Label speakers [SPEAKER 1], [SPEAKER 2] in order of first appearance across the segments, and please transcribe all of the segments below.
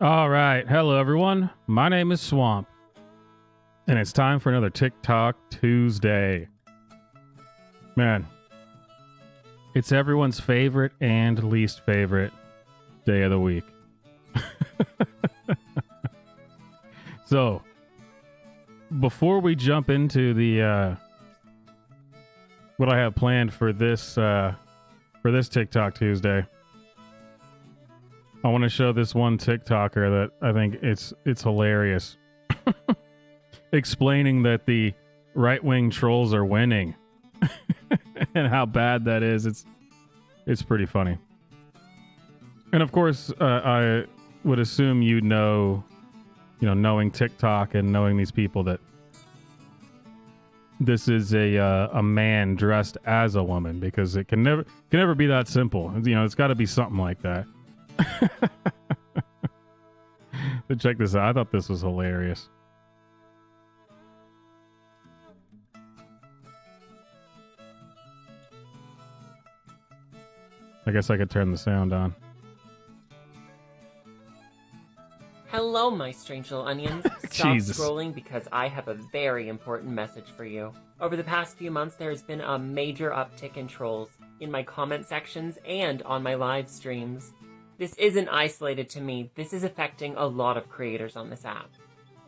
[SPEAKER 1] All right. Hello, everyone. My name is Swamp, and it's time for another TikTok Tuesday. Man, it's everyone's favorite and least favorite day of the week. So, before we jump into the what I have planned for this TikTok Tuesday, I want to show this one TikToker that I think it's hilarious. Explaining that the right-wing trolls are winning and how bad that is. It's pretty funny. And of course, I would assume knowing TikTok and knowing these people, that this is a man dressed as a woman, because it can never be that simple. It's got to be something like that. But check this out. I thought this was hilarious. I guess I could turn the sound on.
[SPEAKER 2] Hello, my strange little onions. Stop scrolling because I have a very important message for you. Over the past few months, there has been a major uptick in trolls in my comment sections and on my live streams. This isn't isolated to me. This is affecting a lot of creators on this app.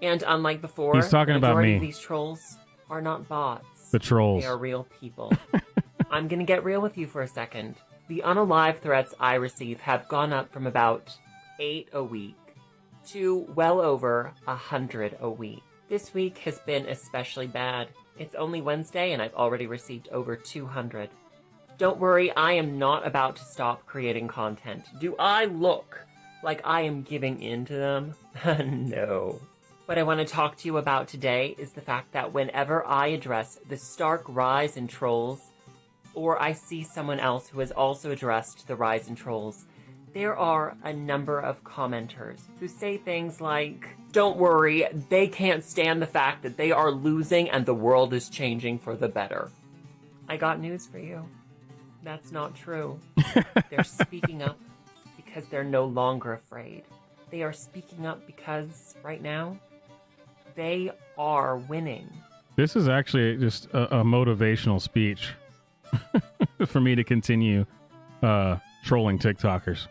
[SPEAKER 2] And unlike before,
[SPEAKER 1] he's talking about me.
[SPEAKER 2] Of these trolls are not bots.
[SPEAKER 1] The trolls.
[SPEAKER 2] They are real people. I'm gonna get real with you for a second. The unalive threats I receive have gone up from about 8 a week to well over 100 a week. This week has been especially bad. It's only Wednesday and I've already received over 200. Don't worry, I am not about to stop creating content. Do I look like I am giving in to them? No. What I want to talk to you about today is the fact that whenever I address the stark rise in trolls, or I see someone else who has also addressed the rise in trolls, there are a number of commenters who say things like, don't worry, they can't stand the fact that they are losing and the world is changing for the better. I got news for you. That's not true. They're speaking up because they're no longer afraid. They are speaking up because, right now, they are winning.
[SPEAKER 1] This is actually just a motivational speech for me to continue trolling TikTokers.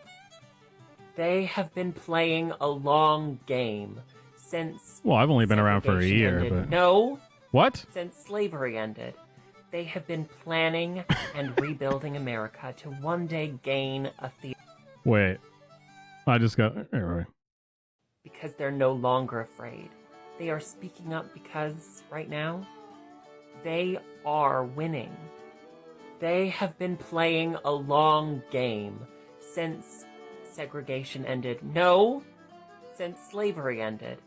[SPEAKER 2] They have been playing a long game since...
[SPEAKER 1] Well, I've only been around for a year,
[SPEAKER 2] ended.
[SPEAKER 1] but...
[SPEAKER 2] No.
[SPEAKER 1] What?
[SPEAKER 2] Since slavery ended. They have been planning and rebuilding America to one day gain a
[SPEAKER 1] Wait. I just got... Anyway.
[SPEAKER 2] Because they're no longer afraid. They are speaking up because, right now, they are winning. They have been playing a long game since segregation ended. No! Since slavery ended.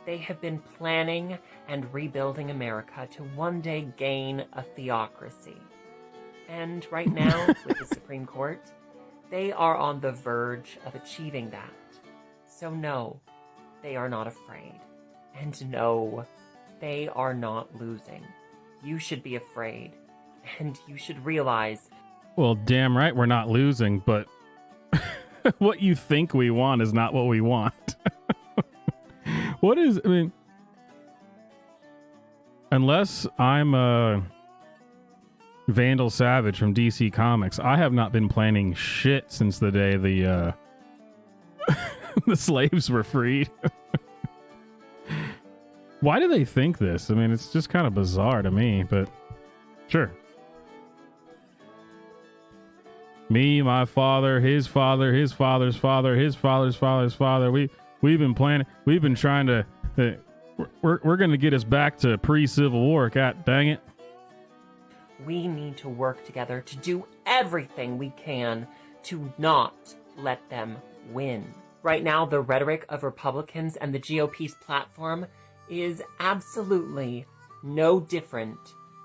[SPEAKER 2] They have been planning and rebuilding America to one day gain a theocracy. And right now, with the Supreme Court, they are on the verge of achieving that. So no, they are not afraid. And no, they are not losing. You should be afraid. And you should realize...
[SPEAKER 1] Well, damn right we're not losing, but what you think we want is not what we want. Unless I'm a Vandal Savage from DC Comics, I have not been planning shit since the day the the slaves were freed. Why do they think this? I mean, it's just kind of bizarre to me, but sure. Me, my father, his father, his father's father, his father's father's father. We've been planning. We've been trying to. We're going to get us back to pre-Civil War. God dang it.
[SPEAKER 2] We need to work together to do everything we can to not let them win. Right now, the rhetoric of Republicans and the GOP's platform is absolutely no different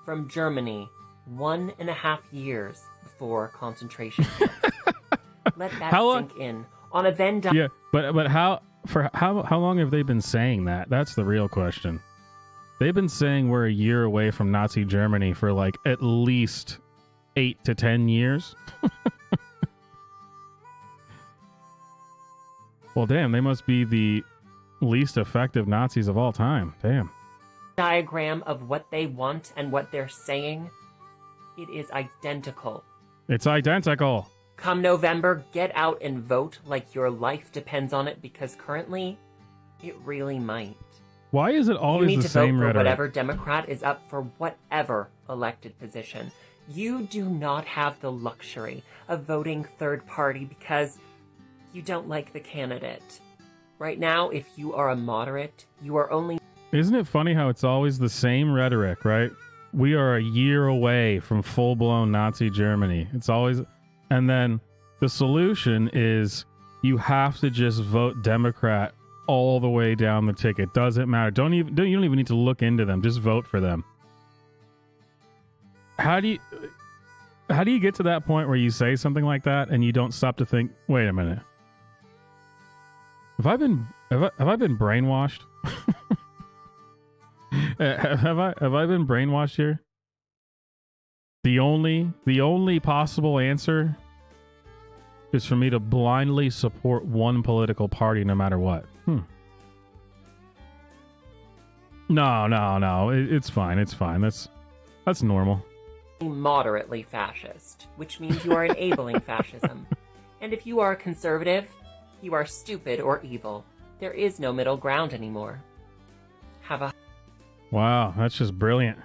[SPEAKER 2] from Germany 1.5 years before concentration camps. Let that sink in. On a Venn diagram.
[SPEAKER 1] Yeah, but how long have they been saying that? That's the real question. They've been saying we're a year away from Nazi Germany for like at least 8 to 10 years. Well, damn, they must be the least effective Nazis of all time. Damn.
[SPEAKER 2] Diagram of what they want and what they're saying, it is identical.
[SPEAKER 1] It's identical.
[SPEAKER 2] Come November, get out and vote like your life depends on it, because currently, it really might.
[SPEAKER 1] Why is it always the same
[SPEAKER 2] You need to vote for
[SPEAKER 1] rhetoric?
[SPEAKER 2] whatever Democrat is up for whatever elected position. You do not have the luxury of voting third party because you don't like the candidate. Right now, if you are a moderate, you are only...
[SPEAKER 1] Isn't it funny how it's always the same rhetoric, right? We are a year away from full-blown Nazi Germany. It's always... And then the solution is you have to just vote Democrat all the way down the ticket. Doesn't matter. You don't even need to look into them. Just vote for them. How do you get to that point where you say something like that and you don't stop to think, wait a minute. Have I been brainwashed? have I been brainwashed here? The only possible answer is for me to blindly support one political party no matter what. No. It's fine. It's fine. That's normal.
[SPEAKER 2] Moderately fascist, which means you are enabling fascism. And if you are conservative, you are stupid or evil. There is no middle ground anymore.
[SPEAKER 1] Wow, that's just brilliant.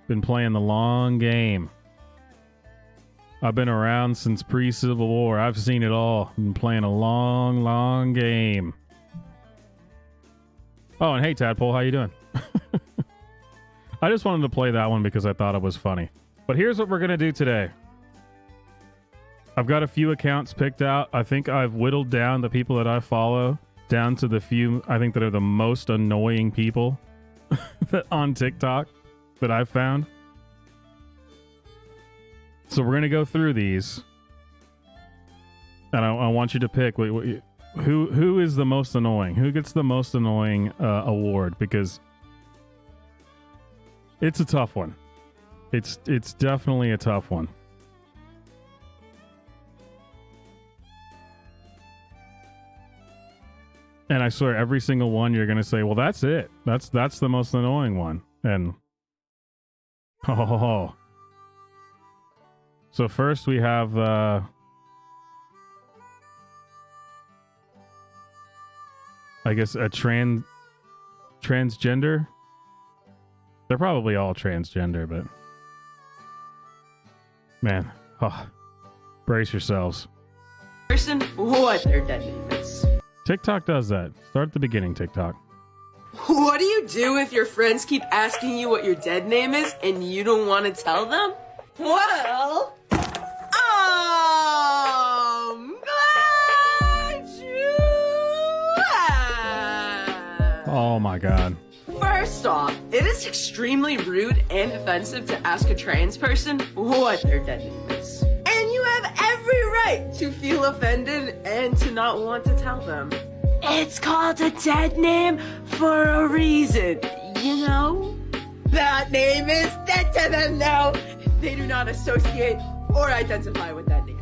[SPEAKER 1] Been playing the long game. I've been around since pre-Civil War. I've seen it all. Been playing a long, long game. Oh, and hey, Tadpole, how you doing? I just wanted to play that one because I thought it was funny. But here's what we're going to do today. I've got a few accounts picked out. I think I've whittled down the people that I follow down to the few I think that are the most annoying people on TikTok that I've found. So we're going to go through these. And I want you to pick who is the most annoying? Who gets the most annoying award? Because it's a tough one. It's definitely a tough one. And I swear every single one you're going to say, well, that's it. That's the most annoying one. And so first we have I guess a transgender. They're probably all transgender, but man, brace yourselves.
[SPEAKER 3] Person, what their dead name is.
[SPEAKER 1] TikTok does that. Start at the beginning, TikTok.
[SPEAKER 3] What do you do if your friends keep asking you what your dead name is and you don't want to tell them? Well, I'm glad you asked.
[SPEAKER 1] Oh my god.
[SPEAKER 3] First off, it is extremely rude and offensive to ask a trans person what their dead name is. And you have every right to feel offended and to not want to tell them. It's called a dead name for a reason, you know? That name is dead to them now. They do not associate or identify with that name.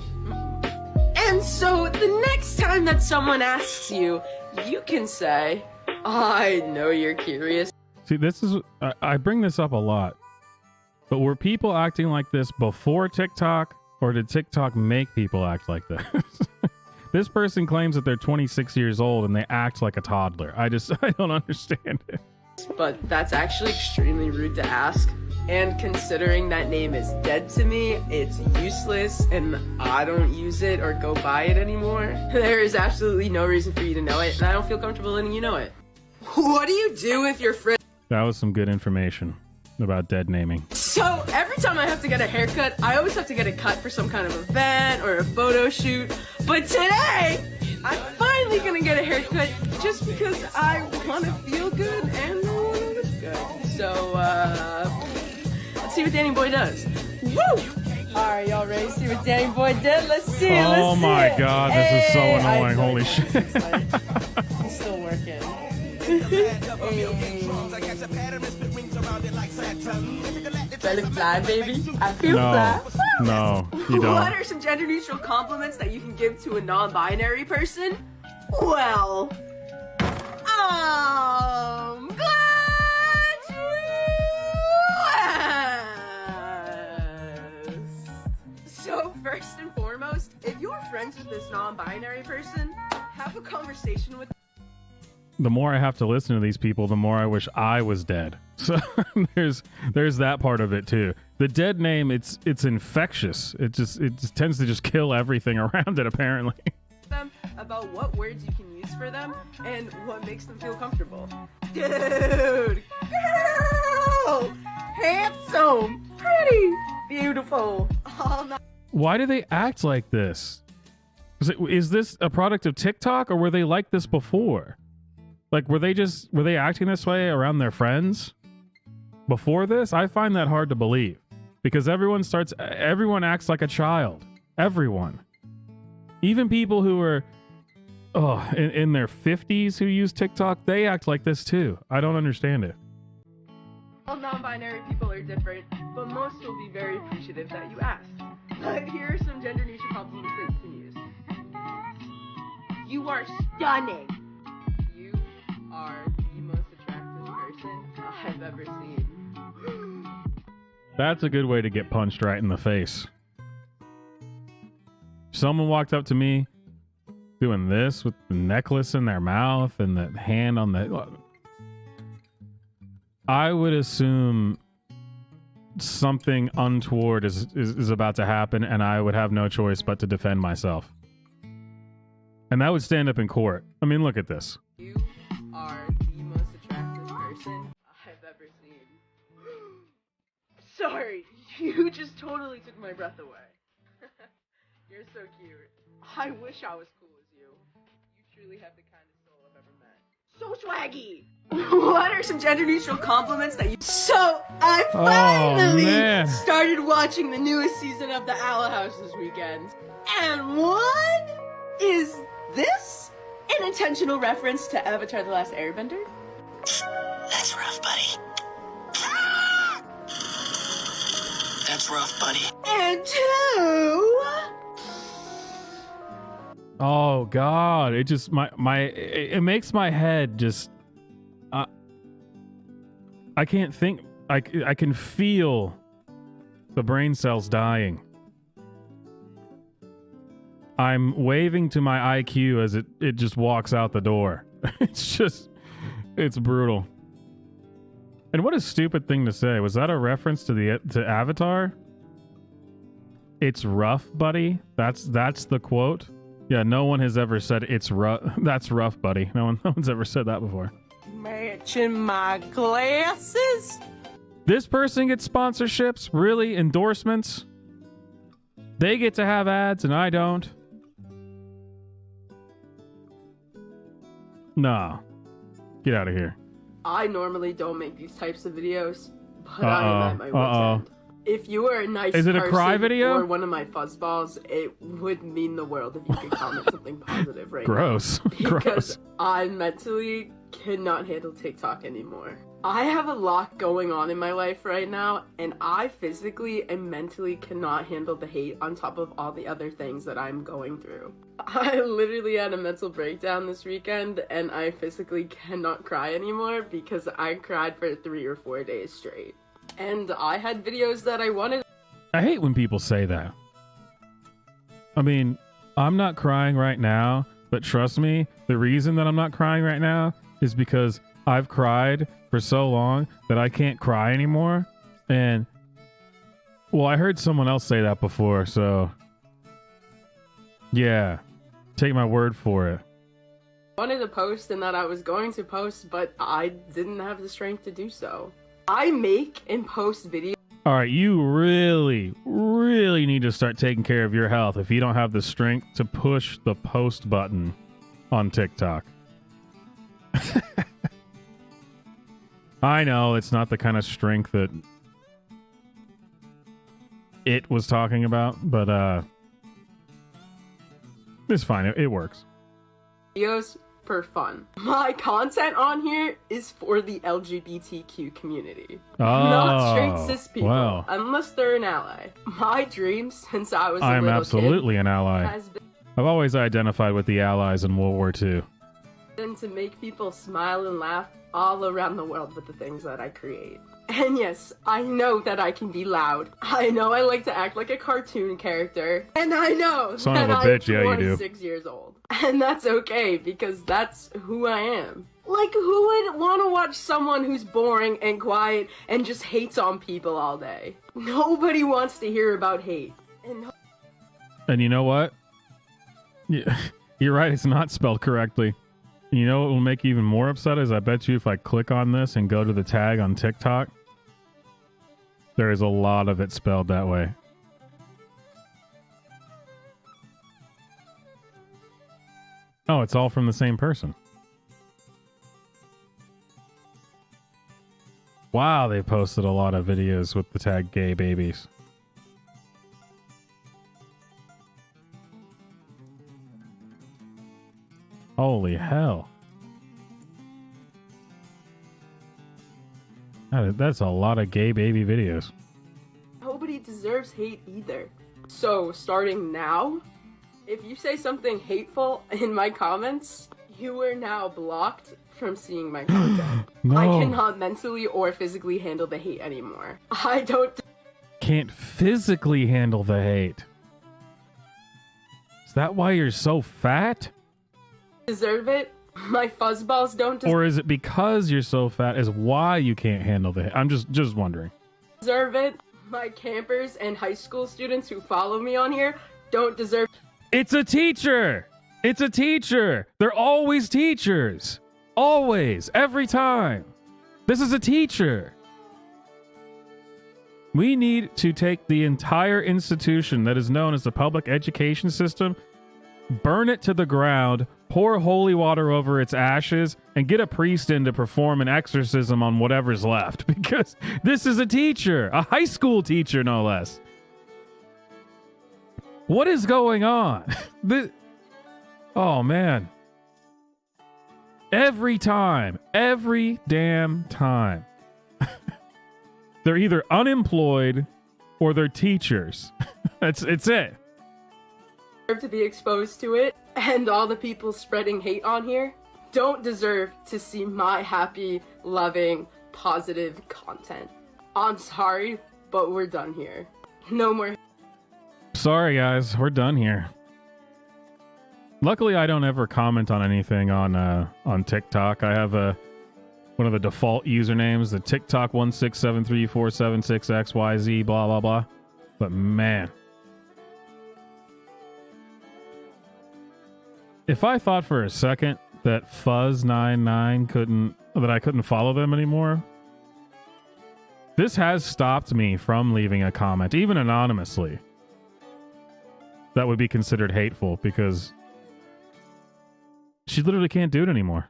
[SPEAKER 3] And so the next time that someone asks you, you can say, I know you're curious.
[SPEAKER 1] See, this is, I bring this up a lot, but were people acting like this before TikTok, or did TikTok make people act like this? This person claims that they're 26 years old and they act like a toddler. I don't understand it.
[SPEAKER 3] But that's actually extremely rude to ask. And considering that name is dead to me, it's useless, and I don't use it or go by it anymore. There is absolutely no reason for you to know it, and I don't feel comfortable letting you know it. What do you do if your friend...
[SPEAKER 1] That was some good information about dead naming.
[SPEAKER 3] So every time I have to get a haircut, I always have to get a cut for some kind of event or a photo shoot. But today, I'm finally gonna get a haircut just because I want to feel good and I want to look good. So, let's see what Danny Boy does. Woo! Alright, y'all ready to see what Danny Boy did? Let's see it, let's see it.
[SPEAKER 1] Oh my god, this is so annoying. Holy shit.
[SPEAKER 3] He's still working. Do I look fly, baby? I feel fly.
[SPEAKER 1] No, you don't.
[SPEAKER 3] What are some gender neutral compliments that you can give to a non-binary person? Well, I'm glad you asked. So first and foremost, if you're friends with this non-binary person, have a conversation with
[SPEAKER 1] The more I have to listen to these people, the more I wish I was dead. So there's that part of it too. The dead name, it's infectious. It just tends to just kill everything around it, apparently.
[SPEAKER 3] them about what words you can use for them and what makes them feel comfortable. Dude, girl, handsome, pretty, beautiful, all night.
[SPEAKER 1] Why do they act like this? Is this a product of TikTok, or were they like this before? Like, were they acting this way around their friends before this? I find that hard to believe because everyone acts like a child. Everyone. Even people who are in their 50s who use TikTok, they act like this too. I don't understand it.
[SPEAKER 3] All non-binary people are different, but most will be very appreciative that you asked. But here are some gender neutral compliments that you can use. You are stunning. You are the most attractive person I've ever seen.
[SPEAKER 1] That's a good way to get punched right in the face. Someone walked up to me doing this with the necklace in their mouth and the hand on the... I would assume something untoward is about to happen, and I would have no choice but to defend myself. And that would stand up in court. I mean, look at this.
[SPEAKER 3] You are the most attractive person I've ever seen. Sorry, you just totally took my breath away. You're so cute. I wish I was cool as you. You truly have the kindest soul I've ever met. So swaggy! What are some gender neutral compliments that you... So, I finally started watching the newest season of The Owl House this weekend. And what is this? An intentional reference to Avatar The Last Airbender?
[SPEAKER 4] That's rough, buddy. That's rough, buddy.
[SPEAKER 3] And two...
[SPEAKER 1] Oh God! It just it makes my head just. I can't think. I can feel the brain cells dying. I'm waving to my IQ as it just walks out the door. It's brutal. And what a stupid thing to say. Was that a reference to Avatar? It's rough, buddy. That's the quote. Yeah, no one has ever said it's rough. That's rough, buddy. No one's ever said that before.
[SPEAKER 3] Matching my glasses.
[SPEAKER 1] This person gets sponsorships, really? Endorsements? They get to have ads and I don't? Nah. Get out of here.
[SPEAKER 3] I normally don't make these types of videos, but I am at my wit's end. If you were a nice
[SPEAKER 1] Is it a cry video?
[SPEAKER 3] or one of my fuzzballs, it would mean the world if you could comment something positive right
[SPEAKER 1] Gross.
[SPEAKER 3] now. Because
[SPEAKER 1] Gross.
[SPEAKER 3] I mentally cannot handle TikTok anymore. I have a lot going on in my life right now, and I physically and mentally cannot handle the hate on top of all the other things that I'm going through. I literally had a mental breakdown this weekend, and I physically cannot cry anymore because I cried for 3 or 4 days straight. And I had videos that I wanted.
[SPEAKER 1] I hate when people say that. I mean, I'm not crying right now, but trust me, the reason that I'm not crying right now is because I've cried for so long that I can't cry anymore. And, well, I heard someone else say that before, so yeah, take my word for it.
[SPEAKER 3] I wanted to post and that I was going to post, but I didn't have the strength to do so. I make and post videos.
[SPEAKER 1] All right, you really, really need to start taking care of your health if you don't have the strength to push the post button on TikTok. I know it's not the kind of strength that it was talking about, but it's fine. It works.
[SPEAKER 3] Videos for fun. My content on here is for the LGBTQ community. Not straight cis people,
[SPEAKER 1] wow.
[SPEAKER 3] unless they're an ally. My dream since I was a
[SPEAKER 1] I'm
[SPEAKER 3] little
[SPEAKER 1] absolutely
[SPEAKER 3] kid
[SPEAKER 1] an ally.
[SPEAKER 3] has
[SPEAKER 1] I've always identified with the Allies in World War II.
[SPEAKER 3] been to make people smile and laugh all around the world with the things that I create. And yes, I know that I can be loud. I know I like to act like a cartoon character. And I know
[SPEAKER 1] Son
[SPEAKER 3] that
[SPEAKER 1] of a
[SPEAKER 3] I'm
[SPEAKER 1] bitch, yeah, you do.
[SPEAKER 3] 26 years old. And that's okay, because that's who I am. Like, who would want to watch someone who's boring and quiet and just hates on people all day? Nobody wants to hear about hate.
[SPEAKER 1] And you know what? Yeah, you're right, it's not spelled correctly. You know what will make you even more upset is I bet you if I click on this and go to the tag on TikTok, there is a lot of it spelled that way. Oh, it's all from the same person. Wow, they posted a lot of videos with the tag gay babies. Holy hell. That's a lot of gay baby videos.
[SPEAKER 3] Nobody deserves hate either. So, starting now, if you say something hateful in my comments, you are now blocked from seeing my content.
[SPEAKER 1] No.
[SPEAKER 3] I cannot mentally or physically handle the hate anymore. I don't
[SPEAKER 1] Can't physically handle the hate. Is that why you're so fat?
[SPEAKER 3] deserve it. My fuzzballs don't
[SPEAKER 1] Or is it because you're so fat is why you can't handle the hate? I'm just wondering.
[SPEAKER 3] deserve it. My campers and high school students who follow me on here don't deserve.
[SPEAKER 1] It's a teacher. It's a teacher. They're always teachers. Always. Every time. This is a teacher. We need to take the entire institution that is known as the public education system, burn it to the ground, pour holy water over its ashes, and get a priest in to perform an exorcism on whatever's left. Because this is a teacher. A high school teacher, no less. What is going on? Oh, man. Every time. Every damn time. They're either unemployed or they're teachers. It's it.
[SPEAKER 3] deserve to be exposed to it, and all the people spreading hate on here don't deserve to see my happy, loving, positive content. I'm sorry, but we're done here. No more.
[SPEAKER 1] Sorry, guys. We're done here. Luckily, I don't ever comment on anything on TikTok. I have one of the default usernames, the TikTok 1673476XYZ, blah, blah, blah. But man. If I thought for a second that Fuzz99 I couldn't follow them anymore, this has stopped me from leaving a comment, even anonymously. That would be considered hateful because she literally can't do it anymore.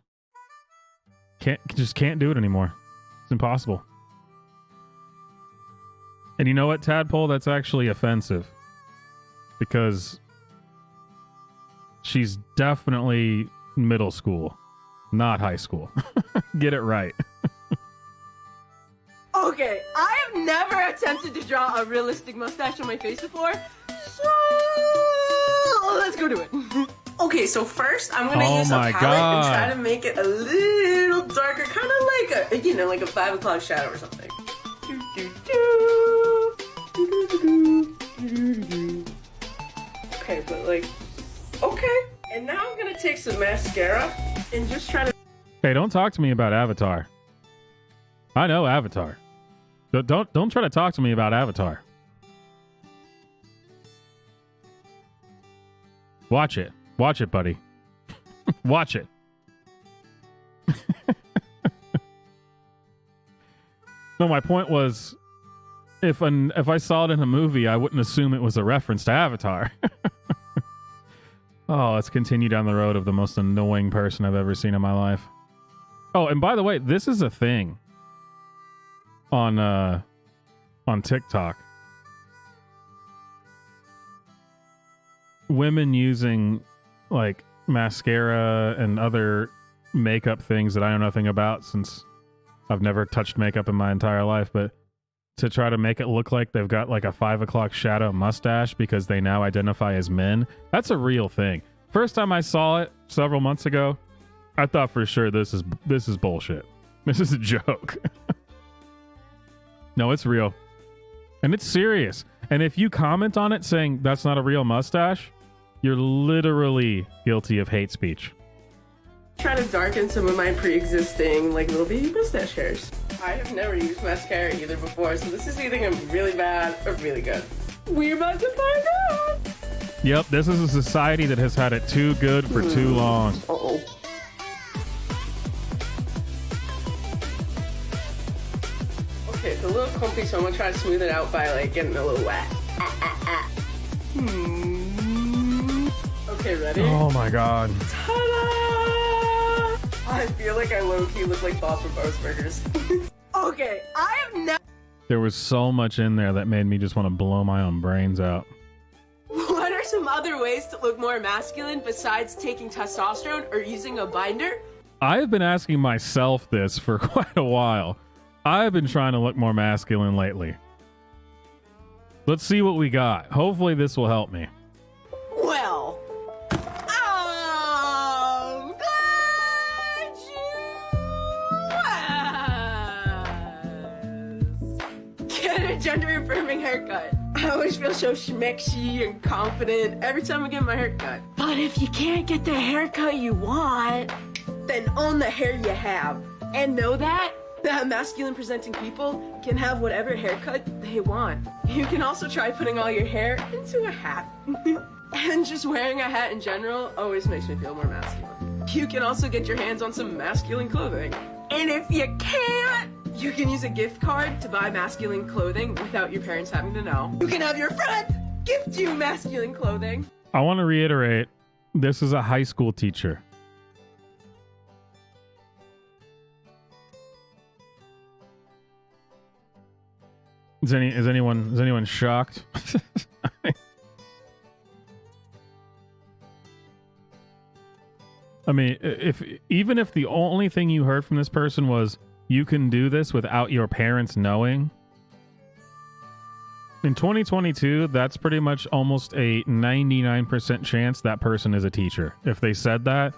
[SPEAKER 1] Just can't do it anymore. It's impossible. And you know what, Tadpole? That's actually offensive. Because she's definitely middle school, not high school. Get it right.
[SPEAKER 3] Okay, I have never attempted to draw a realistic mustache on my face before, so let's go do it. Okay, so first I'm gonna use a palette and try to make it a little darker, kind of like like a 5 o'clock shadow or something. Okay, but okay. And now I'm gonna take some mascara and just try to.
[SPEAKER 1] Hey, don't talk to me about Avatar. I know Avatar. Don't try to talk to me about Avatar. Watch it. Watch it, buddy. Watch it. No, my point was, if I saw it in a movie, I wouldn't assume it was a reference to Avatar. Oh, let's continue down the road of the most annoying person I've ever seen in my life. Oh, and by the way, this is a thing on TikTok. Women using like mascara and other makeup things that I know nothing about, since I've never touched makeup in my entire life, but to try to make it look like they've got like a 5 o'clock shadow mustache because they now identify as men. That's a real thing. First time I saw it several months ago, I thought for sure this is bullshit. This is a joke. No, it's real. And it's serious. And if you comment on it saying that's not a real mustache, you're literally guilty of hate speech.
[SPEAKER 3] Try to darken some of my pre-existing like little baby mustache hairs. I have never used mascara either before, so this is either gonna be really bad or really good. We're about to find out.
[SPEAKER 1] Yep, this is a society that has had it too good for too long.
[SPEAKER 3] Uh-oh. Okay, it's a little clumpy, so I'm gonna try to smooth it out by like getting a little wet. Okay, ready?
[SPEAKER 1] Oh my god.
[SPEAKER 3] Ta-da! I feel like I low-key look like Bob from Bose Burgers. Okay, I have never...
[SPEAKER 1] There was so much in there that made me just want to blow my own brains out.
[SPEAKER 3] What are some other ways to look more masculine besides taking testosterone or using a binder?
[SPEAKER 1] I've been asking myself this for quite a while. I've been trying to look more masculine lately. Let's see what we got. Hopefully this will help me.
[SPEAKER 3] Well, I'm glad you asked. Get a gender-affirming haircut. I always feel so schmexy and confident every time I get my haircut. But if you can't get the haircut you want, then own the hair you have. And know that masculine presenting people can have whatever haircut they want. You can also try putting all your hair into a hat. And just wearing a hat in general always makes me feel more masculine. You can also get your hands on some masculine clothing. And if you can't, you can use a gift card to buy masculine clothing without your parents having to know. You can have your friend gift you masculine clothing.
[SPEAKER 1] I want to reiterate, this is a high school teacher. Is anyone shocked? I mean, even if the only thing you heard from this person was you can do this without your parents knowing, in 2022, that's pretty much almost a 99% chance that person is a teacher. If they said that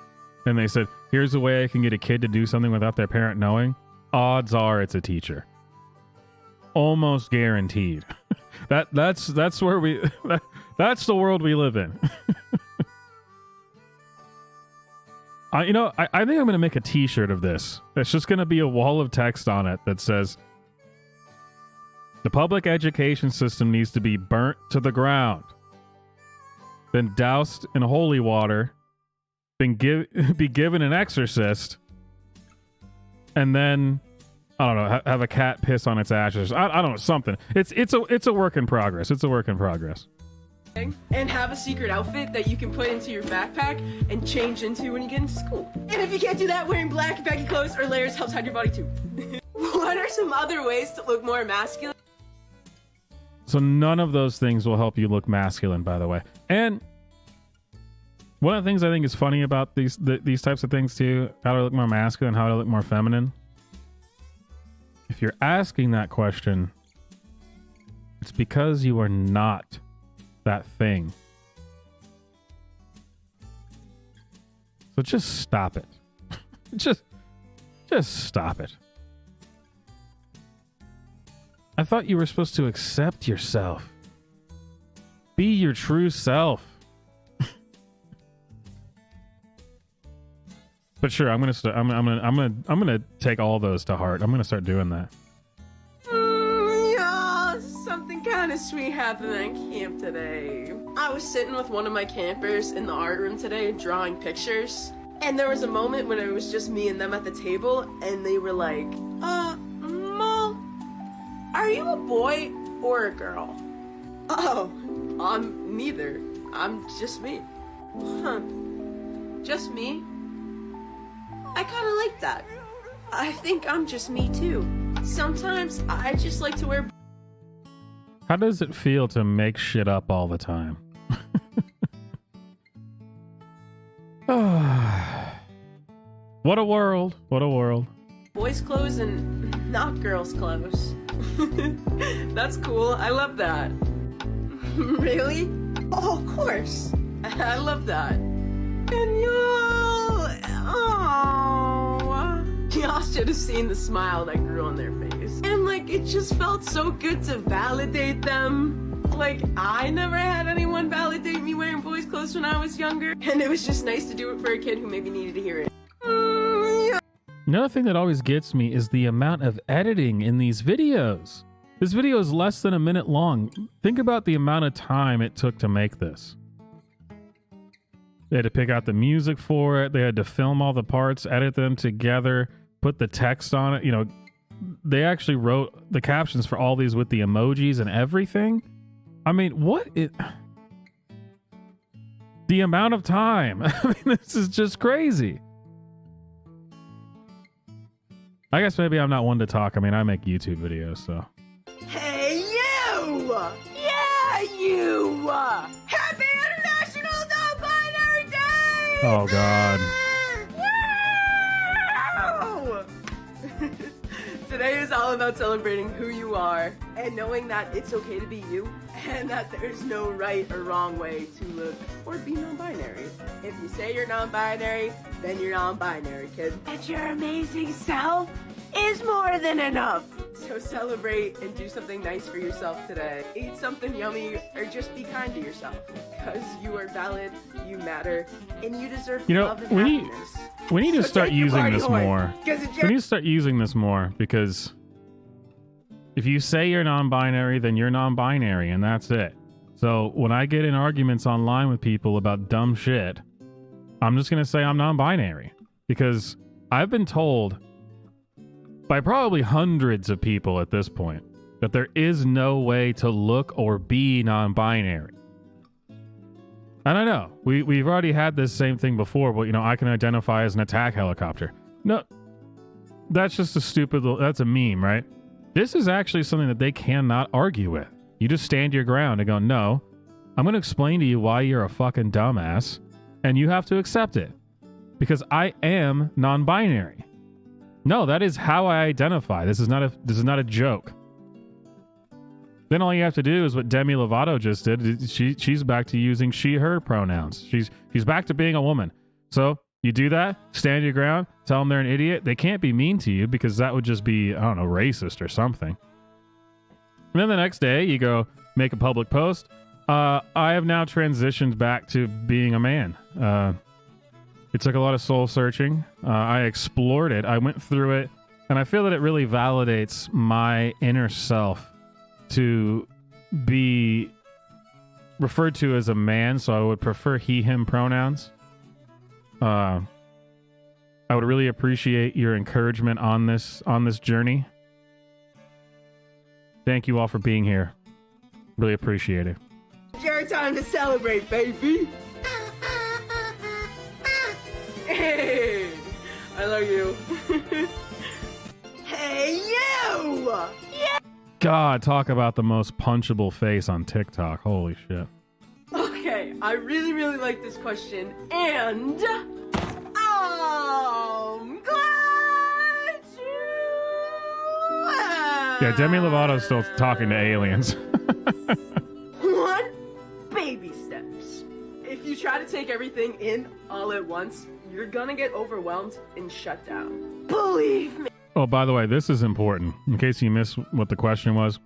[SPEAKER 1] and they said, here's a way I can get a kid to do something without their parent knowing, odds are it's a teacher. Almost guaranteed. That's where we that's the world we live in. I think I'm going to make a t-shirt of this. It's just going to be a wall of text on it that says the public education system needs to be burnt to the ground, then doused in holy water, then be given an exorcist, and then I don't know, have a cat piss on its ashes. I don't know, something. It's a work in progress. It's a work in progress.
[SPEAKER 3] And have a secret outfit that you can put into your backpack and change into when you get into school. And if you can't do that, wearing black baggy clothes or layers helps hide your body too. What are some other ways to look more masculine?
[SPEAKER 1] So none of those things will help you look masculine, by the way. And one of the things I think is funny about these types of things too, how to look more masculine, how to look more feminine. If you're asking that question, it's because you are not that thing. So just stop it. just stop it. I thought you were supposed to accept yourself. Be your true self. But sure, I'm gonna take all those to heart. I'm gonna start doing that.
[SPEAKER 3] Yeah, something kind of sweet happened at camp today. I was sitting with one of my campers in the art room today, drawing pictures, and there was a moment when it was just me and them at the table, and they were like, Mo, are you a boy or a girl? Oh, I'm neither. I'm just me. Huh. Just me? I kinda like that. I think I'm just me too. Sometimes I just like to wear...
[SPEAKER 1] How does it feel to make shit up all the time? What a world. What a world.
[SPEAKER 3] boys' clothes and not girls' clothes. That's cool. I love that. Really? Oh, of course. I love that. And y'all should have seen the smile that grew on their face. And like, it just felt so good to validate them. Like, I never had anyone validate me wearing boys' clothes when I was younger. And it was just nice to do it for a kid who maybe needed to hear it.
[SPEAKER 1] Another thing that always gets me is the amount of editing in these videos. This video is less than a minute long. Think about the amount of time it took to make this. They had to pick out the music for it. They had to film all the parts, edit them together, put the text on it. You know, they actually wrote the captions for all these with the emojis and everything. I mean, the amount of time. I mean, this is just crazy. I guess maybe I'm not one to talk. I mean, I make YouTube videos, so.
[SPEAKER 3] Hey, you! Yeah, you! Happy International Non-Binary Day!
[SPEAKER 1] Oh, God.
[SPEAKER 3] Wow! Today is all about celebrating who you are and knowing that it's okay to be you and that there's no right or wrong way to look or be non-binary. If you say you're non-binary, then you're non-binary, kid. And your amazing self is more than enough. So celebrate and do something nice for yourself today. Eat something yummy or just be kind to yourself because you are valid, you matter, and you deserve love and happiness.
[SPEAKER 1] We need to start using this more. We need to start using this more because if you say you're non-binary, then you're non-binary and that's it. So when I get in arguments online with people about dumb shit, I'm just going to say I'm non-binary because I've been told by probably hundreds of people at this point that there is no way to look or be non-binary. And I know we've already had this same thing before, but you know, I can identify as an attack helicopter. No, that's just that's a meme, right? This is actually something that they cannot argue with. You just stand your ground and go, no, I'm going to explain to you why you're a fucking dumbass and you have to accept it because I am non-binary. No, that is how I identify. This is not a joke. Then all you have to do is what Demi Lovato just did. She's back to using she/her pronouns. She's back to being a woman. So you do that, stand your ground, tell them they're an idiot. They can't be mean to you because that would just be, I don't know, racist or something. And then the next day you go make a public post. I have now transitioned back to being a man. It took a lot of soul searching. I explored it. I went through it. And I feel that it really validates my inner self to be referred to as a man. So I would prefer he, him pronouns. I would really appreciate your encouragement on this journey. Thank you all for being here. Really appreciate it.
[SPEAKER 3] It's your time to celebrate, baby. Hey, I love you. Hey, you! Yeah.
[SPEAKER 1] God, talk about the most punchable face on TikTok. Holy shit.
[SPEAKER 3] Okay, I really, really like this question, and I'm glad you asked.
[SPEAKER 1] Yeah, Demi Lovato's still talking to aliens.
[SPEAKER 3] One, baby steps. If you try to take everything in all at once, you're gonna get overwhelmed and shut down. Believe me.
[SPEAKER 1] Oh, by the way, this is important, in case you missed what the question was.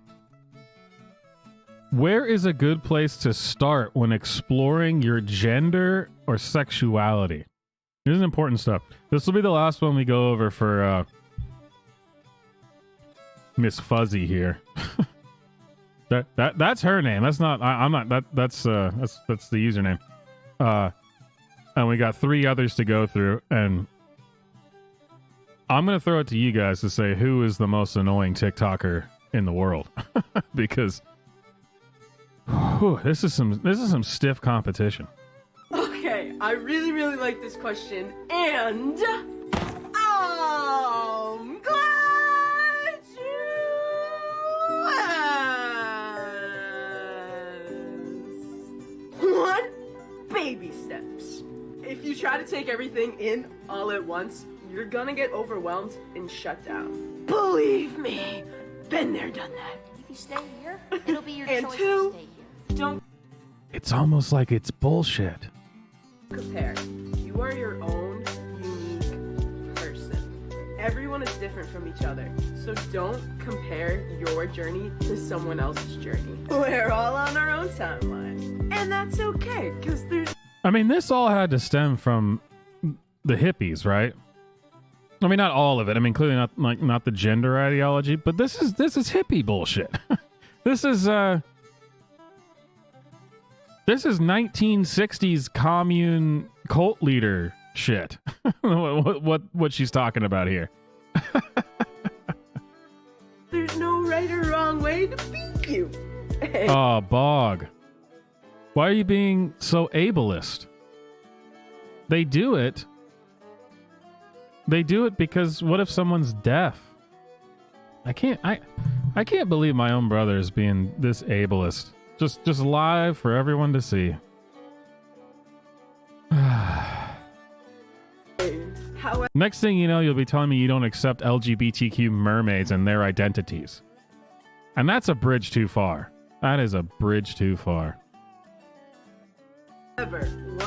[SPEAKER 1] Where is a good place to start when exploring your gender or sexuality? This is important stuff. This will be the last one we go over for Miss Fuzzy here. That's her name. That's not. I'm not. That's the username. And we got 3 others to go through, and I'm going to throw it to you guys to say who is the most annoying TikToker in the world because whew, this is some stiff competition.
[SPEAKER 3] Okay, I really, really like this question, and I'm glad you asked. One, baby steps. If you try to take everything in all at once, you're gonna get overwhelmed and shut down. Believe me, been there, done that.
[SPEAKER 5] If you stay here, it'll be your
[SPEAKER 3] And
[SPEAKER 5] choice
[SPEAKER 3] two,
[SPEAKER 5] to stay here.
[SPEAKER 3] don't
[SPEAKER 1] It's almost like it's bullshit.
[SPEAKER 3] compare. You are your own unique person. Everyone is different from each other, so don't compare your journey to someone else's journey. We're all on our own timeline, and that's okay, because there's
[SPEAKER 1] I mean, this all had to stem from the hippies, right? I mean, not all of it. I mean, clearly not the gender ideology, but this is hippie bullshit. This is 1960s commune cult leader shit. what she's talking about here.
[SPEAKER 3] there's no right or wrong way to beat you. Hey,
[SPEAKER 1] Oh, Bog. Why are you being so ableist? They do it. They do it because what if someone's deaf? I can't believe my own brother is being this ableist. Just live for everyone to see.
[SPEAKER 3] however,
[SPEAKER 1] Next thing you know, you'll be telling me you don't accept LGBTQ mermaids and their identities. And that's a bridge too far. That is a bridge too far.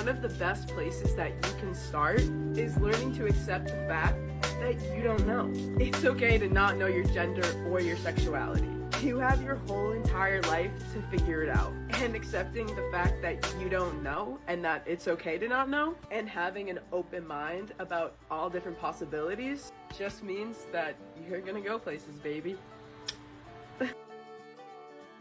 [SPEAKER 3] one of the best places that you can start is learning to accept the fact that you don't know. It's okay to not know your gender or your sexuality. You have your whole entire life to figure it out. And accepting the fact that you don't know and that it's okay to not know and having an open mind about all different possibilities just means that you're gonna go places, baby.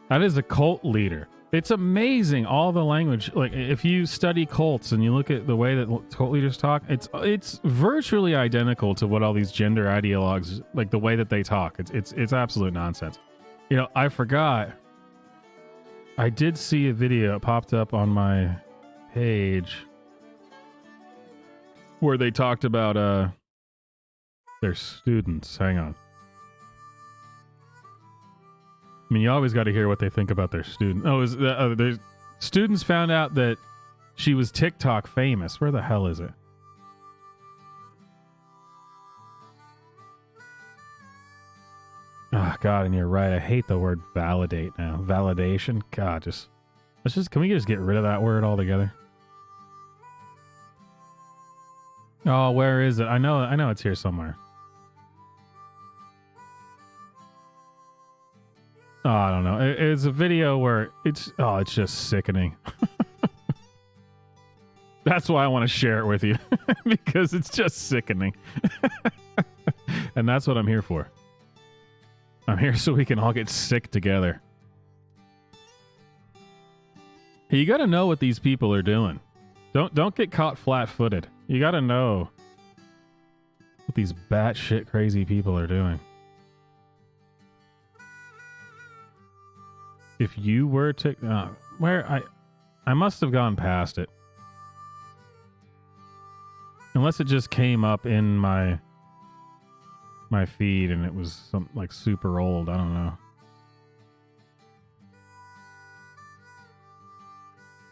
[SPEAKER 1] That is a cult leader. It's amazing all the language. Like if you study cults and you look at the way that cult leaders talk, it's virtually identical to what all these gender ideologues, like the way that they talk. It's absolute nonsense. You know, I forgot. I did see a video popped up on my page where they talked about their students. Hang on. I mean, you always got to hear what they think about their student. Oh, there's students found out that she was TikTok famous. Where the hell is it? Oh, God, and you're right. I hate the word validate now. Validation. God, can we just get rid of that word altogether? Oh, where is it? I know it's here somewhere. Oh, I don't know. It's a video where it's just sickening. That's why I want to share it with you because it's just sickening. And that's what I'm here for. I'm here so we can all get sick together. You got to know what these people are doing. Don't get caught flat-footed. You got to know what these batshit crazy people are doing. If you were to I must have gone past it. Unless it just came up in my feed and it was some like super old, I don't know.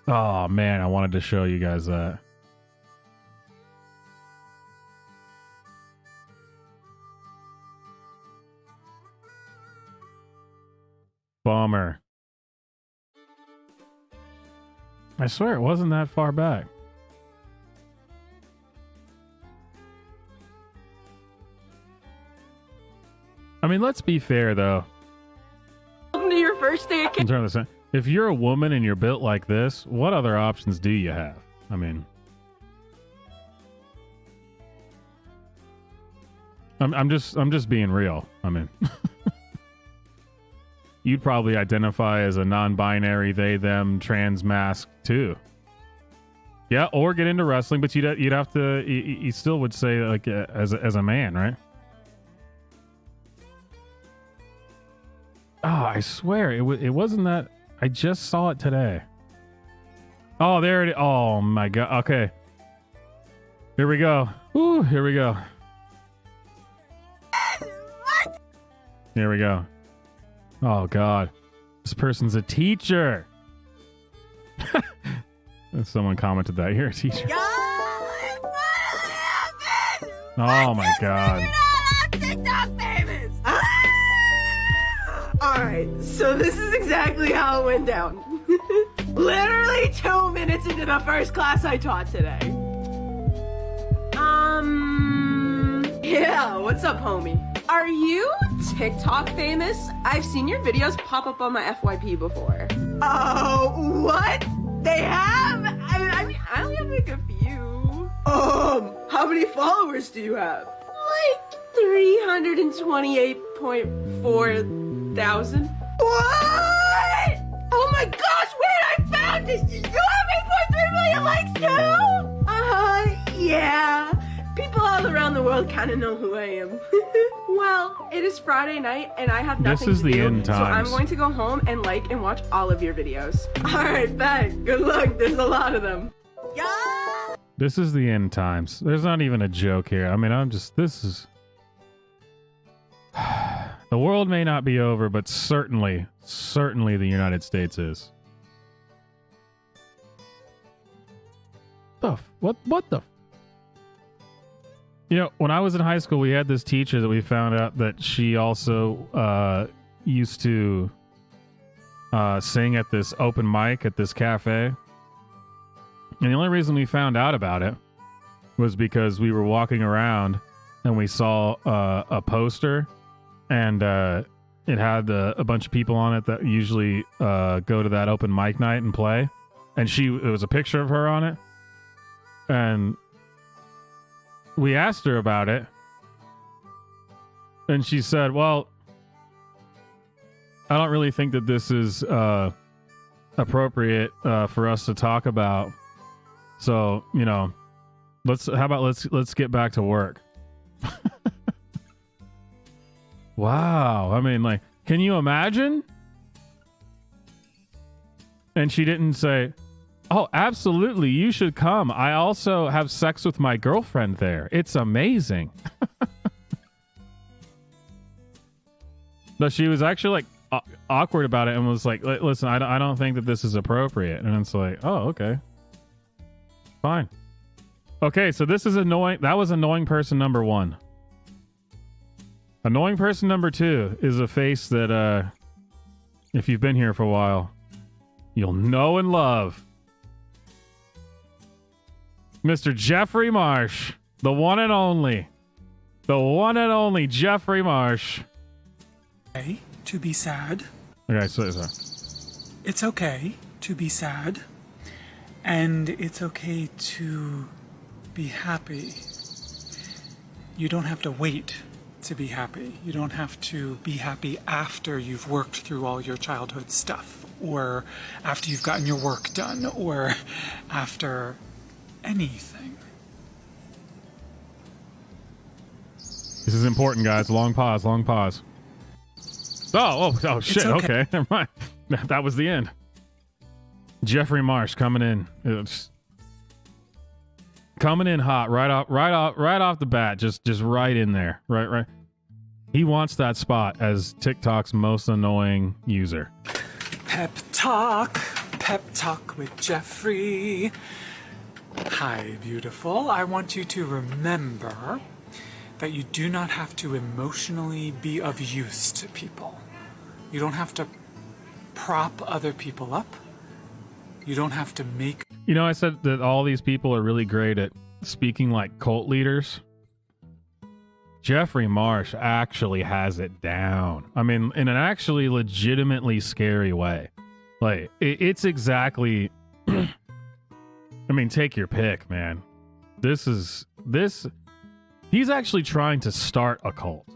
[SPEAKER 1] Oh man, I wanted to show you guys that. Bummer. I swear it wasn't that far back. I mean, let's be fair though.
[SPEAKER 3] Welcome to your first day of
[SPEAKER 1] Turn this on. If you're a woman and you're built like this, what other options do you have? I mean, I'm just being real. I mean, you'd probably identify as a non-binary they them trans mask too. Yeah, or get into wrestling, but you'd have to you still would say like as a man, right? Oh, I swear it wasn't that. I just saw it today. Oh, there it is. Oh my god. Okay. Here we go. Ooh, here we go. Here we go. Oh god. This person's a teacher. Someone commented that. You're a teacher. Oh my god.
[SPEAKER 3] TikTok famous. Alright, so this is exactly how it went down. Literally 2 minutes into the first class I taught today. Yeah, what's up, homie? Are you TikTok famous? I've seen your videos pop up on my FYP before. Oh, what? They have? I mean, I only have like a few. How many followers do you have? Like 328.4 thousand. What? Oh my gosh, wait, I found it! You have 8.3 million likes too? Yeah. People all around the world kind of know who I am. Well, it is Friday night and I have nothing to do.
[SPEAKER 1] This is the end times.
[SPEAKER 3] So I'm going to go home and like and watch all of your videos. Alright, bet. Good luck. There's a lot of them. Yeah.
[SPEAKER 1] This is the end times. There's not even a joke here. I mean, this is... The world may not be over, but certainly the United States is. What the? You know, when I was in high school, we had this teacher that we found out that she also used to sing at this open mic at this cafe. And the only reason we found out about it was because we were walking around and we saw a poster, and it had a bunch of people on it that usually go to that open mic night and play. And it was a picture of her on it. And we asked her about it. And she said, well, I don't really think that this is appropriate for us to talk about. So, you know, let's get back to work. Wow. I mean, like, can you imagine? And she didn't say, oh, absolutely, you should come. I also have sex with my girlfriend there. It's amazing. But she was actually like awkward about it and was like, listen, I don't think that this is appropriate. And it's like, oh, okay. Fine. Okay, so this is annoying. That was annoying person number 1. Annoying person number 2 is a face that, if you've been here for a while, you'll know and love. Mr. Jeffrey Marsh, the one and only Jeffrey Marsh.
[SPEAKER 6] Okay to be sad.
[SPEAKER 1] Okay, so.
[SPEAKER 6] It's okay to be sad. And it's okay to be happy. You don't have to wait to be happy. You don't have to be happy after you've worked through all your childhood stuff, or after you've gotten your work done, or after anything.
[SPEAKER 1] This is important, guys. Long pause. Oh, shit. Okay. Never mind. That was the end. Jeffrey Marsh coming in. Coming in hot right off the bat. Just right in there. Right. He wants that spot as TikTok's most annoying user.
[SPEAKER 6] Pep talk with Jeffrey. Hi, beautiful. I want you to remember that you do not have to emotionally be of use to people. You don't have to prop other people up. You don't have to make...
[SPEAKER 1] You know, I said that all these people are really great at speaking like cult leaders. Jeffrey Marsh actually has it down. I mean, in an actually legitimately scary way. Like, it's exactly... I mean, take your pick, man. He's actually trying to start a cult.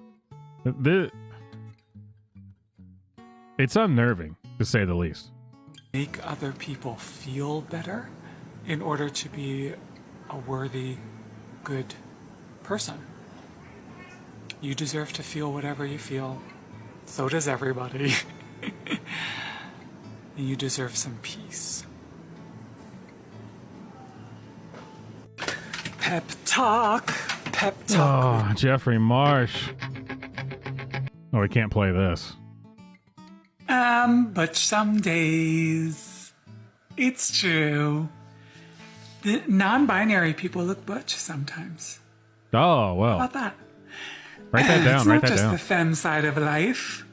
[SPEAKER 1] It's unnerving, to say the least.
[SPEAKER 6] Make other people feel better in order to be a worthy, good person. You deserve to feel whatever you feel. So does everybody. You deserve some peace. Pep talk. Pep talk.
[SPEAKER 1] Oh, Jeffrey Marsh. Oh, we can't play this.
[SPEAKER 6] But some days, it's true. The non-binary people look butch sometimes.
[SPEAKER 1] Oh, well.
[SPEAKER 6] How about that?
[SPEAKER 1] Write that down.
[SPEAKER 6] It's
[SPEAKER 1] Write
[SPEAKER 6] not
[SPEAKER 1] that
[SPEAKER 6] just
[SPEAKER 1] down.
[SPEAKER 6] the femme side of life.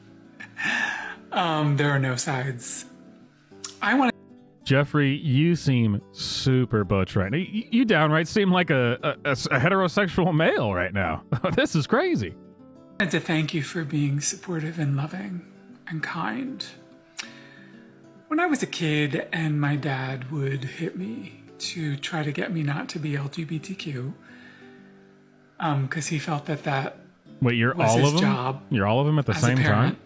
[SPEAKER 6] There are no sides. I want to.
[SPEAKER 1] Jeffrey, you seem super butch right now. You downright seem like a heterosexual male right now. This is crazy.
[SPEAKER 6] To thank you for being supportive and loving and kind. When I was a kid and my dad would hit me to try to get me not to be LGBTQ, because he felt that
[SPEAKER 1] Wait, you're
[SPEAKER 6] was
[SPEAKER 1] all
[SPEAKER 6] his
[SPEAKER 1] of them?
[SPEAKER 6] job
[SPEAKER 1] You're all of them at the
[SPEAKER 6] as a
[SPEAKER 1] same time?
[SPEAKER 6] parent.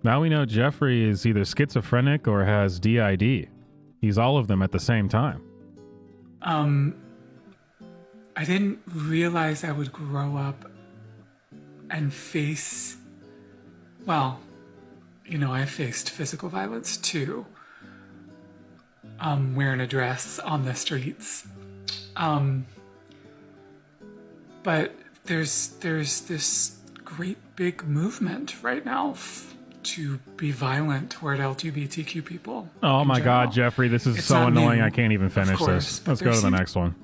[SPEAKER 1] Now we know Jeffrey is either schizophrenic or has DID. He's all of them at the same time.
[SPEAKER 6] I didn't realize I would grow up and face, well, I faced physical violence too. Wearing a dress on the streets. But there's this great big movement right now to be violent toward LGBTQ people.
[SPEAKER 1] Oh
[SPEAKER 6] in
[SPEAKER 1] my
[SPEAKER 6] general.
[SPEAKER 1] God, Jeffrey, this is
[SPEAKER 6] It's
[SPEAKER 1] so
[SPEAKER 6] not
[SPEAKER 1] annoying.
[SPEAKER 6] new,
[SPEAKER 1] I can't even finish
[SPEAKER 6] of course,
[SPEAKER 1] this.
[SPEAKER 6] but
[SPEAKER 1] Let's
[SPEAKER 6] there
[SPEAKER 1] go to the
[SPEAKER 6] seems-
[SPEAKER 1] next one.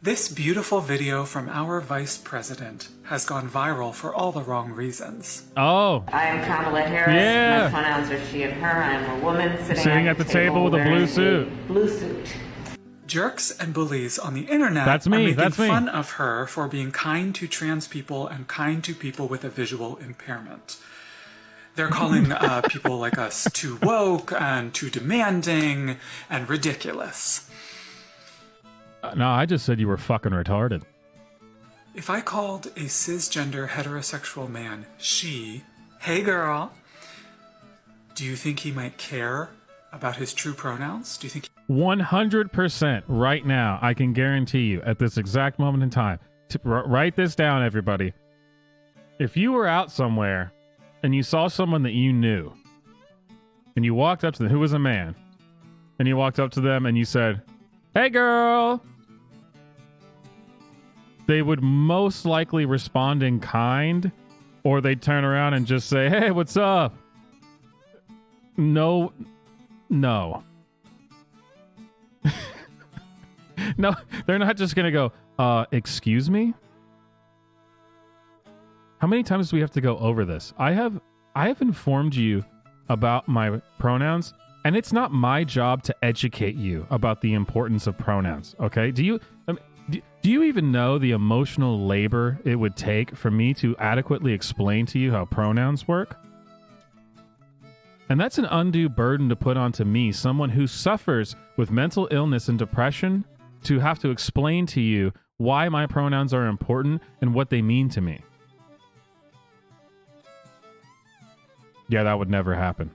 [SPEAKER 6] This beautiful video from our vice president has gone viral for all the wrong reasons.
[SPEAKER 1] Oh,
[SPEAKER 7] I am Kamala Harris.
[SPEAKER 1] Yeah.
[SPEAKER 7] My pronouns are she and her. I am a woman
[SPEAKER 1] Sitting at the table with a blue
[SPEAKER 7] wearing
[SPEAKER 1] suit.
[SPEAKER 7] Blue suit.
[SPEAKER 6] Jerks and bullies on the internet
[SPEAKER 1] That's me,
[SPEAKER 6] are making
[SPEAKER 1] that's me.
[SPEAKER 6] fun of her for being kind to trans people and kind to people with a visual impairment. They're calling people like us too woke and too demanding and ridiculous.
[SPEAKER 1] no, I just said you were fucking retarded.
[SPEAKER 6] If I called a cisgender heterosexual man she, hey girl, do you think he might care about his true pronouns? Do you think
[SPEAKER 1] 100% right now, I can guarantee you at this exact moment in time. Write this down, everybody. If you were out somewhere and you saw someone that you knew and you walked up to them, who was a man, and you walked up to them and you said, hey girl, they would most likely respond in kind, or they'd turn around and just say, hey, what's up? No. No, they're not just going to go, excuse me? How many times do we have to go over this? I have informed you about my pronouns, and it's not my job to educate you about the importance of pronouns, okay? Do you even know the emotional labor it would take for me to adequately explain to you how pronouns work? And that's an undue burden to put onto me, someone who suffers with mental illness and depression, to have to explain to you why my pronouns are important and what they mean to me. Yeah, that would never happen.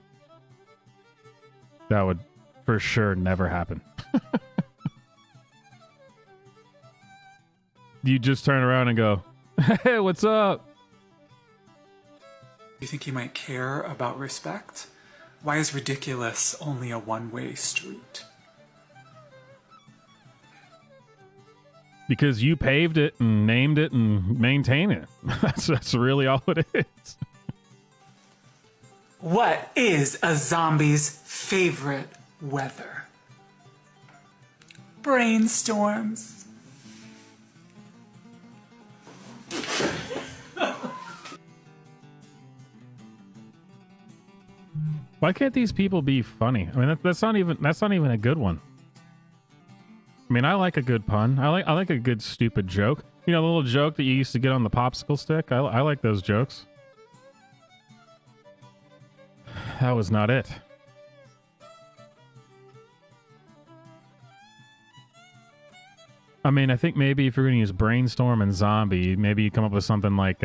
[SPEAKER 1] That would for sure never happen. You just turn around and go, hey, what's up?
[SPEAKER 6] you think he might care about respect? Why is ridiculous only a one-way street?
[SPEAKER 1] Because you paved it and named it and maintain it. That's really all it is.
[SPEAKER 6] What is a zombie's favorite weather? Brainstorms.
[SPEAKER 1] Why can't these people be funny? I mean, that's not even a good one. I mean, I like a good pun. I like a good stupid joke. You know, the little joke that you used to get on the popsicle stick. I like those jokes. That was not it. I mean, I think maybe if you're going to use brainstorm and zombie, maybe you come up with something like,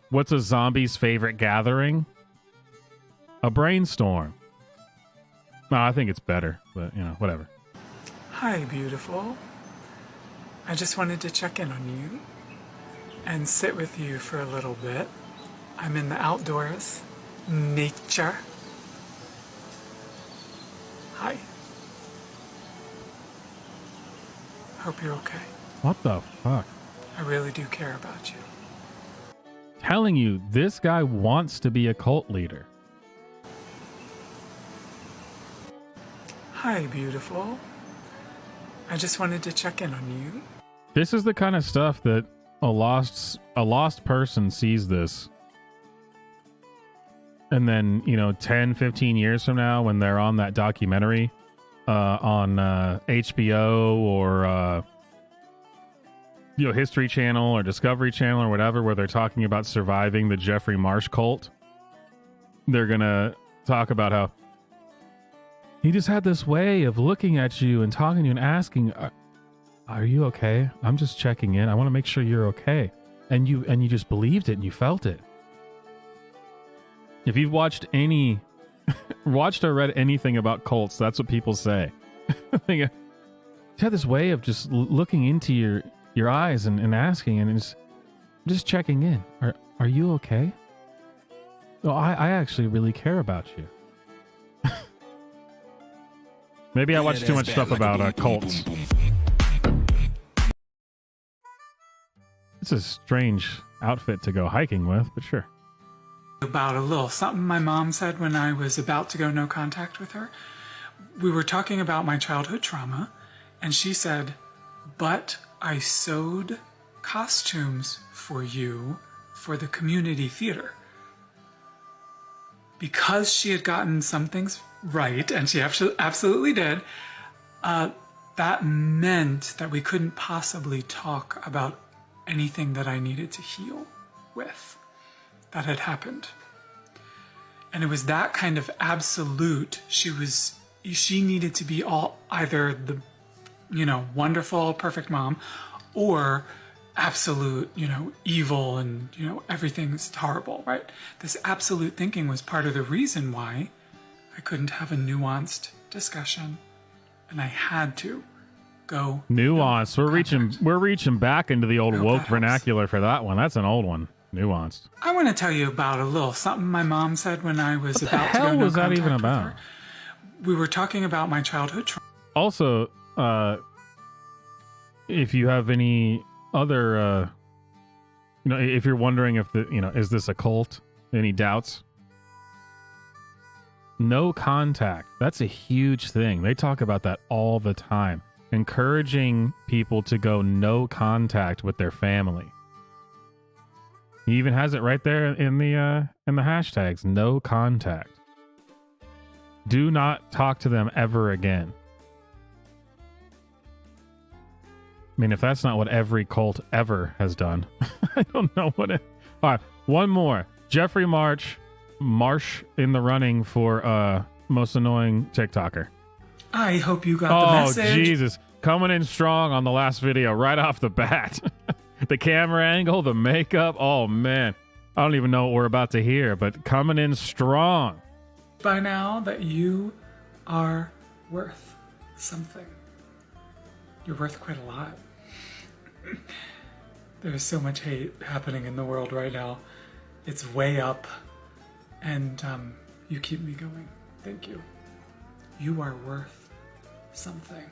[SPEAKER 1] what's a zombie's favorite gathering? A brainstorm. No, I think it's better, but, whatever.
[SPEAKER 6] Hi, beautiful. I just wanted to check in on you and sit with you for a little bit I'm in the outdoors. Nature. Hi. Hope you're okay.
[SPEAKER 1] What the fuck?
[SPEAKER 6] I really do care about you.
[SPEAKER 1] Telling you, this guy wants to be a cult leader.
[SPEAKER 6] Hi, beautiful. I just wanted to check in on you.
[SPEAKER 1] This is the kind of stuff that a lost person sees this. And then, 10, 15 years from now, when they're on that documentary on HBO or History Channel or Discovery Channel or whatever, where they're talking about surviving the Jeffrey Marsh cult, they're gonna talk about how he just had this way of looking at you and talking to you and asking, "Are you okay? I'm just checking in. I want to make sure you're okay." And you just believed it and you felt it. If you've watched or read anything about cults, that's what people say. He had this way of just looking into your eyes and asking, and just checking in. Are you okay? No, I actually really care about you. Maybe I watch too much stuff about cults. It's a strange outfit to go hiking with, but sure.
[SPEAKER 6] About a little something my mom said when I was about to go no contact with her. We were talking about my childhood trauma, and she said, "But I sewed costumes for you for the community theater." Because she had gotten some things right, and she absolutely did, that meant that we couldn't possibly talk about anything that I needed to heal with that had happened. And it was that kind of absolute. She needed to be either the wonderful, perfect mom, or absolute, evil and, everything's horrible, right? This absolute thinking was part of the reason why I couldn't have a nuanced discussion, and I had to go.
[SPEAKER 1] Nuanced. We're reaching back into the old woke vernacular for that one. That's an old one. Nuanced.
[SPEAKER 6] I want to tell you about a little something my mom said when I was about to go no contact with her.
[SPEAKER 1] What the hell was that even about?
[SPEAKER 6] We were talking about my childhood trauma.
[SPEAKER 1] Also, if you have any other, if you're wondering if is this a cult? Any doubts? No contact. That's a huge thing. They talk about that all the time. Encouraging people to go no contact with their family. He even has it right there in the hashtags. No contact. Do not talk to them ever again. I mean, if that's not what every cult ever has done, I don't know what it... All right, one more. Jeffrey Marsh in the running for most annoying TikToker.
[SPEAKER 6] I hope you got the message.
[SPEAKER 1] Oh, Jesus. Coming in strong on the last video right off the bat. The camera angle, the makeup. Oh, man. I don't even know what we're about to hear, but coming in strong.
[SPEAKER 6] By now that you are worth something. You're worth quite a lot. There's so much hate happening in the world right now. It's way up. And you keep me going. Thank you. You are worth something.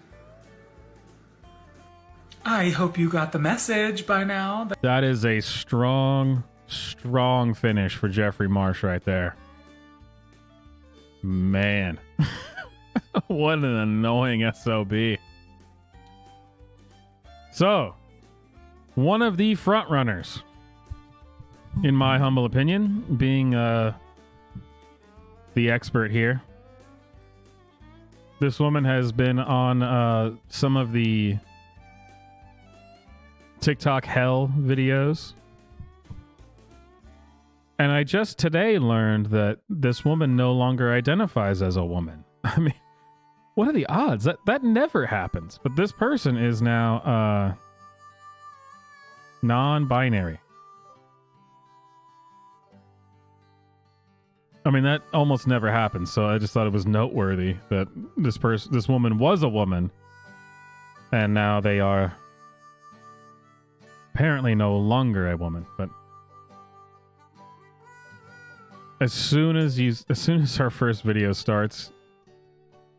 [SPEAKER 6] I hope you got the message by now.
[SPEAKER 1] That is a strong finish for Jeffrey Marsh right there. Man. What an annoying SOB. So, one of the front runners, in my humble opinion, being the expert here. This woman has been on some of the TikTok hell videos. And I just today learned that this woman no longer identifies as a woman. I mean, what are the odds? That never happens. But this person is now non-binary. I mean, that almost never happens. So I just thought it was noteworthy that this woman was a woman, and now they are apparently no longer a woman. But as soon as our first video starts,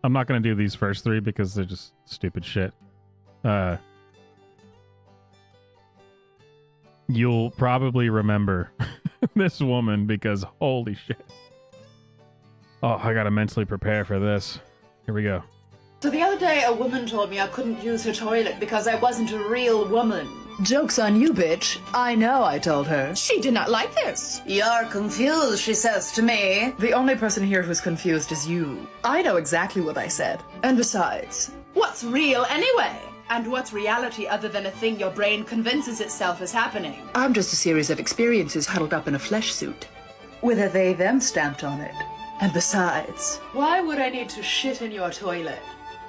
[SPEAKER 1] I'm not going to do these first three because they're just stupid shit. You'll probably remember this woman because holy shit. Oh, I gotta mentally prepare for this. Here we go.
[SPEAKER 8] So the other day, a woman told me I couldn't use her toilet because I wasn't a real woman.
[SPEAKER 9] Joke's on you, bitch. I know, I told her.
[SPEAKER 8] She did not like this.
[SPEAKER 9] You're confused, she says to me. The only person here who's confused is you. I know exactly what I said. And besides,
[SPEAKER 8] What's real anyway? And what's reality other than a thing your brain convinces itself is happening?
[SPEAKER 9] I'm just a series of experiences huddled up in a flesh suit with a they-them stamped on it. And besides,
[SPEAKER 8] Why would I need to shit in your toilet?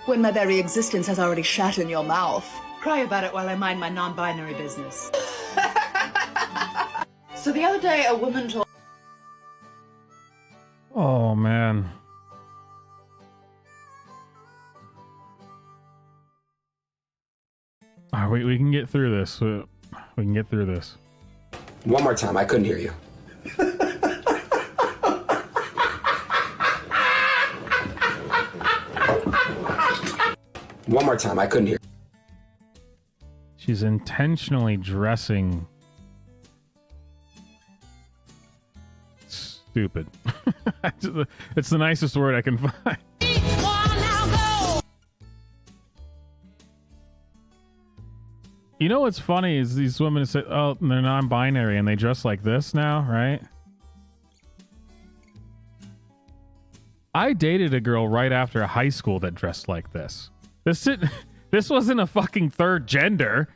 [SPEAKER 9] when my very existence has already shat in your mouth.
[SPEAKER 8] Cry about it while I mind my non-binary business. So the other day, a woman told
[SPEAKER 1] Oh man. All right, we can get through this. We can get through this.
[SPEAKER 10] One more time, I couldn't hear you. One more time, I couldn't hear.
[SPEAKER 1] She's intentionally dressing stupid. It's the nicest word I can find. You know what's funny is these women say, oh, they're non-binary and they dress like this now, right? I dated a girl right after high school that dressed like this. This wasn't a fucking third gender.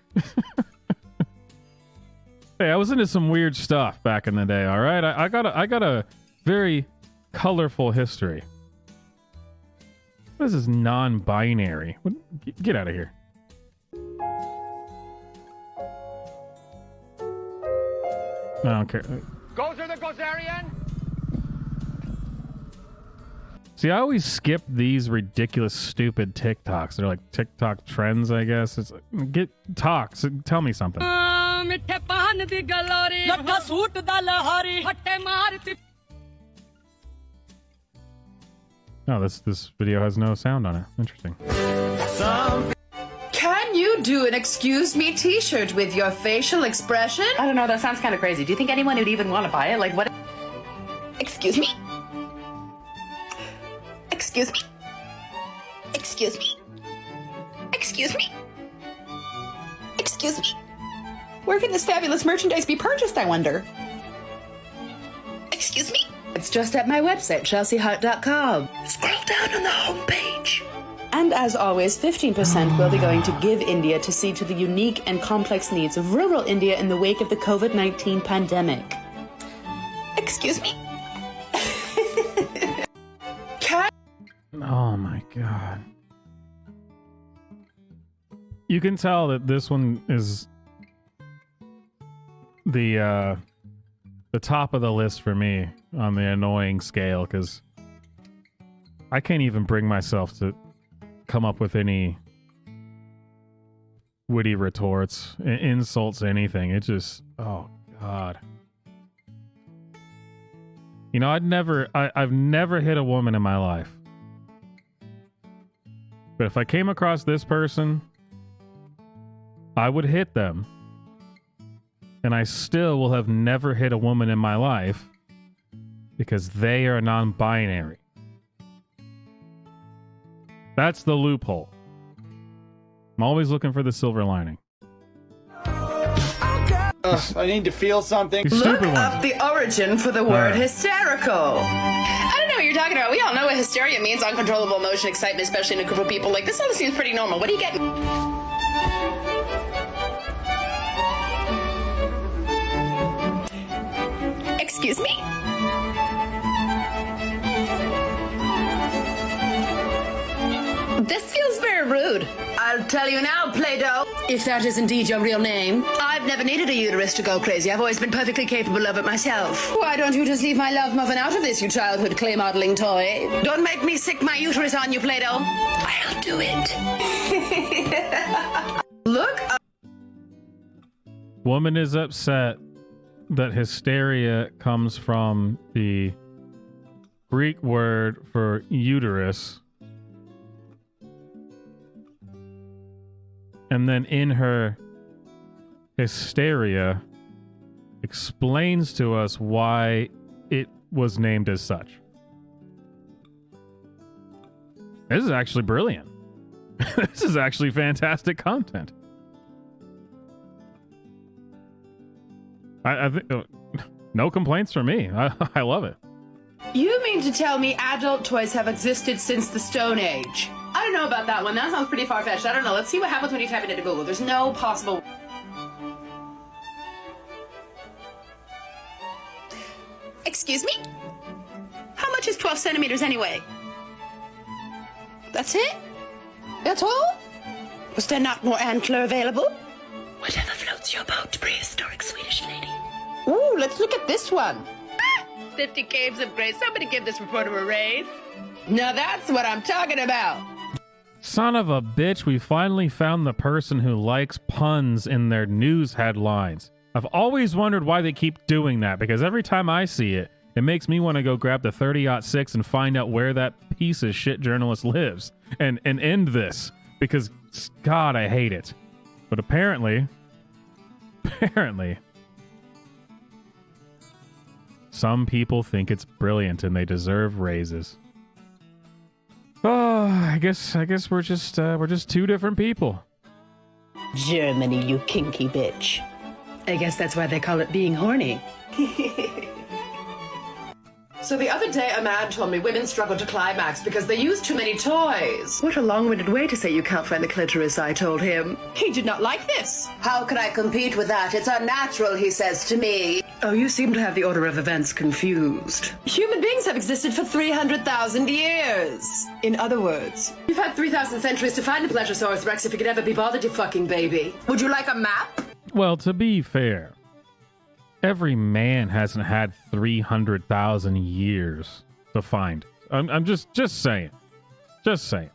[SPEAKER 1] Hey, I was into some weird stuff back in the day, all right? I got a very colorful history. What is this non-binary? Get out of here. I don't care.
[SPEAKER 11] Go to the Gozerian.
[SPEAKER 1] See, I always skip these ridiculous, stupid TikToks. They're like TikTok trends, I guess. It's like, get talks. Tell me something. Oh, this video has no sound on it. Interesting.
[SPEAKER 8] Can you do an excuse me t-shirt with your facial expression?
[SPEAKER 7] I don't know, that sounds kind of crazy. Do you think anyone would even want to buy it? Like, what?
[SPEAKER 5] Excuse me? Excuse me? Excuse me? Excuse me? Excuse me?
[SPEAKER 8] Where can this fabulous merchandise be purchased, I wonder?
[SPEAKER 5] Excuse me?
[SPEAKER 9] It's just at my website, chelseahart.com.
[SPEAKER 5] Scroll down on the homepage.
[SPEAKER 8] And as always, 15% will be going to Give India to see to the unique and complex needs of rural India in the wake of the COVID-19 pandemic.
[SPEAKER 5] Excuse me?
[SPEAKER 1] Oh my god. You can tell that this one is the top of the list for me on the annoying scale, because I can't even bring myself to come up with any witty retorts, insults, anything. It just, oh god. You know, I've never hit a woman in my life. But if I came across this person, I would hit them. And I still will have never hit a woman in my life because they are non-binary. That's the loophole. I'm always looking for the silver lining.
[SPEAKER 11] I need to feel something.
[SPEAKER 1] These
[SPEAKER 8] Look
[SPEAKER 1] stupid ones.
[SPEAKER 8] up the origin for the word hysterical.
[SPEAKER 3] I don't know what you're talking about. We all know what hysteria means: uncontrollable emotion, excitement, especially in a group of people. Like, this all seems pretty normal. What are you getting?
[SPEAKER 5] Excuse me?
[SPEAKER 8] This feels very rude. I'll tell you now, Play-Doh, if that is indeed your real name. I've never needed a uterus to go crazy. I've always been perfectly capable of it myself. Why don't you just leave my love muffin out of this, you childhood clay modeling toy? Don't make me sick my uterus on you, Play-Doh.
[SPEAKER 5] I'll do it.
[SPEAKER 8] Look up.
[SPEAKER 1] Woman is upset that hysteria comes from the Greek word for uterus. And then in her hysteria explains to us why it was named as such. This is actually brilliant. This is actually fantastic content. I think no complaints from me. I love it.
[SPEAKER 8] You mean to tell me adult toys have existed since the Stone Age? I don't know about that one. That sounds pretty far-fetched. I don't know. Let's see what happens when you type it into Google. There's no possible...
[SPEAKER 5] Excuse me? How much is 12 centimeters anyway? That's it? That's all? Was there not more antler available? Whatever floats your boat, prehistoric Swedish lady. Ooh, let's look at this one. 50 caves of grace. Somebody give this reporter a raise. Now that's what I'm talking about.
[SPEAKER 1] Son of a bitch, we finally found the person who likes puns in their news headlines. I've always wondered why they keep doing that, because every time I see it, it makes me want to go grab the 30-06 and find out where that piece of shit journalist lives and end this, because God, I hate it. But apparently, some people think it's brilliant and they deserve raises. Oh, I guess we're just two different people.
[SPEAKER 5] Germany, you kinky bitch.
[SPEAKER 8] I guess that's why they call it being horny. So the other day, a man told me women struggle to climax because they use too many toys. What a long-winded way to say you can't find the clitoris, I told him. He did not like this.
[SPEAKER 5] How could I compete with that? It's unnatural, he says to me.
[SPEAKER 8] Oh, you seem to have the order of events confused. Human beings have existed for 300,000 years. In other words, you've had 3,000 centuries to find a Plesiosaurus Rex if you could ever be bothered, you fucking baby. Would you like a map?
[SPEAKER 1] Well, to be fair, every man hasn't had 300,000 years to find. I'm just saying. Just saying.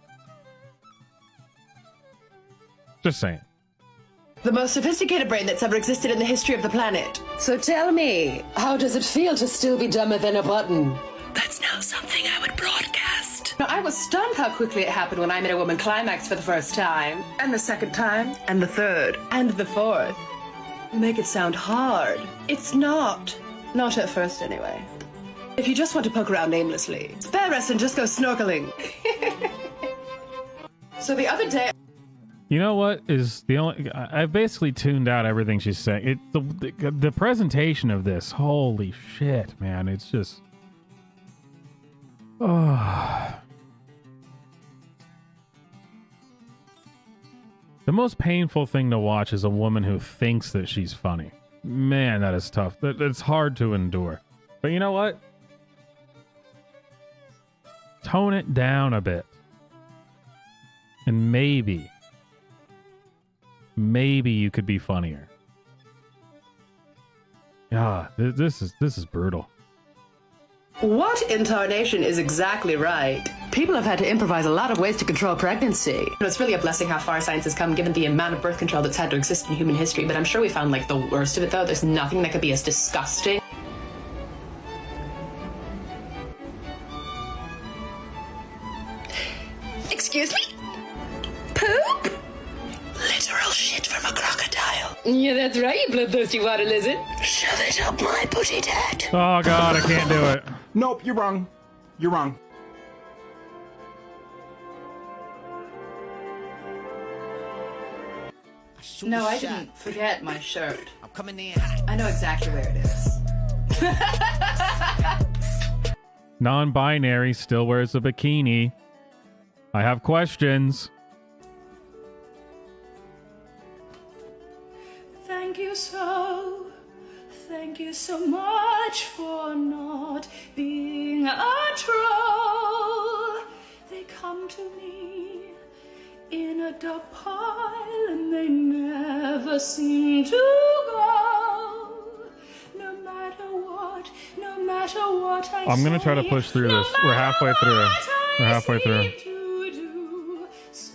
[SPEAKER 1] Just saying.
[SPEAKER 8] The most sophisticated brain that's ever existed in the history of the planet. So tell me, how does it feel to still be dumber than a button?
[SPEAKER 5] That's now something I would broadcast.
[SPEAKER 8] Now, I was stunned how quickly it happened when I made a woman climax for the first time. And the second time. And the third. And the fourth. You make it sound hard. It's not. Not at first, anyway. If you just want to poke around aimlessly, spare rest and just go snorkeling. So the other day...
[SPEAKER 1] You know what is the only... I've basically tuned out everything she's saying. The presentation of this, holy shit, man. It's just... Oh... The most painful thing to watch is a woman who thinks that she's funny. Man, that is tough. It's hard to endure. But you know what? Tone it down a bit. And maybe you could be funnier. Ah, this is brutal.
[SPEAKER 8] What in tarnation is exactly right? People have had to improvise a lot of ways to control pregnancy. It's really a blessing how far science has come given the amount of birth control that's had to exist in human history, but I'm sure we found like the worst of it though. There's nothing that could be as disgusting.
[SPEAKER 5] Excuse me? Poop? Literal shit from a crocodile.
[SPEAKER 8] Yeah, that's right, you bloodthirsty water lizard.
[SPEAKER 5] Shove it up my booty, Dad.
[SPEAKER 1] Oh God, I can't do it.
[SPEAKER 11] Nope, you're wrong. You're wrong.
[SPEAKER 9] No, I didn't forget my shirt.
[SPEAKER 4] I'm coming in.
[SPEAKER 9] I know exactly where it is.
[SPEAKER 1] Non-binary still wears a bikini. I have questions.
[SPEAKER 12] Thank you so much for not being a troll. They come to me in a dark pile and they never seem to go. No matter what
[SPEAKER 1] I'm gonna try to push through this. We're halfway through. We're halfway through.
[SPEAKER 12] So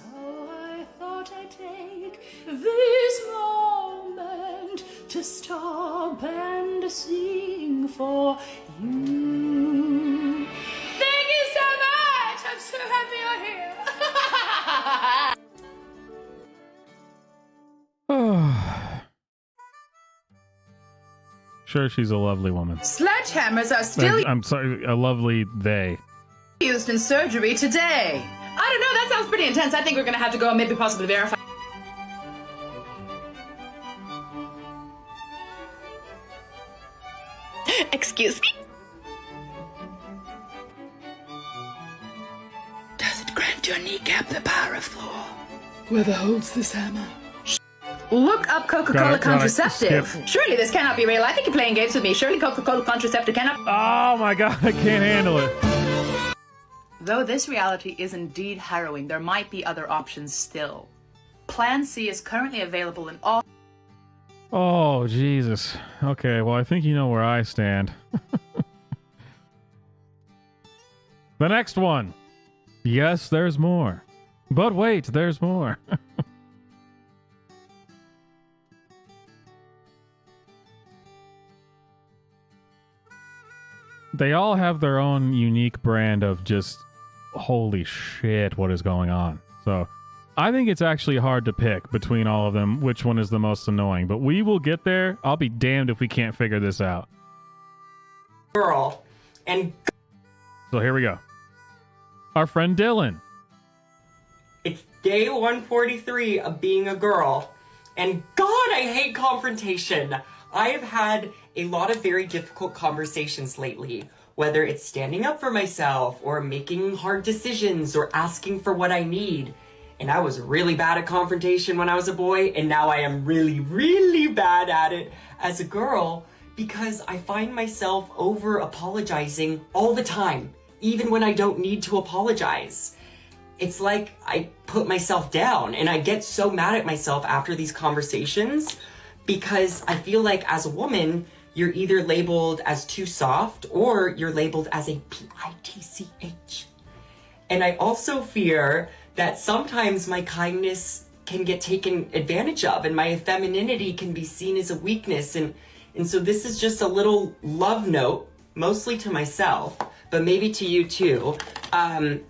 [SPEAKER 12] I thought I'd take this moment to stop and sing for you.
[SPEAKER 1] Sure, she's a lovely woman.
[SPEAKER 9] Sledgehammers are still
[SPEAKER 1] I'm sorry, a lovely they.
[SPEAKER 9] used in surgery today. I don't know, that sounds pretty intense. I think we're gonna have to go and maybe possibly verify.
[SPEAKER 5] Excuse me? Does it grant your kneecap the power of Thor?
[SPEAKER 9] Whoever holds this hammer. Look up Coca-Cola
[SPEAKER 1] Gotta
[SPEAKER 9] contraceptive.
[SPEAKER 1] skip.
[SPEAKER 9] Surely this cannot be real. I think you're playing games with me. Surely Coca-Cola contraceptive cannot.
[SPEAKER 1] Oh my god, I can't handle it.
[SPEAKER 7] Though this reality is indeed harrowing, there might be other options still. Plan C is currently available in all.
[SPEAKER 1] Oh, Jesus. Okay, well, I think you know where I stand. The next one. Yes, there's more. But wait, there's more. They all have their own unique brand of just, holy shit, what is going on? So, I think it's actually hard to pick between all of them which one is the most annoying, but we will get there. I'll be damned if we can't figure this out.
[SPEAKER 2] Girl. And
[SPEAKER 1] So here we go. Our friend Dylan.
[SPEAKER 2] it's day 143 of being a girl. And God, I hate confrontation. I have had a lot of very difficult conversations lately, whether it's standing up for myself or making hard decisions or asking for what I need. And I was really bad at confrontation when I was a boy, and now I am really, really bad at it as a girl because I find myself over apologizing all the time, even when I don't need to apologize. It's like I put myself down and I get so mad at myself after these conversations because I feel like as a woman, you're either labeled as too soft or you're labeled as a PITCH. And I also fear that sometimes my kindness can get taken advantage of and my femininity can be seen as a weakness. And so this is just a little love note, mostly to myself, but maybe to you too.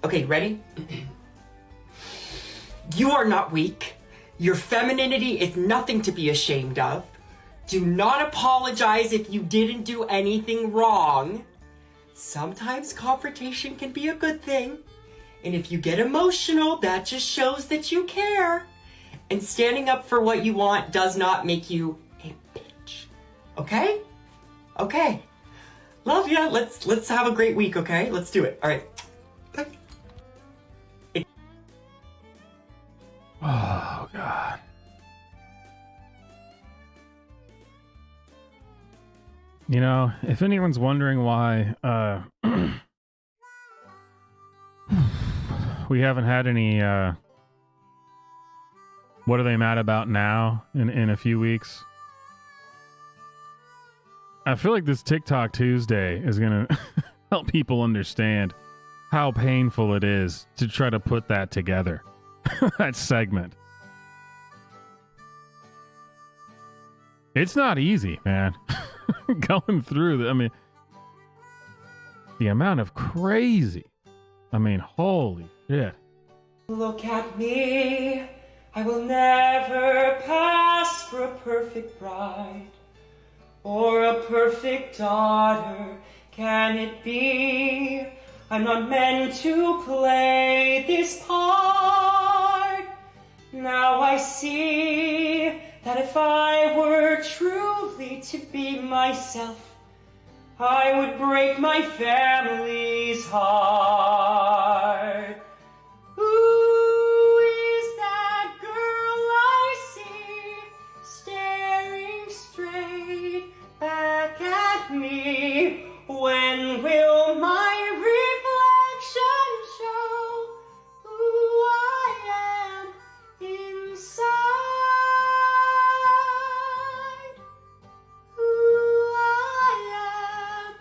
[SPEAKER 2] Okay, ready? You are not weak. Your femininity is nothing to be ashamed of. Do not apologize if you didn't do anything wrong. Sometimes confrontation can be a good thing. And if you get emotional, that just shows that you care. And standing up for what you want does not make you a bitch. Okay? Okay. Love ya. Let's have a great week, okay? Let's do it. All right. Bye.
[SPEAKER 1] Oh, God. You know, if anyone's wondering why we haven't had any what are they mad about now in a few weeks, I feel like this TikTok Tuesday is gonna help people understand how painful it is to try to put that together. That segment. It's not easy, man. Going through I mean, the amount of crazy. I mean, holy shit.
[SPEAKER 2] Look at me. I will never pass for a perfect bride or a perfect daughter. Can it be? I'm not meant to play this part. Now I see that if I were truly to be myself, I would break my family's heart. Who is that girl I see staring straight back at me? When will my reflection show who I am inside? Who I am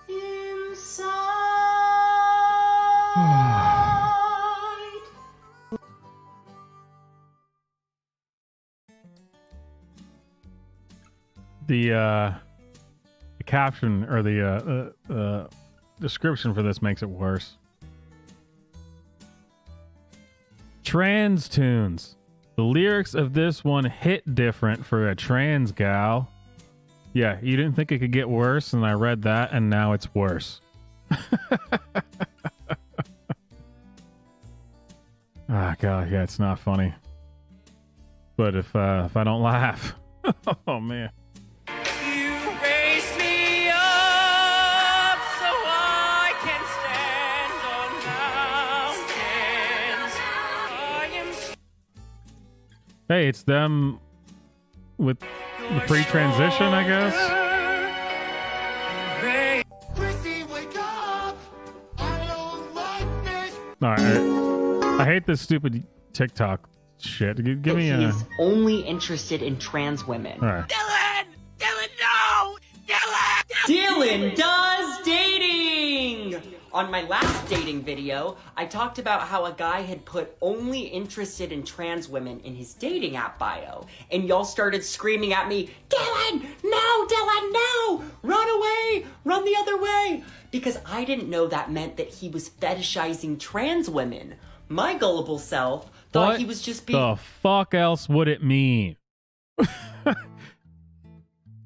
[SPEAKER 2] inside.
[SPEAKER 1] The caption or the description for this makes it worse. Trans tunes. The lyrics of this one hit different for a trans gal. Yeah, you didn't think it could get worse, and I read that, and now it's worse. Ah, God, yeah, it's not funny. But if I don't laugh, oh man.
[SPEAKER 13] You raise me up so I can stand on mountains.
[SPEAKER 1] Hey, it's them with the pre-transition, I guess. All right, I hate this stupid TikTok shit. Give me
[SPEAKER 2] He
[SPEAKER 1] a.
[SPEAKER 2] is only interested in trans women.
[SPEAKER 1] All right.
[SPEAKER 13] Dylan, no!
[SPEAKER 2] Dylan does dating! On my last dating video, I talked about how a guy had put only interested in trans women in his dating app bio, and y'all started screaming at me, Dylan, no! Run away! Run the other way! Because I didn't know that meant that he was fetishizing trans women. My gullible self thought he was just being...
[SPEAKER 1] The fuck else would it mean?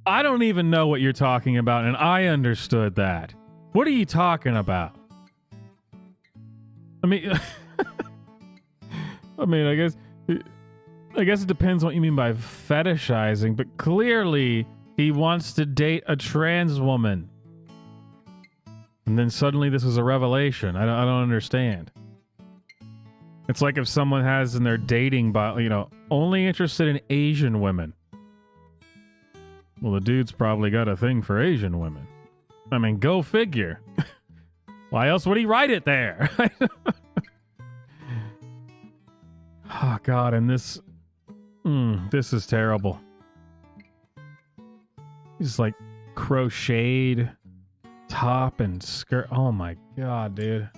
[SPEAKER 1] I don't even know what you're talking about, and I understood that. What are you talking about? I mean, I guess it depends what you mean by fetishizing, but clearly he wants to date a trans woman. And then suddenly this is a revelation. I don't understand. It's like if someone has in their dating bio, only interested in Asian women. Well, the dude's probably got a thing for Asian women. I mean, go figure. Why else would he write it there? Oh, God, and this is terrible. He's like crocheted top and skirt. Oh, my God, dude.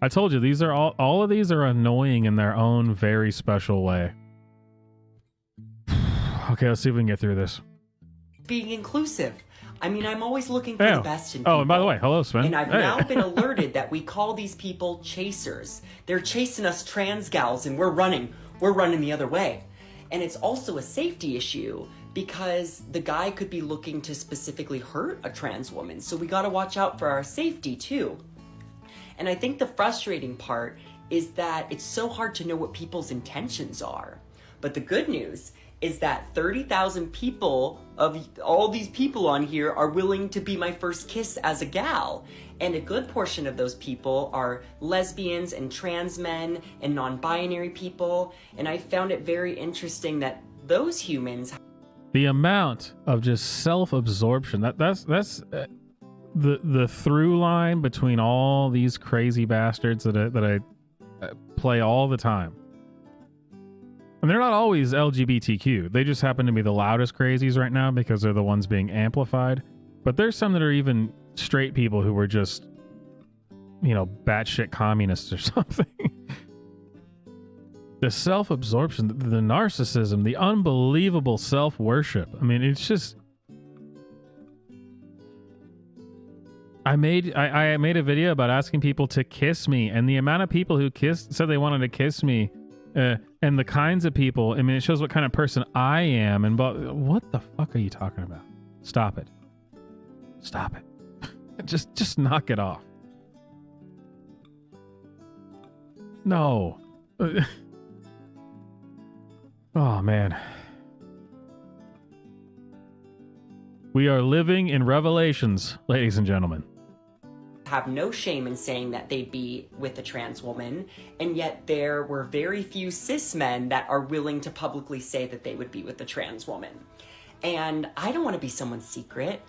[SPEAKER 1] I told you, these are all of these are annoying in their own very special way. Okay, let's see if we can get through this.
[SPEAKER 2] being inclusive. I mean, I'm always looking for the best in people.
[SPEAKER 1] Oh, and by the way, hello, Sven.
[SPEAKER 2] And I've now been alerted that we call these people chasers. They're chasing us trans gals, and we're running the other way. And it's also a safety issue because the guy could be looking to specifically hurt a trans woman. So we got to watch out for our safety too. And I think the frustrating part is that it's so hard to know what people's intentions are. But the good news is that 30,000 people of all these people on here are willing to be my first kiss as a gal. And a good portion of those people are lesbians and trans men and non-binary people. And I found it very interesting that those humans...
[SPEAKER 1] The amount of just self-absorption, that's the through line between all these crazy bastards that I play all the time. And they're not always LGBTQ. They just happen to be the loudest crazies right now because they're the ones being amplified. But there's some that are even straight people who were just, batshit communists or something. The self-absorption, the narcissism, the unbelievable self-worship. I mean, it's just... I made a video about asking people to kiss me, and the amount of people who said they wanted to kiss me, and the kinds of people, I mean, it shows what kind of person I am, and what the fuck are you talking about? Stop it. Stop it. just knock it off. No. Oh, man. We are living in revelations, ladies and gentlemen.
[SPEAKER 2] Have no shame in saying that they'd be with a trans woman, and yet there were very few cis men that are willing to publicly say that they would be with a trans woman. And I don't want to be someone's secret.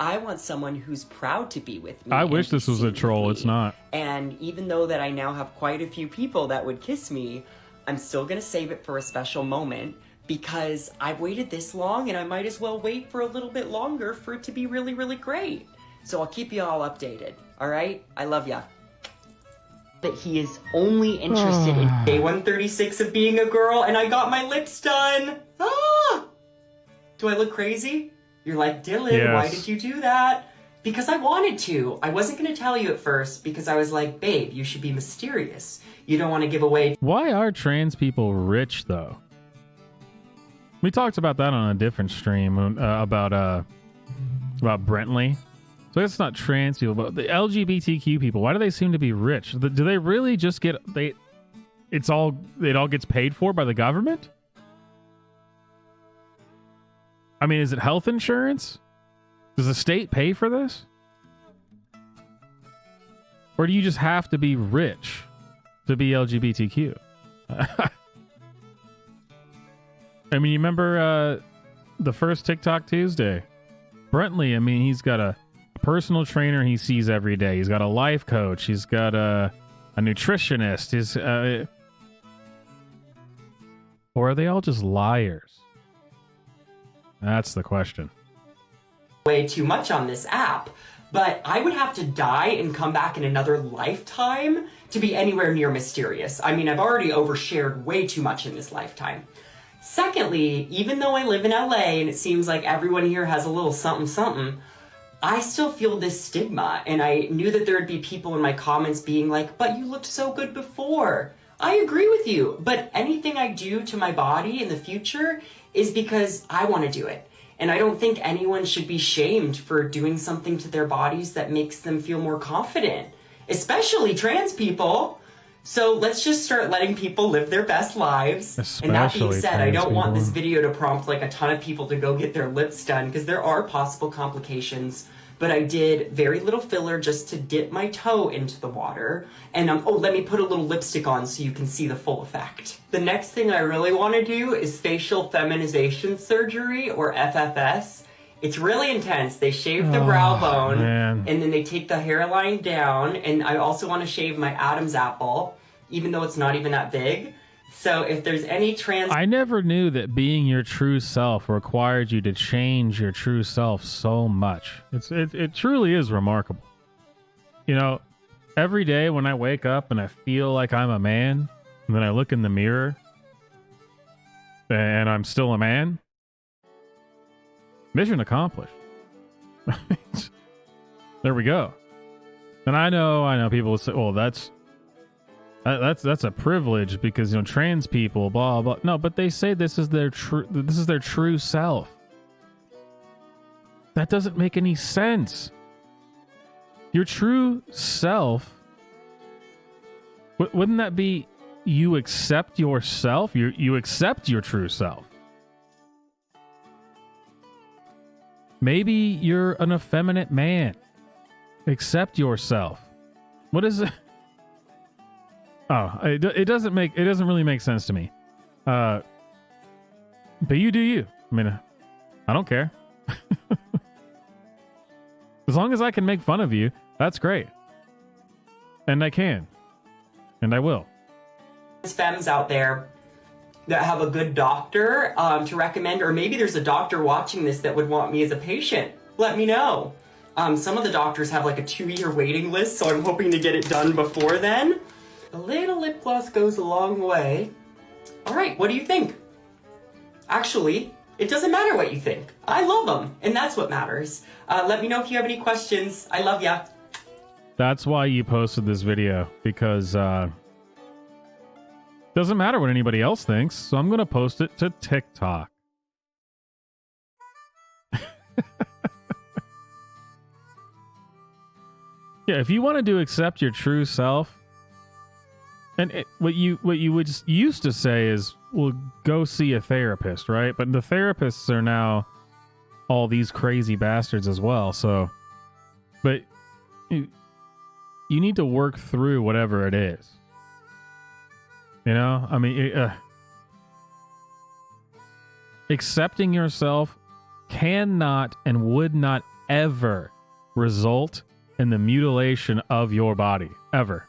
[SPEAKER 2] I want someone who's proud to be with me.
[SPEAKER 1] I wish this was a troll. It's not.
[SPEAKER 2] And even though that I now have quite a few people that would kiss me, I'm still going to save it for a special moment because I've waited this long and I might as well wait for a little bit longer for it to be really, really great. So I'll keep you all updated. All right? I love ya. That he is only interested in day 136 of being a girl, and I got my lips done. Ah! Do I look crazy? You're like, Dylan,
[SPEAKER 1] yes.
[SPEAKER 2] Why did you do that? Because I wanted to. I wasn't going to tell you at first because I was like, babe, you should be mysterious. You don't want to give away.
[SPEAKER 1] Why are trans people rich, though? We talked about that on a different stream about Brentley. So it's not trans people, but the LGBTQ people. Why do they seem to be rich? Do they really just get it all gets paid for by the government? I mean, is it health insurance? Does the state pay for this? Or do you just have to be rich to be LGBTQ? I mean, you remember the first TikTok Tuesday? Brentley, I mean, he's got a personal trainer he sees every day. He's got a life coach. He's got a nutritionist. Or are they all just liars? That's the question.
[SPEAKER 14] Way too much on this app, but I would have to die and come back in another lifetime to be anywhere near mysterious. I mean, I've already overshared way too much in this lifetime. Secondly, even though I live in LA and it seems like everyone here has a little something something, I still feel this stigma, and I knew that there would be people in my comments being like, but you looked so good before. I agree with you, but anything I do to my body in the future is because I want to do it. And I don't think anyone should be shamed for doing something to their bodies that makes them feel more confident, especially trans people. So let's just start letting people live their best lives. And that being said, I don't want this video to prompt like a ton of people to go get their lips done because there are possible complications. But I did very little filler just to dip my toe into the water. And let me put a little lipstick on so you can see the full effect. The next thing I really want to do is facial feminization surgery, or FFS. It's really intense. They shave the brow bone, and then they take the hairline down. And I also want to shave my Adam's apple, even though it's not even that big. So if there's any trans...
[SPEAKER 1] I never knew that being your true self required you to change your true self so much. It truly is remarkable. You know, every day when I wake up and I feel like I'm a man, and then I look in the mirror and I'm still a man, mission accomplished. There we go. And I know people will say, "Oh, that's a privilege because, you know, trans people, blah blah." No, but they say this is their true self. That doesn't make any sense. Your true self, wouldn't that be you accept yourself? You accept your true self. Maybe you're an effeminate man. Accept yourself. What is it? Oh, it doesn't really make sense to me. But you do you. I mean, I don't care. As long as I can make fun of you, that's great. And I can. And I will.
[SPEAKER 14] Femmes out there that have a good doctor to recommend, or maybe there's a doctor watching this that would want me as a patient. Let me know. Some of the doctors have like a 2-year waiting list, so I'm hoping to get it done before then. A little lip gloss goes a long way. All right, what do you think? Actually, it doesn't matter what you think. I love them, and that's what matters. Let me know if you have any questions. I love ya.
[SPEAKER 1] That's why you posted this video, because doesn't matter what anybody else thinks, so I'm going to post it to TikTok. Yeah, if you wanted to accept your true self, and what you would used to say is, well, go see a therapist, right? But the therapists are now all these crazy bastards as well. So, but you need to work through whatever it is. You know, I mean, accepting yourself cannot and would not ever result in the mutilation of your body, ever.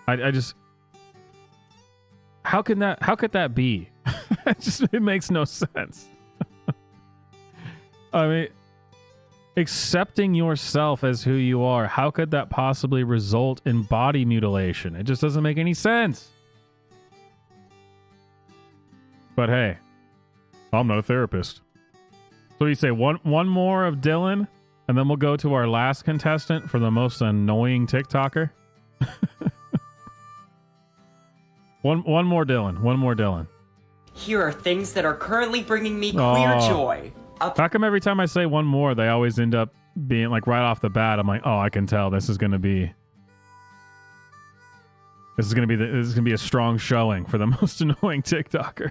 [SPEAKER 1] I just, how could that be? It makes no sense. I mean, accepting yourself as who you are, how could that possibly result in body mutilation? It just doesn't make any sense. But hey, I'm not a therapist. So you say one more of Dylan, and then we'll go to our last contestant for the most annoying TikToker. One more Dylan.
[SPEAKER 14] Here are things that are currently bringing me queer joy.
[SPEAKER 1] How come every time I say one more, they always end up being like right off the bat? I'm like, oh, I can tell this is gonna be a strong showing for the most annoying TikToker.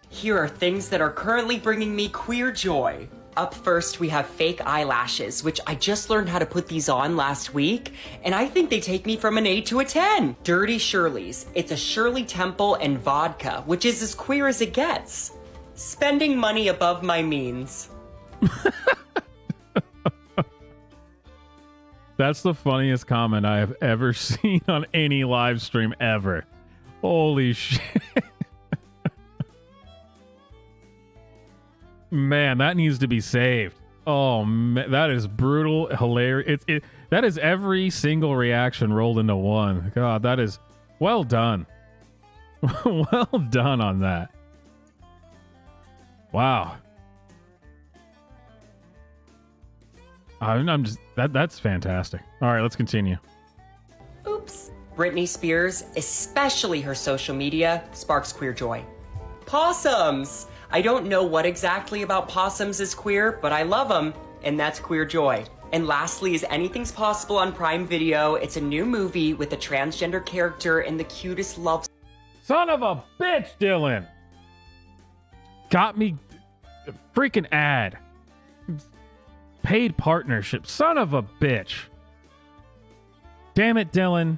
[SPEAKER 14] Here are things that are currently bringing me queer joy. Up first, we have fake eyelashes, which I just learned how to put these on last week, and I think they take me from an 8 to a 10. Dirty Shirley's. It's a Shirley Temple and vodka, which is as queer as it gets. Spending money above my means.
[SPEAKER 1] That's the funniest comment I have ever seen on any live stream ever. Holy shit. Man, that needs to be saved. Oh, man, that is brutal, hilarious. That is every single reaction rolled into one. God, that is well done. Well done on that. Wow. I'm just that's fantastic. All right, let's continue.
[SPEAKER 14] Oops. Britney Spears, especially her social media, sparks queer joy. Possums. I don't know what exactly about possums is queer, but I love them, and that's queer joy. And lastly is Anything's Possible on Prime Video. It's a new movie with a transgender character and the cutest love.
[SPEAKER 1] Son of a bitch, Dylan. Got me a freaking ad. Paid partnership. Son of a bitch. Damn it, Dylan.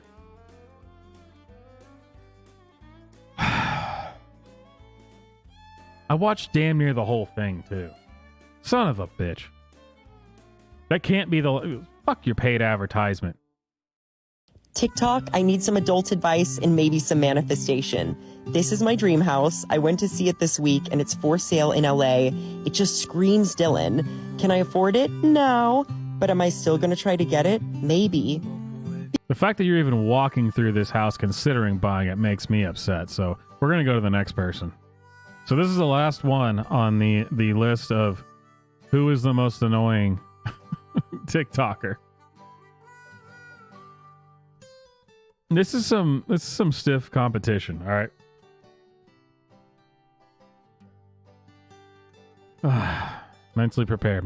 [SPEAKER 1] I watched damn near the whole thing, too. Son of a bitch. That can't be the... Fuck your paid advertisement.
[SPEAKER 15] TikTok, I need some adult advice and maybe some manifestation. This is my dream house. I went to see it this week and it's for sale in LA. It just screams Dylan. Can I afford it? No. But am I still going to try to get it? Maybe.
[SPEAKER 1] The fact that you're even walking through this house considering buying it makes me upset. So we're going to go to the next person. So this is the last one on the list of who is the most annoying TikToker. This is some stiff competition, all right? Mentally prepare.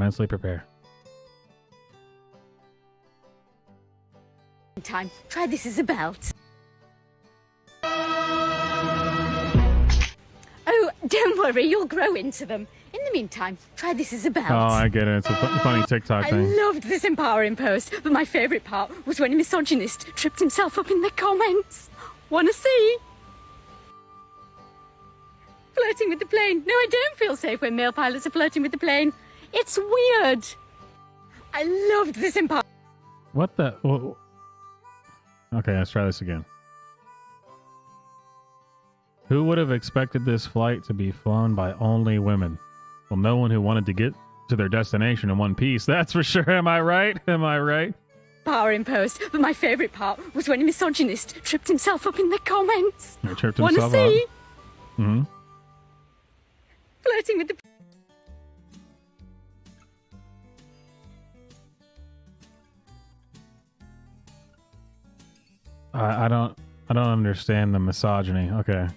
[SPEAKER 16] Time. Try this as a belt. Oh, don't worry, you'll grow into them. In the meantime, try this as a belt.
[SPEAKER 1] Oh, I get it. It's a funny TikTok thing.
[SPEAKER 16] I loved this empowering post, but my favourite part was when a misogynist tripped himself up in the comments. Wanna see? Flirting with the plane. No, I don't feel safe when male pilots are flirting with the plane. It's weird. I loved this empowering...
[SPEAKER 1] What the... Oh. Okay, let's try this again. Who would have expected this flight to be flown by only women? Well, no one who wanted to get to their destination in one piece. That's for sure. Am I right?
[SPEAKER 16] Powering post, but my favourite part was when a misogynist tripped himself up in the comments.
[SPEAKER 1] He tripped
[SPEAKER 16] Wanna
[SPEAKER 1] himself
[SPEAKER 16] see?
[SPEAKER 1] up. Mm-hmm.
[SPEAKER 16] Flirting with the...
[SPEAKER 1] I don't understand the misogyny. Okay.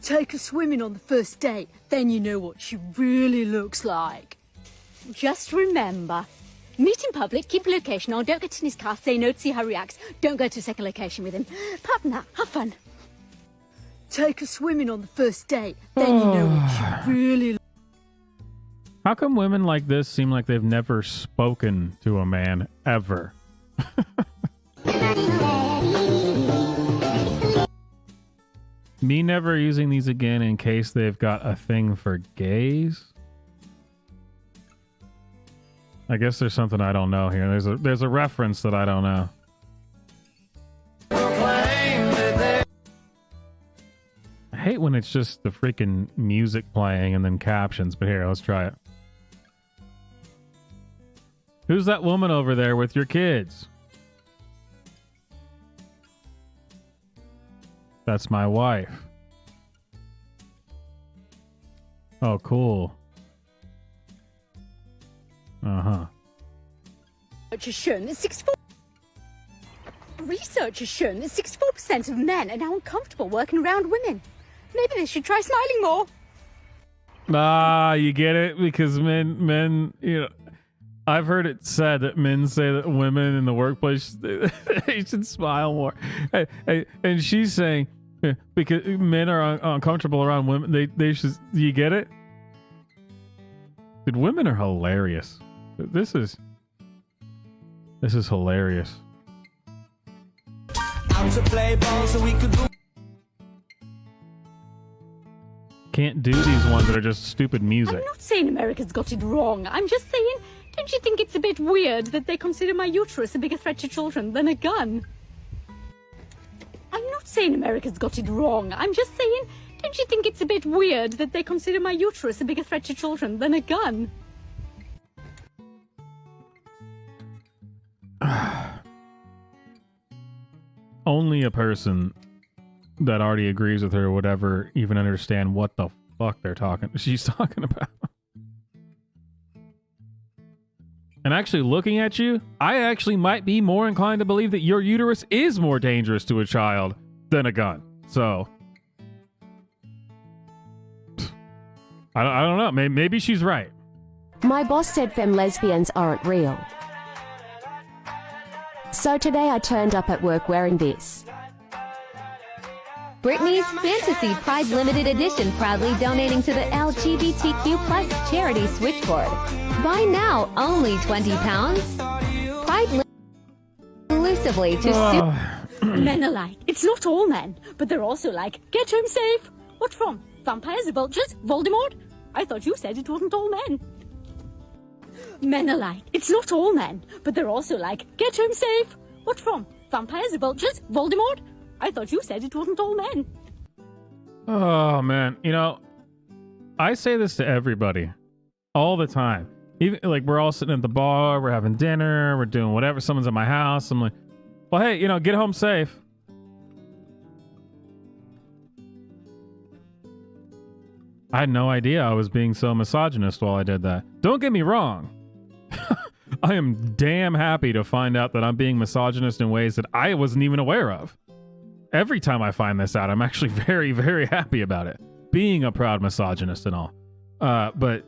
[SPEAKER 12] Take her swimming on the first date, then you know what she really looks like.
[SPEAKER 16] Just remember, meet in public, keep a location on, don't get in his car, say no to see how he reacts, don't go to a second location with him. Apart from that, have fun.
[SPEAKER 12] Take her swimming on the first date, then you know what she really...
[SPEAKER 1] How come women like this seem like they've never spoken to a man ever? Me never using these again in case they've got a thing for gays. I guess there's something I don't know here. There's a reference that I don't know. I hate when it's just the freaking music playing and then captions, but here, let's try it. Who's that woman over there with your kids? That's my wife. Oh, cool. Uh-huh.
[SPEAKER 16] Research has shown that 64% of men are now uncomfortable working around women. Maybe they should try smiling more.
[SPEAKER 1] Ah, you get it? Because men, I've heard it said that men say that women in the workplace, they should smile more. And she's saying, because men are uncomfortable around women, they should, you get it? Dude, women are hilarious. This is hilarious.
[SPEAKER 13] Out to play ball so we could go.
[SPEAKER 1] Can't do these ones that are just stupid music.
[SPEAKER 16] I'm not saying America's got it wrong. I'm just saying, don't you think it's a bit weird that they consider my uterus a bigger threat to children than a gun? I'm not saying America's got it wrong. I'm just saying, don't you think it's a bit weird that they consider my uterus a bigger threat to children than a gun?
[SPEAKER 1] Only a person that already agrees with her would ever even understand what the fuck she's talking about. And actually looking at you, I actually might be more inclined to believe that your uterus is more dangerous to a child than a gun. So I don't know. Maybe she's right.
[SPEAKER 17] My boss said femme lesbians aren't real. So today I turned up at work wearing this.
[SPEAKER 18] Britney's Fantasy Pride Limited Edition, proudly donating to the LGBTQ plus charity Switchboard. Buy now, only £20. Pride exclusively to
[SPEAKER 16] Men are like, it's not all men, but they're also like, get home safe. What from? Vampires, vultures, Voldemort? I thought you said it wasn't all men. Men are like, it's not all men, but they're also like, get home safe. What from? Vampires, vultures, Voldemort? I thought you said it wasn't all men.
[SPEAKER 1] Oh, man. I say this to everybody all the time. Even like we're all sitting at the bar, we're having dinner, we're doing whatever. Someone's at my house. I'm like, well, hey, get home safe. I had no idea I was being so misogynist while I did that. Don't get me wrong. I am damn happy to find out that I'm being misogynist in ways that I wasn't even aware of. Every time I find this out, I'm actually very, very happy about it. Being a proud misogynist and all. But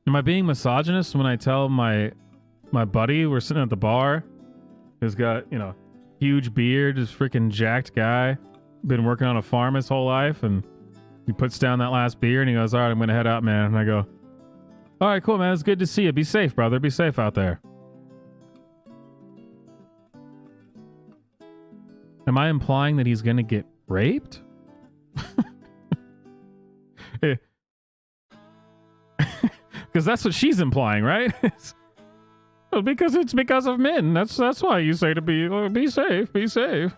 [SPEAKER 1] am I being misogynist when I tell my buddy we're sitting at the bar, who's got, huge beard, this freaking jacked guy, been working on a farm his whole life, and he puts down that last beer and he goes, all right, I'm going to head out, man. And I go, all right, cool, man. It's good to see you. Be safe, brother. Be safe out there. Am I implying that he's going to get raped? Because that's what she's implying, right? Well, because it's because of men. That's why you say to be safe, be safe.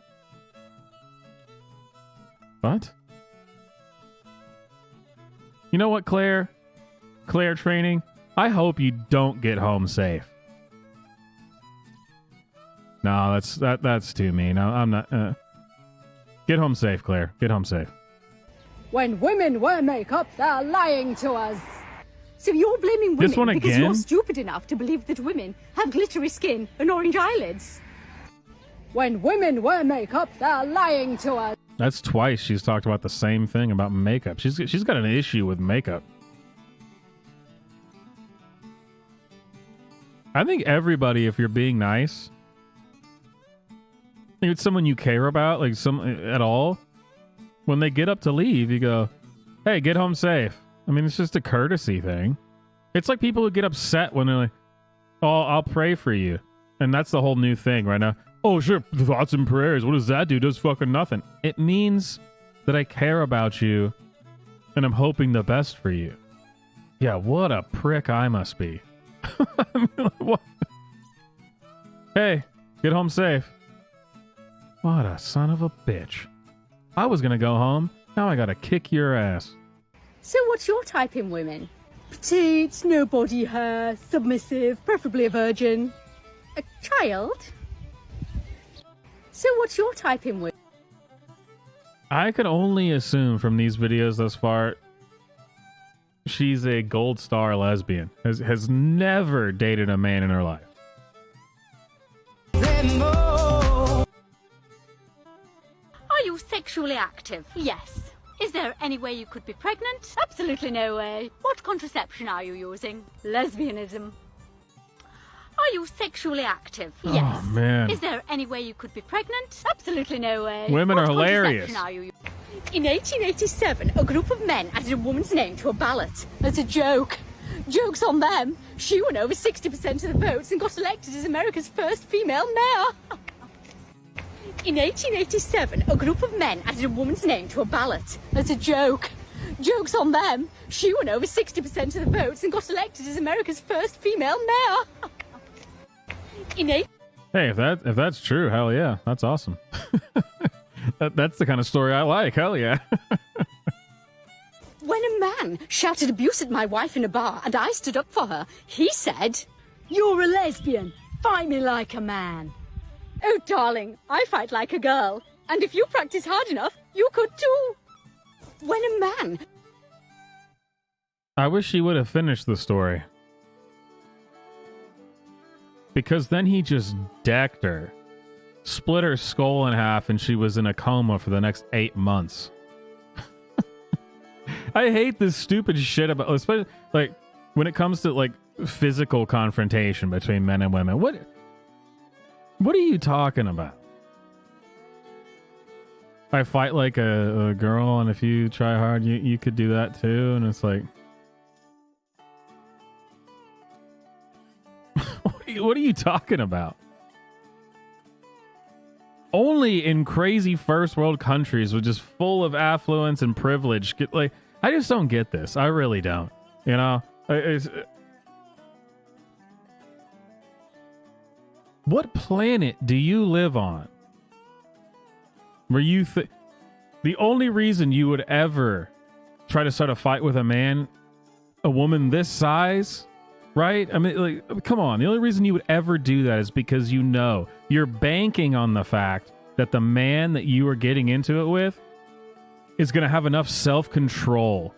[SPEAKER 1] What? You know what, Claire? Claire training? I hope you don't get home safe. No, that's too mean. I'm not. Get home safe, Claire. Get home safe.
[SPEAKER 16] When women wear makeup, they're lying to us. So you're blaming women
[SPEAKER 1] This one
[SPEAKER 16] because
[SPEAKER 1] again?
[SPEAKER 16] you're stupid enough to believe that women have glittery skin and orange eyelids. When women wear makeup, they're lying to us.
[SPEAKER 1] That's twice she's talked about the same thing about makeup. She's got an issue with makeup. I think everybody, if you're being nice, if it's someone you care about, like at all, when they get up to leave, you go, hey, get home safe. I mean, it's just a courtesy thing. It's like people who get upset when they're like, oh, I'll pray for you. And that's the whole new thing right now. Oh, sure, thoughts and prayers. What does that do? It does fucking nothing. It means that I care about you and I'm hoping the best for you. Yeah, what a prick I must be. What? Hey, get home safe. What a son of a bitch. I was gonna go home. Now I gotta kick your ass.
[SPEAKER 16] So what's your type in women? Petite, no body hair, submissive, preferably a virgin. A child? So what's your type in women?
[SPEAKER 1] I can only assume from these videos thus far, she's a gold star lesbian. Has never dated a man in her life.
[SPEAKER 16] Are you sexually active? Yes. Is there any way you could be pregnant? Absolutely no way. What contraception are you using? Lesbianism. Are you sexually active? Yes.
[SPEAKER 1] Oh, man.
[SPEAKER 16] Is there any way you could be pregnant? Absolutely no way.
[SPEAKER 1] Women
[SPEAKER 16] What
[SPEAKER 1] are hilarious.
[SPEAKER 16] contraception are you using? In 1887, a group of men added a woman's name to a ballot as a joke. Joke's on them. She won over 60% of the votes and got elected as America's first female mayor. In 1887, a group of men added a woman's name to a ballot as a joke. Joke's on them. She won over 60% of the votes and got elected as America's first female mayor.
[SPEAKER 1] Hey, if that's true, hell yeah, that's awesome. That's the kind of story I like. Hell yeah.
[SPEAKER 16] When a man shouted abuse at my wife in a bar and I stood up for her, he said, "You're a lesbian. Fight me like a man." Oh, darling, I fight like a girl. And if you practice hard enough, you could too. When a man...
[SPEAKER 1] I wish he would have finished the story. Because then he just decked her. Split her skull in half and she was in a coma for the next 8 months. I hate this stupid shit about, especially like when it comes to like physical confrontation between men and women. What are you talking about? I fight like a girl, and if you try hard, you could do that too. And it's like, what are you talking about? Only in crazy first world countries with just full of affluence and privilege. I just don't get this. I really don't. You know? What planet do you live on where you the only reason you would ever try to start a fight with a woman this size, right? I mean, like, come on. The only reason you would ever do that is because you know you're banking on the fact that the man that you are getting into it with is going to have enough self-control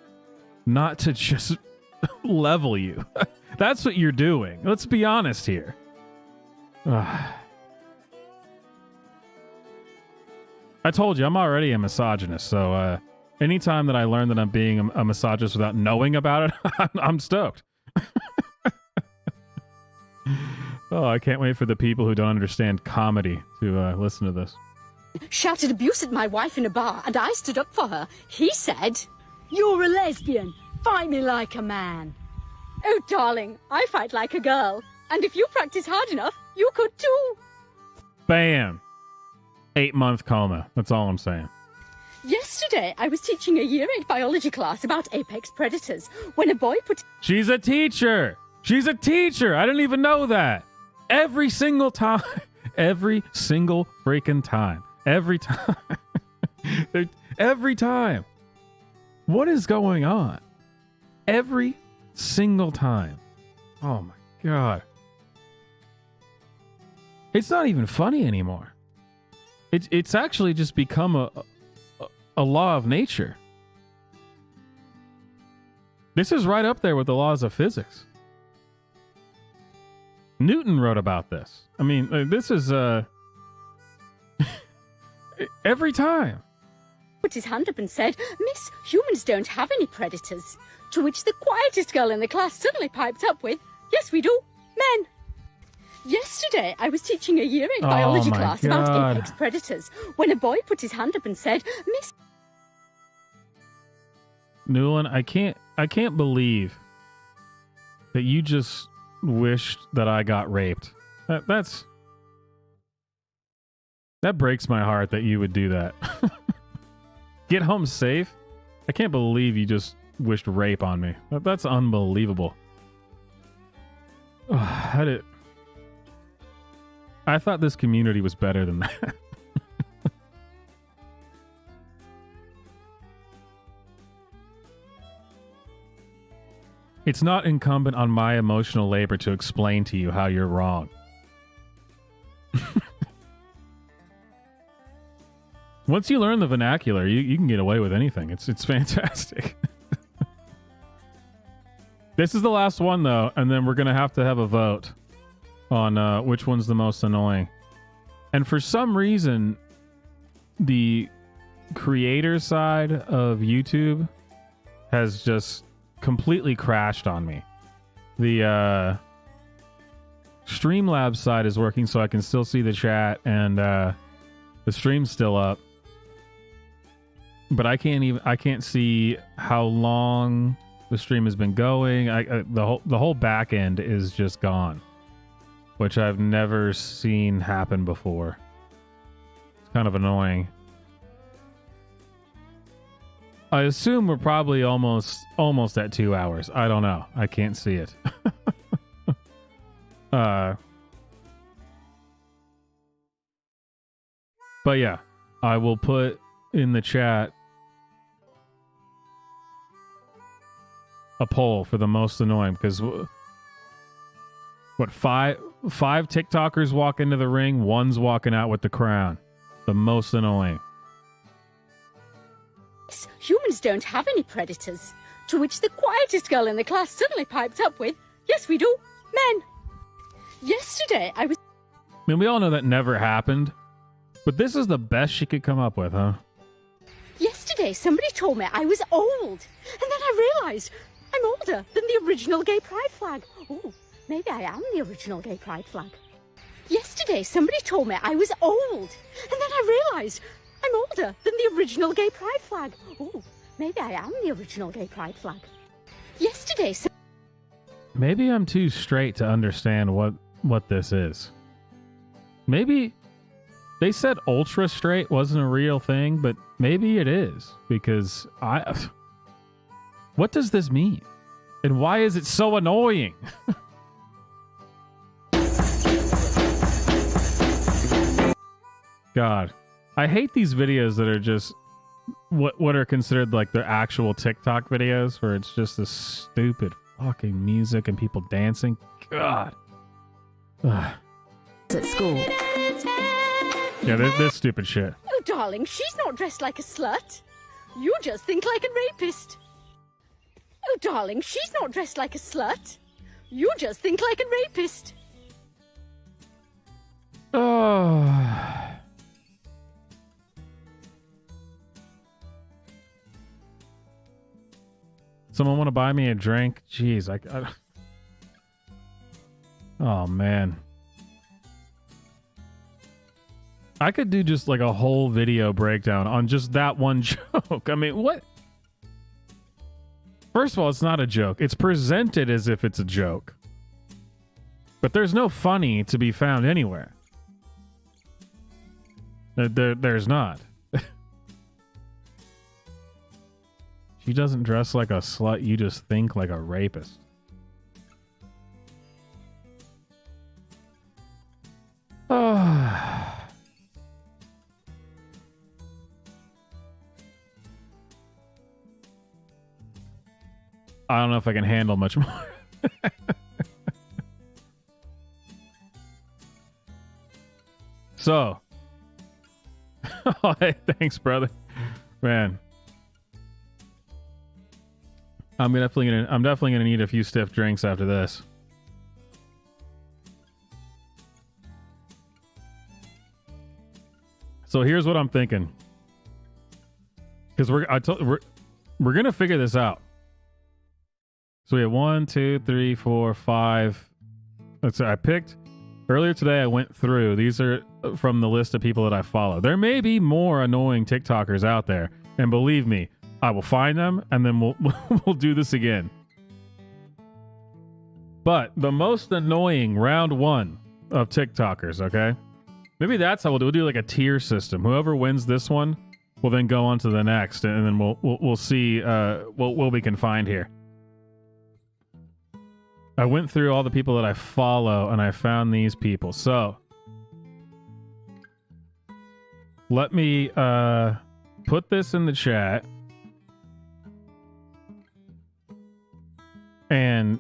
[SPEAKER 1] not to just level you. That's what you're doing. Let's be honest here. I told you, I'm already a misogynist, so anytime that I learn that I'm being a misogynist without knowing about it, I'm stoked. Oh, I can't wait for the people who don't understand comedy to listen to this.
[SPEAKER 16] Shouted abuse at my wife in a bar and I stood up for her. He said, "You're a lesbian. Fight me like a man." Oh, darling, I fight like a girl. And if you practice hard enough, you could too.
[SPEAKER 1] Bam. 8-month coma. That's all I'm saying.
[SPEAKER 16] Yesterday, I was teaching a year 8 biology class about apex predators when a boy put...
[SPEAKER 1] She's a teacher. She's a teacher. I didn't even know that. Every single time. Every single freaking time. Every time. Every time. What is going on? Every single time. Oh my God. It's not even funny anymore. It's actually just become a law of nature. This is right up there with the laws of physics. Newton wrote about this. I mean, this is every time.
[SPEAKER 16] Put his hand up and said, "Miss, humans don't have any predators." To which the quietest girl in the class suddenly piped up with, "Yes, we do. Men." Yesterday, I was teaching a year 8 biology class about apex predators when a boy put his hand up and said, "Miss..."
[SPEAKER 1] Newland, I can't believe that you just wished that I got raped. That breaks my heart that you would do that. Get home safe? I can't believe you just wished rape on me. That's unbelievable. I thought this community was better than that. It's not incumbent on my emotional labor to explain to you how you're wrong. Once you learn the vernacular, you can get away with anything. It's fantastic. This is the last one, though, and then we're going to have a vote on which one's the most annoying. And for some reason, the creator side of YouTube has just completely crashed on me. The Streamlabs side is working, so I can still see the chat, and the stream's still up. But I can't see how long the stream has been going. The whole back end is just gone, which I've never seen happen before. It's kind of annoying. I assume we're probably almost at 2 hours. I don't know. I can't see it. But yeah, I will put in the chat a poll for the most annoying, because what, five TikTokers walk into the ring, one's walking out with the crown. The most annoying.
[SPEAKER 16] Humans don't have any predators. To which the quietest girl in the class suddenly piped up with, "Yes, we do. Men." Yesterday, I
[SPEAKER 1] mean, we all know that never happened, but this is the best she could come up with, huh?
[SPEAKER 16] Yesterday, somebody told me I was old. And then I realised I'm older than the original gay pride flag. Oh, maybe I am the original gay pride flag. Yesterday, somebody told me I was old. And then I realised I'm older than the original gay pride flag. Oh, maybe I am the original gay pride flag. Yesterday,
[SPEAKER 1] maybe I'm too straight to understand what this is. Maybe they said ultra straight wasn't a real thing, but maybe it is, because what does this mean? And why is it so annoying? God, I hate these videos that are just what are considered like the actual TikTok videos, where it's just this stupid fucking music and people dancing. God. Ugh.
[SPEAKER 17] At school.
[SPEAKER 1] Yeah, this stupid shit.
[SPEAKER 16] Oh, darling, she's not dressed like a slut. You just think like a rapist. Oh, darling, she's not dressed like a slut. You just think like a rapist.
[SPEAKER 1] Oh. Someone want to buy me a drink? Jeez, I... Oh, man. I could do just like a whole video breakdown on just that one joke. I mean, what? First of all, it's not a joke. It's presented as if it's a joke. But there's no funny to be found anywhere. There's not. She doesn't dress like a slut. You just think like a rapist. Oh. I don't know if I can handle much more. So. Oh, hey, thanks, brother. Man. I'm definitely gonna need a few stiff drinks after this. So here's what I'm thinking. Because we're gonna figure this out. So we have 1, 2, 3, 4, 5. Let's say I picked earlier today. I went through. These are from the list of people that I follow. There may be more annoying TikTokers out there, and believe me, I will find them, and then we'll do this again. But the most annoying round one of TikTokers, okay? Maybe that's how we'll do. We'll do like a tier system. Whoever wins this one will then go on to the next, and then we'll see what we can find here. I went through all the people that I follow, and I found these people. So let me put this in the chat. And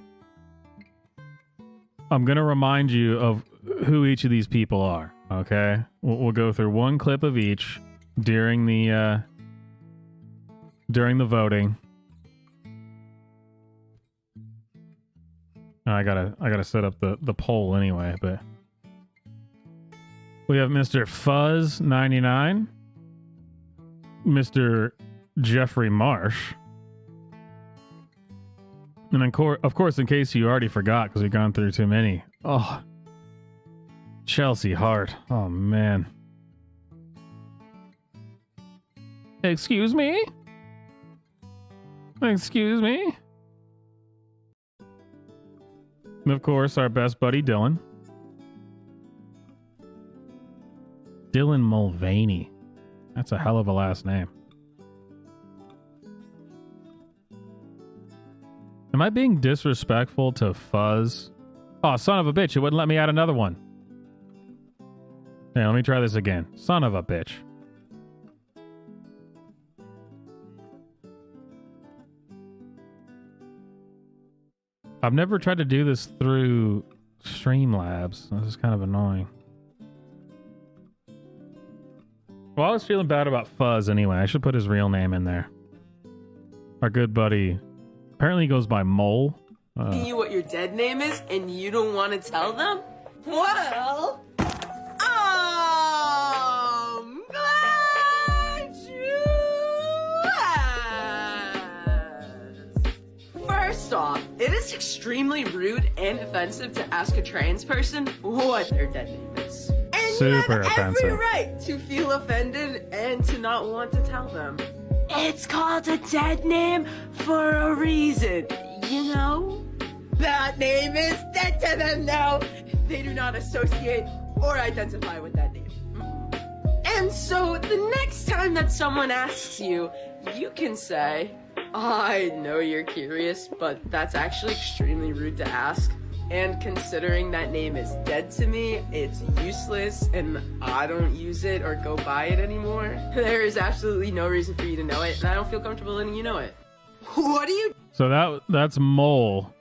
[SPEAKER 1] I'm going to remind you of who each of these people are, okay? We'll go through one clip of each during the voting. I gotta set up the poll anyway, but we have Mr. Fuzz 99, Mr. Jeffrey Marsh. And of course, in case you already forgot, because we've gone through too many. Oh, Chelsea Hart. Oh, man. Excuse me? Excuse me? And of course, our best buddy, Dylan. Dylan Mulvaney. That's a hell of a last name. Am I being disrespectful to Fuzz? Oh, son of a bitch, it wouldn't let me add another one. Hey, let me try this again. Son of a bitch. I've never tried to do this through Streamlabs. This is kind of annoying. Well, I was feeling bad about Fuzz anyway. I should put his real name in there. Our good buddy. Apparently he goes by Mole.
[SPEAKER 3] You what your dead name is and you don't want to tell them? Well, I'm glad you asked. First off, it is extremely rude and offensive to ask a trans person what their dead name is. And
[SPEAKER 1] super
[SPEAKER 3] you have
[SPEAKER 1] offensive.
[SPEAKER 3] every right to feel offended and to not want to tell them. It's called a dead name for a reason, you know? That name is dead to them now. They do not associate or identify with that name. And so the next time that someone asks you, you can say, I know you're curious, but that's actually extremely rude to ask. And considering that name is dead to me, it's useless, and I don't use it or go by it anymore. There is absolutely no reason for you to know it, and I don't feel comfortable letting you know it. What do you...
[SPEAKER 1] So that's Mole.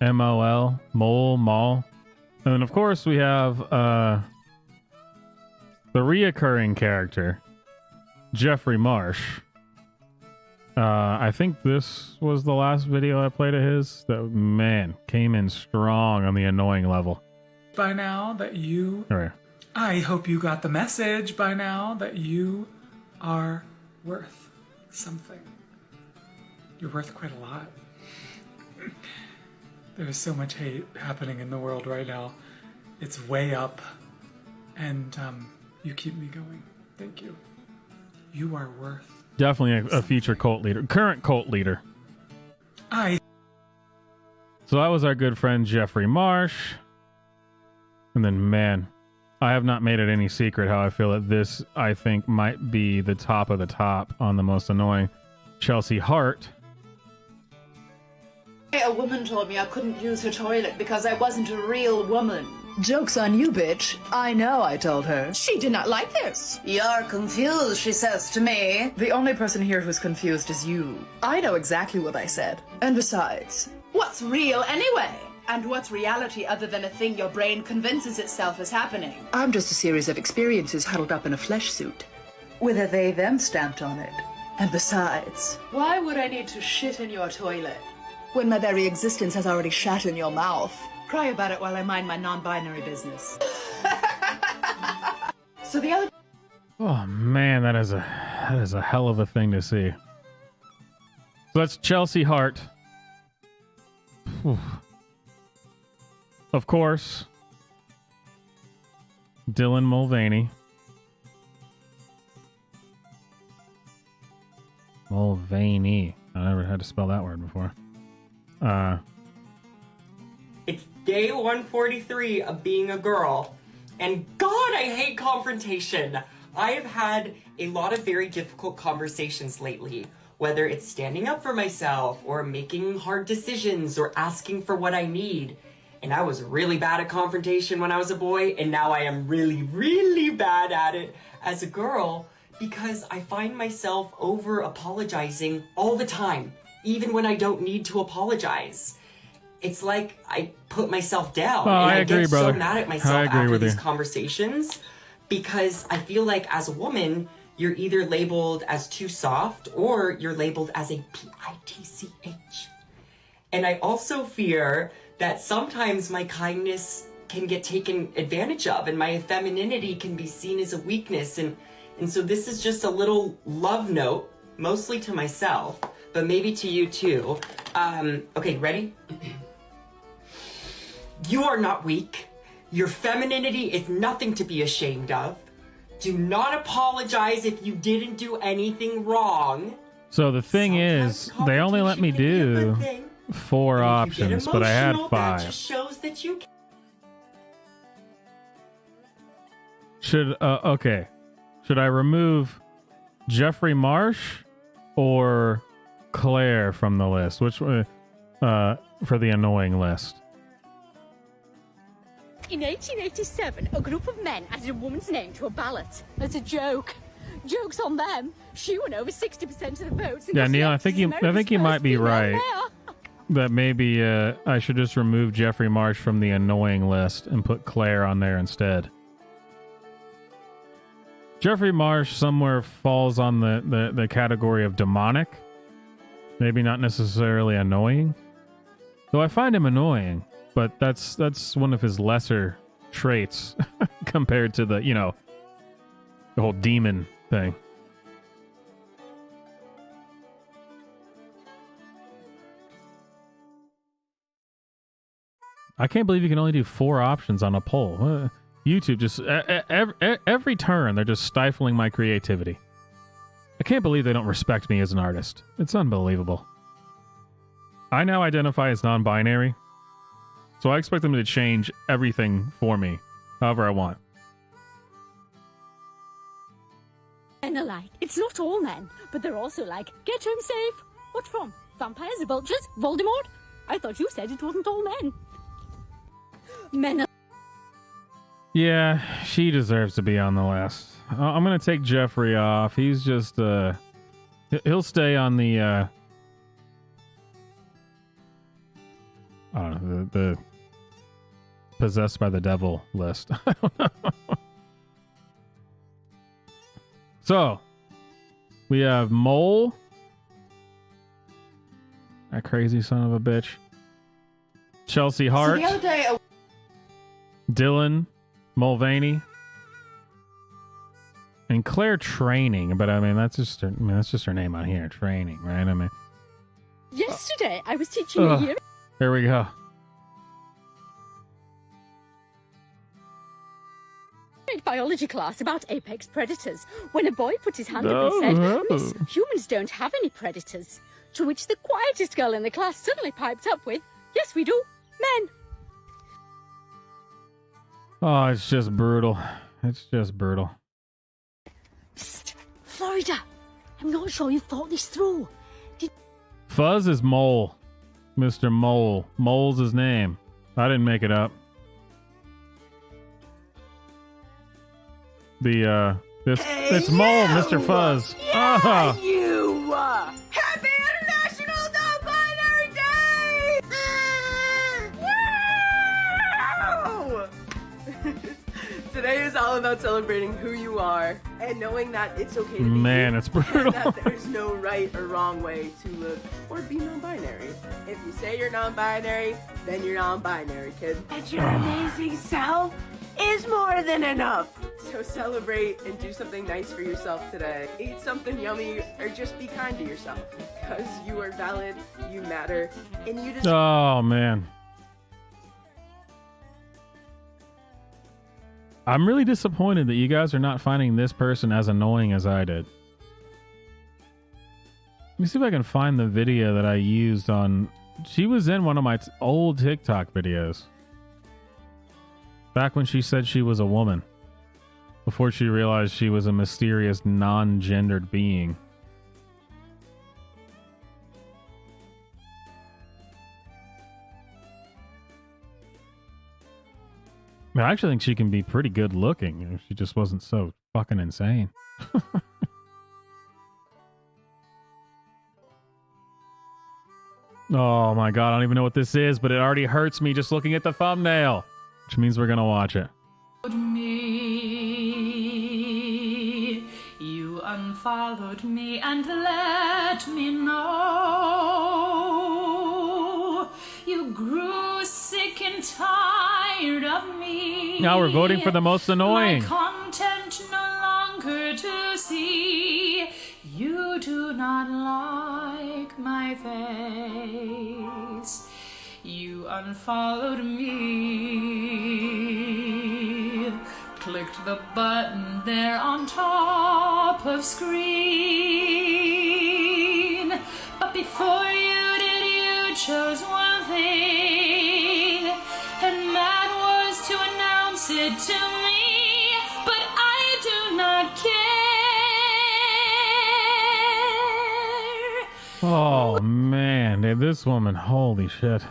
[SPEAKER 1] M-O-L. Mole, Mall. And then, of course, we have the reoccurring character, Jeffrey Marsh. I think this was the last video I played of his. That, man, came in strong on the annoying level.
[SPEAKER 6] By now that you...
[SPEAKER 1] Right.
[SPEAKER 6] I hope you got the message by now that you are worth something. You're worth quite a lot. There's so much hate happening in the world right now. It's way up. And you keep me going. Thank you. You are worth...
[SPEAKER 1] Definitely a future cult leader. Current cult leader. So that was our good friend Jeffrey Marsh. And then, man, I have not made it any secret how I feel that this, I think, might be the top of the top on the most annoying. Chelsea Hart.
[SPEAKER 9] A woman told me I couldn't use her toilet because I wasn't a real woman. Joke's on you, bitch. I know, I told her.
[SPEAKER 5] She did not like this.
[SPEAKER 9] You're confused, she says to me. The only person here who's confused is you. I know exactly what I said. And besides, what's real anyway? And what's reality other than a thing your brain convinces itself is happening? I'm just a series of experiences huddled up in a flesh suit, with a they-them stamped on it. And besides, why would I need to shit in your toilet when my very existence has already shat in your mouth? Cry about it while I mind my non-binary business. So the other...
[SPEAKER 1] Oh, man, that is a hell of a thing to see. So that's Chelsea Hart. Whew. Of course, Dylan Mulvaney. Mulvaney. I never had to spell that word before.
[SPEAKER 14] It's day 143 of being a girl, and God, I hate confrontation. I have had a lot of very difficult conversations lately, whether it's standing up for myself or making hard decisions or asking for what I need. And I was really bad at confrontation when I was a boy, and now I am really, really bad at it as a girl because I find myself over-apologizing all the time, even when I don't need to apologize. It's like I put myself down, and I
[SPEAKER 1] agree,
[SPEAKER 14] get
[SPEAKER 1] brother.
[SPEAKER 14] so mad at myself
[SPEAKER 1] agree
[SPEAKER 14] after
[SPEAKER 1] with
[SPEAKER 14] these
[SPEAKER 1] you.
[SPEAKER 14] conversations because I feel like as a woman, you're either labeled as too soft or you're labeled as a PITCH. And I also fear that sometimes my kindness can get taken advantage of and my femininity can be seen as a weakness. And And so this is just a little love note, mostly to myself, but maybe to you too. Okay, ready? You are not weak. Your femininity is nothing to be ashamed of. Do not apologize if you didn't do anything wrong.
[SPEAKER 1] So the thing is, they only let me do 4 options, but I had 5.
[SPEAKER 14] That just shows that you
[SPEAKER 1] Okay. Should I remove Jeffrey Marsh or Claire from the list? Which for the annoying list?
[SPEAKER 16] In 1887, a group of men added a woman's name to a ballot. That's a joke. Joke's on them. She won over 60% of the votes.
[SPEAKER 1] Yeah, Neil, I think you might be right. That maybe I should just remove Jeffrey Marsh from the annoying list and put Claire on there instead. Jeffrey Marsh somewhere falls on the category of demonic. Maybe not necessarily annoying. Though I find him annoying, but that's one of his lesser traits compared to the whole demon thing. I can't believe you can only do 4 options on a poll. YouTube just every turn they're just stifling my creativity. I can't believe they don't respect me as an artist. It's unbelievable. I now identify as non-binary, so I expect them to change everything for me, however I want.
[SPEAKER 16] Men are like, it's not all men, but they're also like, get home safe. What from? Vampires, vultures, Voldemort? I thought you said it wasn't all men. Men are...
[SPEAKER 1] Yeah, she deserves to be on the list. I'm gonna take Jeffrey off. He's just he'll stay on the I don't know, the possessed by the devil list. I don't know. So we have Mole, that crazy son of a bitch, Chelsea Hart,
[SPEAKER 3] So the other day,
[SPEAKER 1] Dylan Mulvaney, and Claire Training. But I mean, that's just her name on here, Training, right? I mean,
[SPEAKER 16] Yesterday, I was teaching a year...
[SPEAKER 1] There we go.
[SPEAKER 16] biology class about apex predators when a boy put his hand up and said, Miss, humans don't have any predators. To which the quietest girl in the class suddenly piped up with, yes, we do. Men.
[SPEAKER 1] Oh, it's just brutal. It's just brutal.
[SPEAKER 16] Psst, Florida. I'm not sure you thought this through.
[SPEAKER 1] Fuzz is Mole. Mr. Mole. Mole's his name. I didn't make it up. It's Mole, Mr. Fuzz.
[SPEAKER 3] Yeah, you! Happy International Non-Binary Day! Wow! Today is all about celebrating who you are and knowing that it's okay to be
[SPEAKER 1] Man, it's brutal.
[SPEAKER 3] and that there's no right or wrong way to look or be non-binary. If you say you're non-binary, then you're non-binary, kid. And your amazing self is more than enough. So celebrate and do something nice for yourself today. Eat something yummy or just be kind to yourself. Because you are valid, you matter, and you deserve...
[SPEAKER 1] Oh, man. I'm really disappointed that you guys are not finding this person as annoying as I did. Let me see if I can find the video that I used on... She was in one of my old TikTok videos. Back when she said she was a woman. Before she realized she was a mysterious, non-gendered being. I mean, I actually think she can be pretty good looking if she just wasn't so fucking insane. Oh my god, I don't even know what this is, but it already hurts me just looking at the thumbnail. Which means we're gonna watch it.
[SPEAKER 7] You unfollowed me and let me know you grew sick and tired of me.
[SPEAKER 1] Now we're voting for the most annoying.
[SPEAKER 7] My content no longer to do not like my face. You unfollowed me. Clicked the button there on top of screen. But before you did, you chose one thing, and that was to announce it to me. But I do not care.
[SPEAKER 1] Oh man, dude, this woman, holy shit.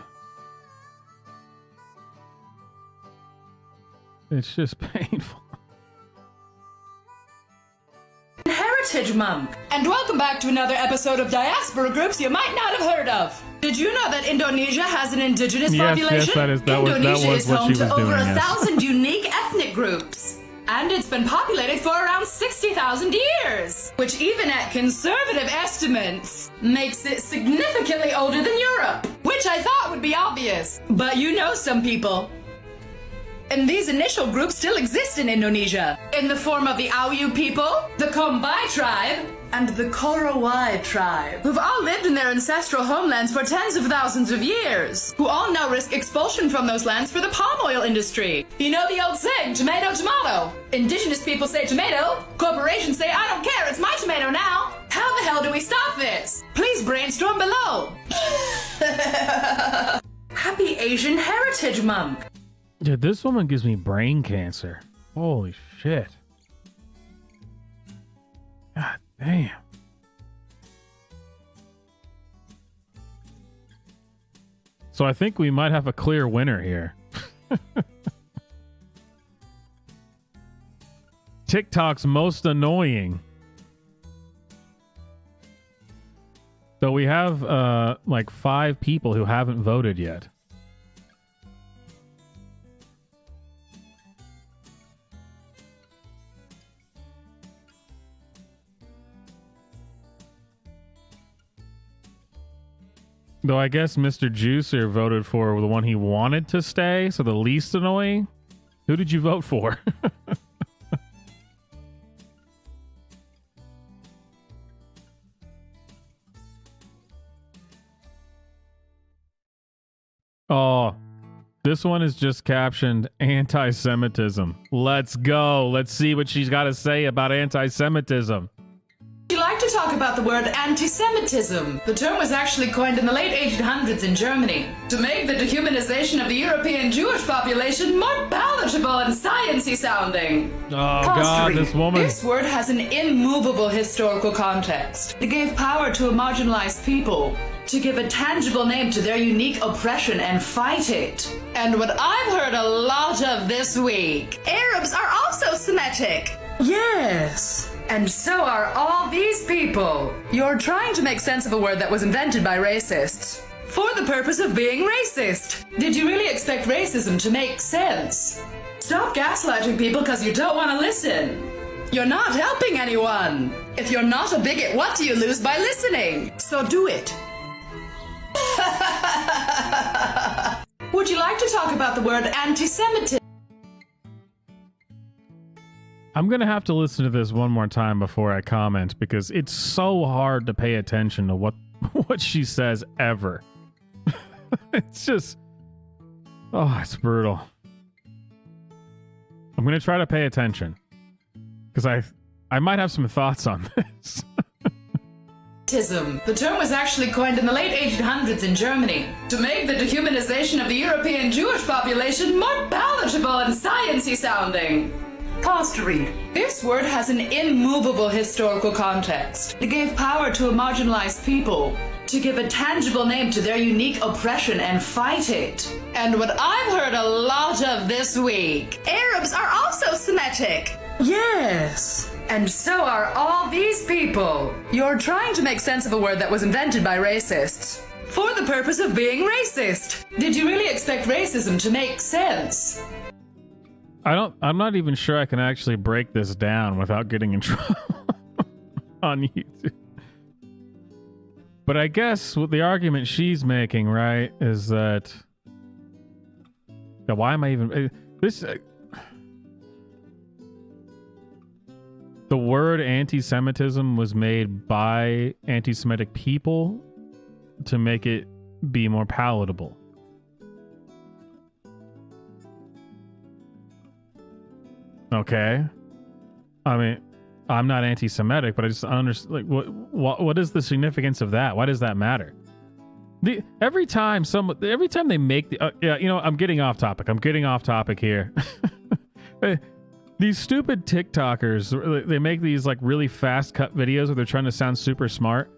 [SPEAKER 1] It's just painful.
[SPEAKER 9] Heritage Monk. And welcome back to another episode of Diaspora Groups you might not have heard of. Did you know that Indonesia has an indigenous population?
[SPEAKER 1] Yes, that was
[SPEAKER 9] Indonesia
[SPEAKER 1] what
[SPEAKER 9] is
[SPEAKER 1] she
[SPEAKER 9] home
[SPEAKER 1] was
[SPEAKER 9] to
[SPEAKER 1] doing.
[SPEAKER 9] over
[SPEAKER 1] Yes.
[SPEAKER 9] 1,000 unique ethnic groups. And it's been populated for around 60,000 years, which even at conservative estimates makes it significantly older than Europe, which I thought would be obvious. But you know some people. And these initial groups still exist in Indonesia, in the form of the Awu people, the Kombai tribe, and the Korowai tribe, who've all lived in their ancestral homelands for tens of thousands of years, who all now risk expulsion from those lands for the palm oil industry. You know the old saying, tomato, tomato. Indigenous people say tomato, corporations say, I don't care, it's my tomato now. How the hell do we stop this? Please brainstorm below. Happy Asian Heritage Month.
[SPEAKER 1] Dude, this woman gives me brain cancer. Holy shit. God damn. So I think we might have a clear winner here. TikTok's most annoying. So we have like 5 people who haven't voted yet. Though I guess Mr. Juicer voted for the one he wanted to stay, so the least annoying. Who did you vote for? Oh, this one is just captioned anti-Semitism. Let's go. Let's see what she's got to say about anti-Semitism.
[SPEAKER 9] You like to talk about the word anti-Semitism. The term was actually coined in the late 1800s in Germany to make the dehumanization of the European Jewish population more palatable and sciencey sounding.
[SPEAKER 1] Oh God, this woman.
[SPEAKER 9] This word has an immovable historical context. It gave power to a marginalized people, to give a tangible name to their unique oppression and fight it. And what I've heard a lot of this week, Arabs are also Semitic. Yes. And so are all these people. You're trying to make sense of a word that was invented by racists for the purpose of being racist. Did you really expect racism to make sense? Stop gaslighting people because you don't want to listen. You're not helping anyone. If you're not a bigot, what do you lose by listening? So do it. Would you like to talk about the word anti-Semitism?
[SPEAKER 1] I'm going to have to listen to this one more time before I comment because it's so hard to pay attention to what she says ever. It's just... Oh, it's brutal. I'm going to try to pay attention because I might have some thoughts on this.
[SPEAKER 9] The term was actually coined in the late 1800s in Germany to make the dehumanization of the European Jewish population more palatable and sciencey sounding. Pause to read. This word has an immovable historical context. It gave power to a marginalized people, to give a tangible name to their unique oppression and fight it. And what I've heard a lot of this week, Arabs are also Semitic. Yes. And so are all these people. You're trying to make sense of a word that was invented by racists for the purpose of being racist. Did you really expect racism to make sense?
[SPEAKER 1] I'm not even sure I can actually break this down without getting in trouble on YouTube. But I guess what the argument she's making, right, is that why am I even this The word anti-Semitism was made by anti-Semitic people to make it be more palatable. Okay. I mean, I'm not anti-Semitic, but I just understand, like, what is the significance of that? Why does that matter? Every time they make the yeah, you know, I'm getting off topic here. These stupid TikTokers, they make these like really fast cut videos where they're trying to sound super smart.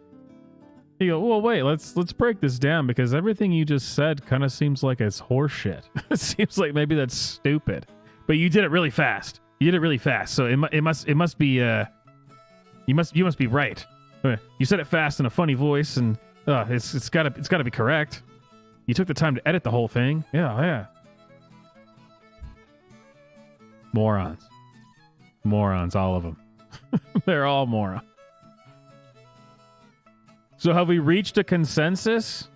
[SPEAKER 1] You go, well, wait, let's break this down, because everything you just said kind of seems like it's horseshit. It seems like maybe that's stupid, but you did it really fast. So it must be you must be right. You said it fast in a funny voice, and it's gotta be correct. You took the time to edit the whole thing. Yeah. Morons, all of them. They're all morons. So have we reached a consensus?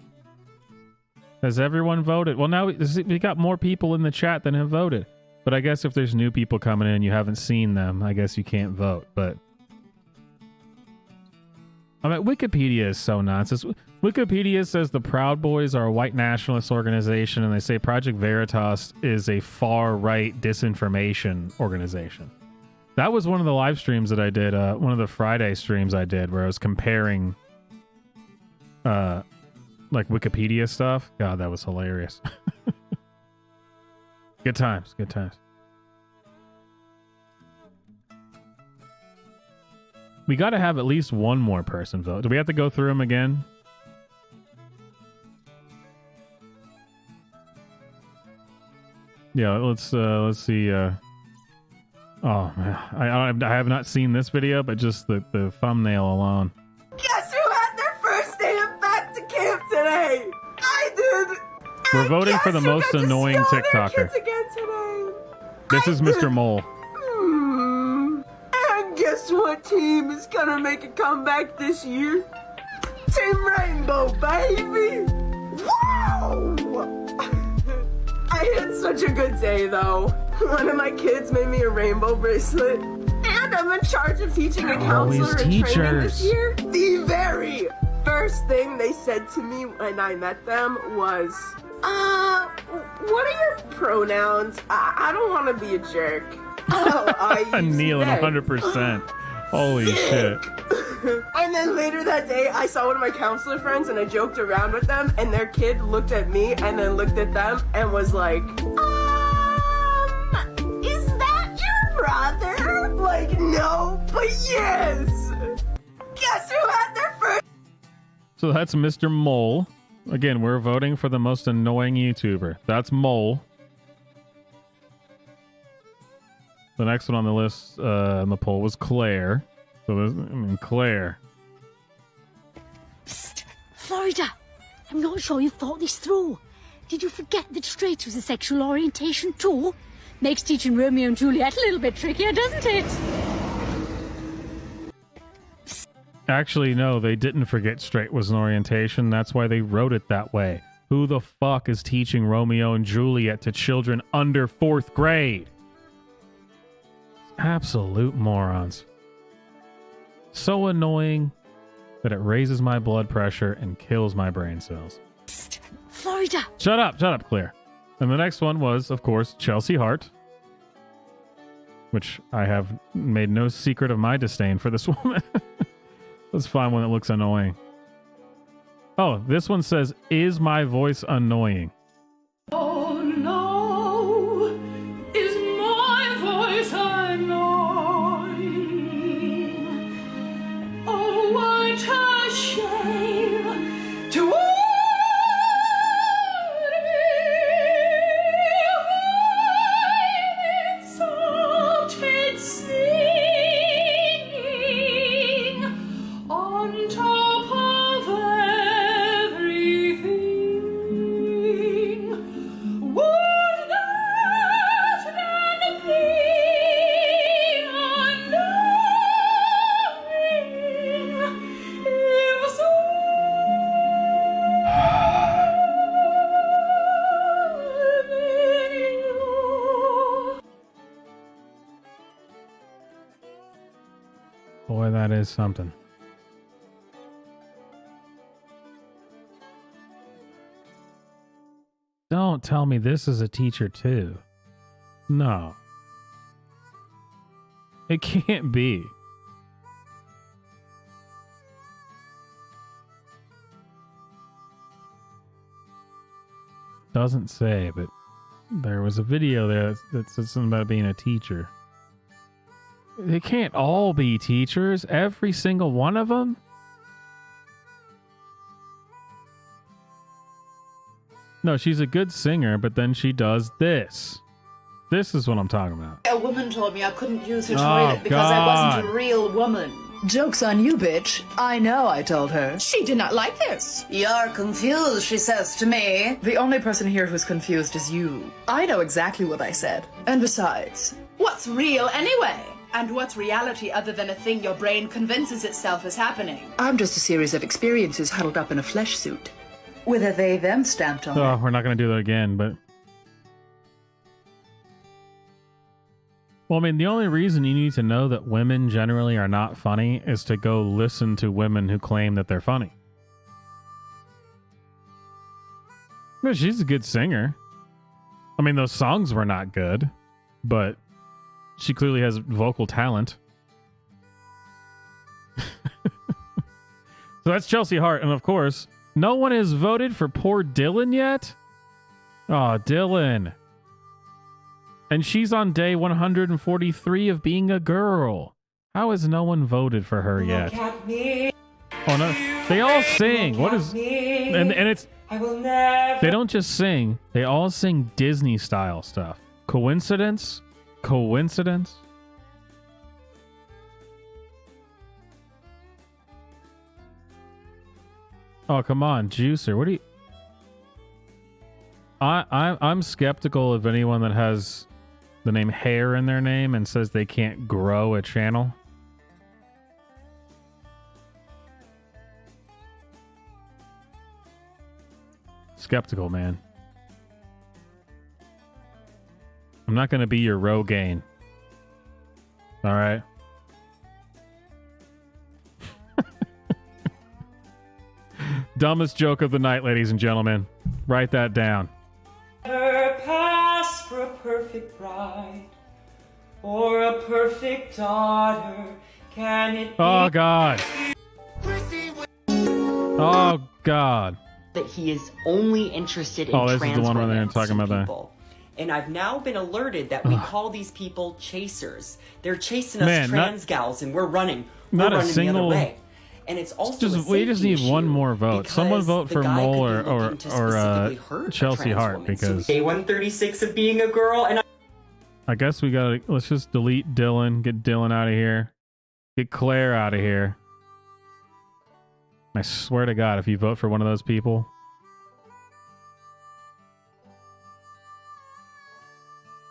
[SPEAKER 1] Has everyone voted? Well, now we got more people in the chat than have voted. But I guess if there's new people coming in, you haven't seen them, I guess you can't vote. But I mean, Wikipedia is so nonsense. Wikipedia says the Proud Boys are a white nationalist organization, and they say Project Veritas is a far-right disinformation organization. That was one of the live streams that I did, one of the Friday streams I did, where I was comparing like Wikipedia stuff. God, that was hilarious. Good times. We got to have at least one more person vote. Do we have to go through them again? Yeah, let's see. Oh man, I have not seen this video, but just the thumbnail alone.
[SPEAKER 3] Guess who had their first day of back to camp today? I did.
[SPEAKER 1] We're voting for the most annoying TikToker. This is Mr. Mole.
[SPEAKER 3] And guess what team is gonna make a comeback this year? Team Rainbow, baby! Wow! I had such a good day, though. One of my kids made me a rainbow bracelet, and I'm in charge of teaching a counselor in training this year. The very first thing they said to me when I met them was, what are your pronouns? I don't want to be a jerk. Oh, I
[SPEAKER 1] kneeling 100%. Holy shit.
[SPEAKER 3] And then later that day, I saw one of my counselor friends and I joked around with them, and their kid looked at me and then looked at them and was like, is that your brother? Like, no, but yes. Guess who had their first?
[SPEAKER 1] So that's Mr. Mole. Again, we're voting for the most annoying YouTuber. That's Mole. The next one on the list on the poll was Claire. So Claire.
[SPEAKER 16] Psst, Florida, I'm not sure you thought this through. Did you forget that straight was a sexual orientation too? Makes teaching Romeo and Juliet a little bit trickier, doesn't it?
[SPEAKER 1] Actually, no, they didn't forget straight was an orientation. That's why they wrote it that way. Who the fuck is teaching Romeo and Juliet to children under 4th grade? Absolute morons. So annoying that it raises my blood pressure and kills my brain cells.
[SPEAKER 16] Psst, Florida.
[SPEAKER 1] Shut up, Claire. And the next one was, of course, Chelsea Hart, which I have made no secret of my disdain for this woman. Let's find one that looks annoying. Oh, this one says, is my voice annoying?
[SPEAKER 7] Oh no, is my voice annoying? Oh, what a shame to insulted singing on top of everything. Would that land be unknowing if so
[SPEAKER 1] always something. Don't tell me this is a teacher too. No. It can't be. Doesn't say, but there was a video there that said something about being a teacher. They can't all be teachers, every single one of them. No, she's a good singer, but then she does this. This is what I'm talking about.
[SPEAKER 9] A woman told me I couldn't use her
[SPEAKER 1] Oh,
[SPEAKER 9] toilet because I wasn't
[SPEAKER 1] God.
[SPEAKER 9] a real woman. Joke's on you, bitch. I know, I told her. She did not like this. You're confused, she says to me. The only person here who's confused is you. I know exactly what I said. And besides, what's real anyway? And what's reality other than a thing your brain convinces itself is happening? I'm just a series of experiences huddled up in a flesh suit. With a they-them stamped on it.
[SPEAKER 1] Oh, we're not going to do that again, but... Well, I mean, the only reason you need to know that women generally are not funny is to go listen to women who claim that they're funny. But she's a good singer. I mean, those songs were not good, but she clearly has vocal talent. So that's Chelsea Hart, and of course, no one has voted for poor Dylan yet? Oh, Dylan. And she's on day 143 of being a girl. How has no one voted for her yet? Oh no, they all sing. What is? And it's. They don't just sing. They all sing Disney style stuff. Coincidence? Coincidence? Oh come on, Juicer. What do you? I'm skeptical of anyone that has the name hair in their name and says they can't grow a channel. Skeptical, man. I'm not going to be your Rogaine. All right. Dumbest joke of the night, ladies and gentlemen. Write that down.
[SPEAKER 14] Never pass for a perfect bride or a perfect daughter. Can it be?
[SPEAKER 1] Oh, God. Oh, God.
[SPEAKER 14] That he is only interested in
[SPEAKER 1] Oh, this is
[SPEAKER 14] trans
[SPEAKER 1] the one where they're
[SPEAKER 14] women,
[SPEAKER 1] talking about that.
[SPEAKER 14] people. And I've now been alerted that we call these people chasers. They're chasing us
[SPEAKER 1] Man,
[SPEAKER 14] trans gals, and we're running.
[SPEAKER 1] not
[SPEAKER 14] we're
[SPEAKER 1] a
[SPEAKER 14] running
[SPEAKER 1] single-
[SPEAKER 14] the other way. And it's also
[SPEAKER 1] We just need one more vote. Someone vote for Mole or
[SPEAKER 14] hurt a
[SPEAKER 1] Chelsea
[SPEAKER 14] trans
[SPEAKER 1] Hart
[SPEAKER 14] woman. So
[SPEAKER 1] because
[SPEAKER 14] day 136 of being a girl, and
[SPEAKER 1] I guess we gotta. Let's just delete Dylan. Get Dylan out of here. Get Claire out of here. I swear to God, if you vote for one of those people.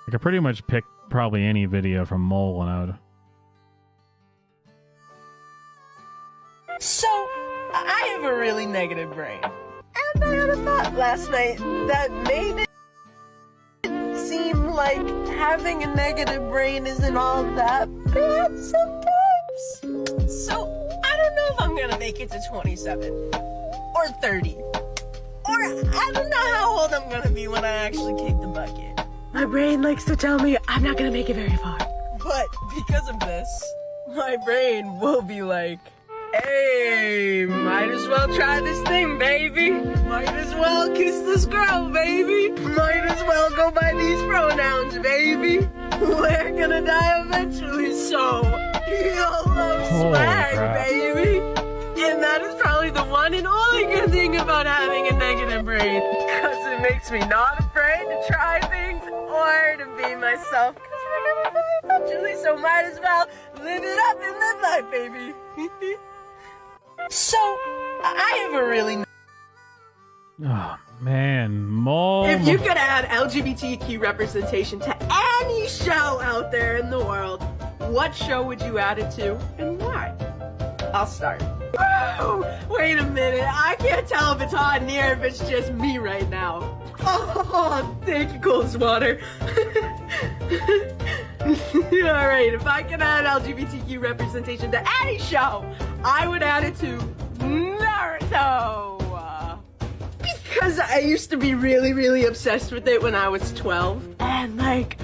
[SPEAKER 1] I could pretty much pick probably any video from Mole and I would.
[SPEAKER 3] So, I have a really negative brain. And I had a thought last night that made it seem like having a negative brain isn't all that bad sometimes. So, I don't know if I'm gonna make it to 27 or 30. Or I don't know how old I'm gonna be when I actually kick the bucket. My brain likes to tell me I'm not gonna make it very far. But because of this, my brain will be like, hey, might as well try this thing, baby. Might as well kiss this girl, baby. Might as well go by these pronouns, baby. We're gonna die eventually, so you'll love swag, baby. And that is probably the one and only good thing about having a negative brain. Because it makes me not afraid to try things or to be myself. Because we're gonna die eventually, so might as well live it up and live life, baby. So, I have a really...
[SPEAKER 1] Oh man, Mole.
[SPEAKER 3] If you could add LGBTQ representation to any show out there in the world, what show would you add it to and why? I'll start. Woo! Wait a minute, I can't tell if it's hot in here if it's just me right now. Oh, thank you, Cold Water. All right, if I could add LGBTQ representation to any show, I would add it to Naruto. Because I used to be really, really obsessed with it when I was 12. And like...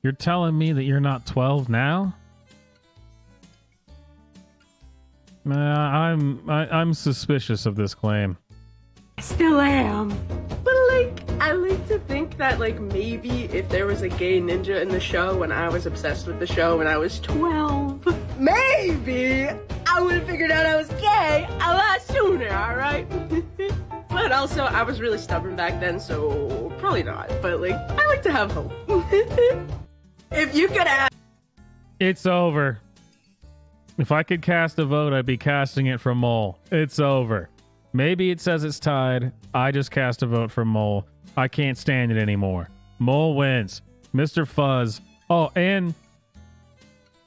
[SPEAKER 1] You're telling me that you're not 12 now? I'm suspicious of this claim.
[SPEAKER 3] I still am. But like, I like to think that like maybe if there was a gay ninja in the show when I was obsessed with the show when I was 12, maybe I would have figured out I was gay a lot sooner, alright? But also, I was really stubborn back then, so probably not. But like, I like to have hope. If you could add...
[SPEAKER 1] It's over. If I could cast a vote, I'd be casting it for Mole. It's over. Maybe it says it's tied. I just cast a vote for Mole. I can't stand it anymore. Mole wins. Mr. Fuzz. Oh, and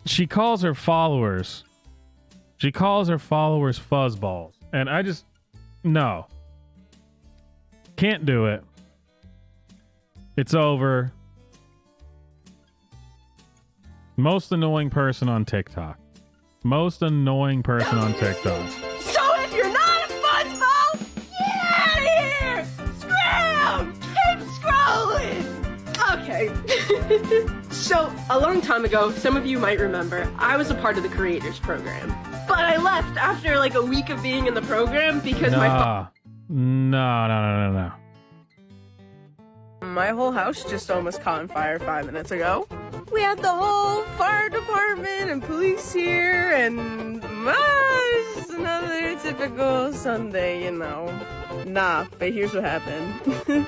[SPEAKER 1] she calls her followers. She calls her followers fuzzballs. And I just... No. Can't do it. It's over. Most annoying person on TikTok. Most annoying person on TikTok.
[SPEAKER 3] So if you're not a fuzzball, get out of here! Scram! Keep scrolling! Okay. So, a long time ago, some of you might remember, I was a part of the creators program. But I left after like a week of being in the program because
[SPEAKER 1] No.
[SPEAKER 3] my whole house just almost caught on fire 5 minutes ago. We had the whole fire department and police here, and it's another typical Sunday, you know. Nah, but here's what happened.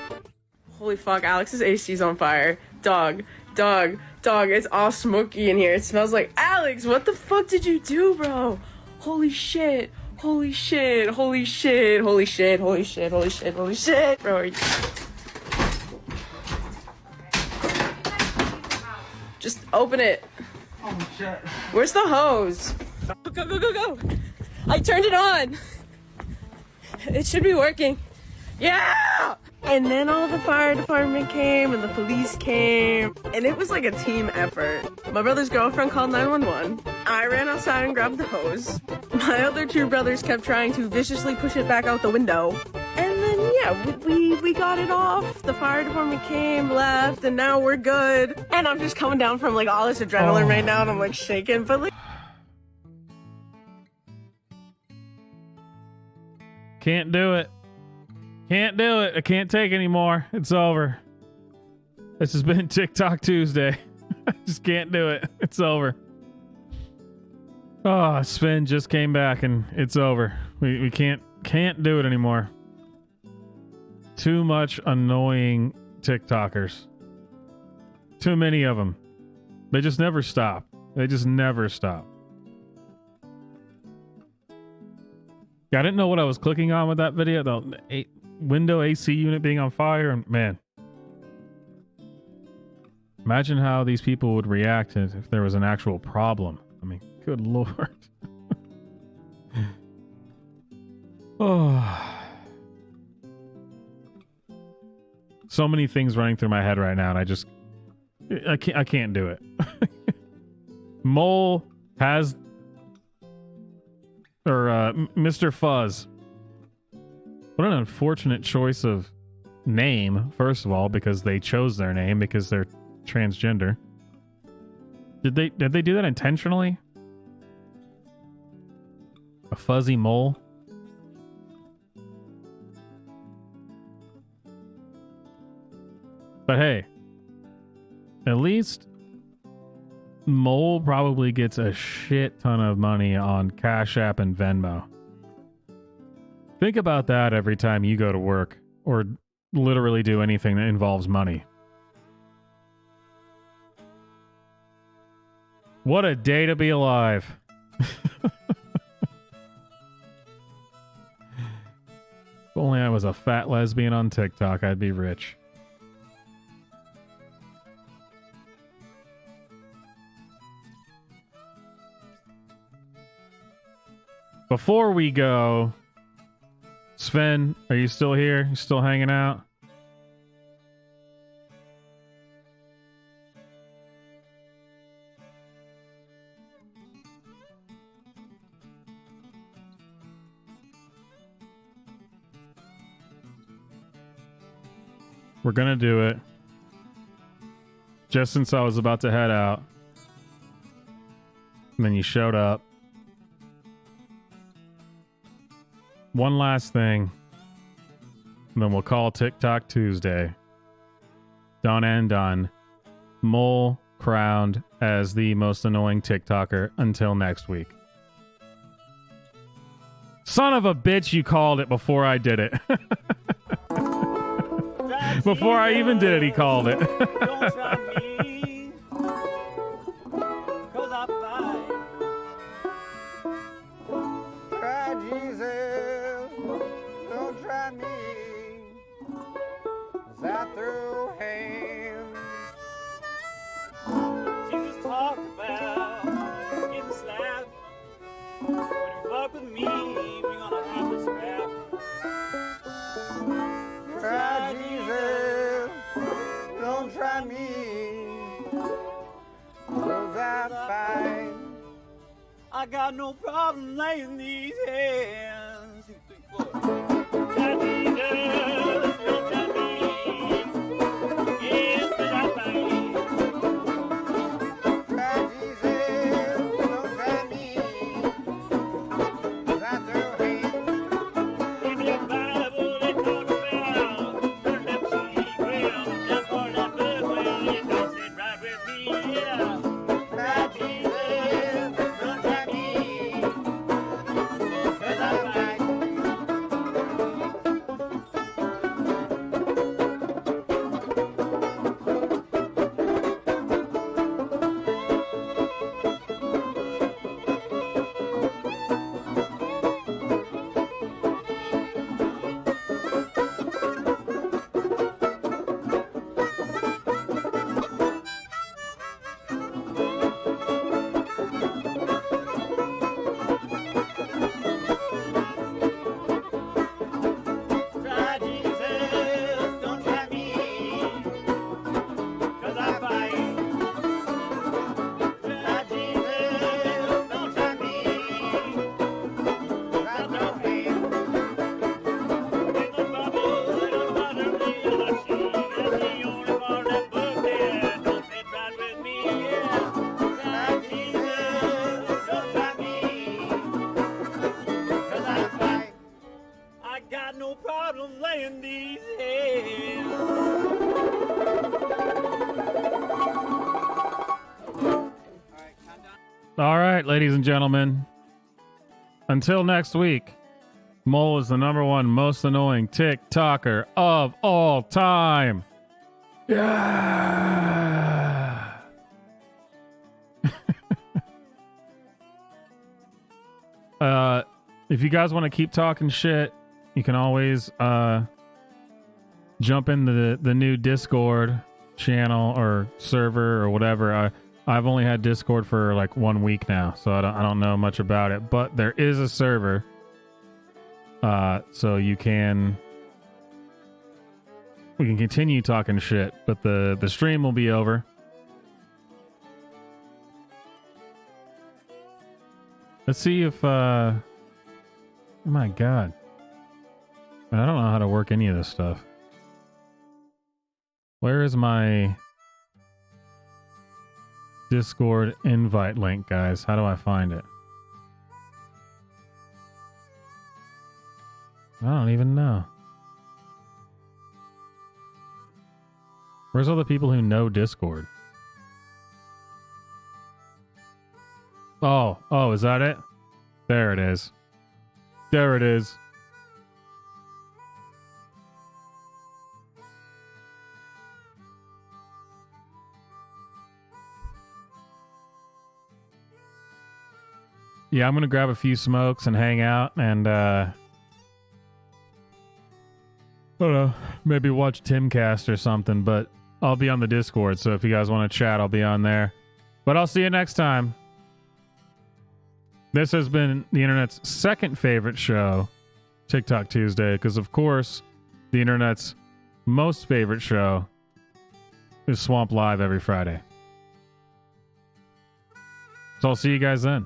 [SPEAKER 3] Holy fuck, Alex's AC's on fire. Dog, it's all smoky in here. It smells like... Alex, what the fuck did you do, bro? Holy shit. Bro, just open it.
[SPEAKER 6] Oh shit.
[SPEAKER 3] Where's the hose? Go. I turned it on. It should be working. Yeah! And then all the fire department came and the police came. And it was like a team effort. My brother's girlfriend called 911. I ran outside and grabbed the hose. My other two brothers kept trying to viciously push it back out the window. And then, yeah, we got it off. The fire department came, left, and now we're good. And I'm just coming down from like all this adrenaline right now and I'm like shaking. But like...
[SPEAKER 1] Can't do it. I can't take anymore. It's over. This has been TikTok Tuesday. I just can't do it. It's over. Oh, Sven just came back and it's over. We can't do it anymore. Too much annoying TikTokers. Too many of them. They just never stop. Yeah, I didn't know what I was clicking on with that video. The window AC unit being on fire, and man, imagine how these people would react if there was an actual problem. I mean, good lord. Oh, so many things running through my head right now, and I can't do it. Mole has, or Mr. Fuzz. What an unfortunate choice of name, first of all, because they chose their name because they're transgender. Did they do that intentionally? A fuzzy mole? But hey, at least Mole probably gets a shit ton of money on Cash App and Venmo. Think about that every time you go to work or literally do anything that involves money. What a day to be alive. If only I was a fat lesbian on TikTok, I'd be rich. Before we go, Sven, are you still here? You still hanging out? We're gonna do it. Just since I was about to head out. And then you showed up. One last thing. And then we'll call TikTok Tuesday. Done and done. Mole crowned as the most annoying TikToker until next week. Son of a bitch, you called it before I did it. Before I even did it, he called it.
[SPEAKER 13] Don't try me, 'cause I fight. Try Jesus, don't try me, 'cause I throw hands. Jesus talked about getting slapped. When you fuck with me, we're gonna have to scrap. Try Jesus, don't try me, 'cause I fight. I got no problem laying these hands. 2, 3, 4. Try Jesus, don't try me, yes, 'cause I fight. Try Jesus, don't try me, 'cause I throw hands. In your Bible, they talk about turn that cheek, well, jump on that bug, well, it don't sit right with me, yeah. Try Jesus, don't try me, 'cause I fight. Try Jesus, don't try me, 'cause I fight. Try Jesus, don't try me, 'cause I throw hands. In the bubble, it don't bother me, and I see that's the only part of that book there don't fit right with me, yeah. Try Jesus, don't try me, 'cause I fight. I got no problem laying these hands.
[SPEAKER 1] All right, ladies and gentlemen. Until next week, Mole is the #1 most annoying TikToker of all time. Yeah. If you guys want to keep talking shit, you can always jump into the new Discord channel or server or whatever. I've only had Discord for like 1 week now, so I don't know much about it. But there is a server, so we can continue talking shit. But the stream will be over. Let's see if oh my god, I don't know how to work any of this stuff. Where is my Discord invite link, guys? How do I find it? I don't even know. Where's all the people who know Discord? Oh, is that it? There it is. There it is. Yeah, I'm gonna grab a few smokes and hang out and I don't know, maybe watch Timcast or something, but I'll be on the Discord, so if you guys want to chat, I'll be on there. But I'll see you next time. This has been the internet's second favorite show, TikTok Tuesday, because of course, the internet's most favorite show is Swamp Live every Friday. So I'll see you guys then.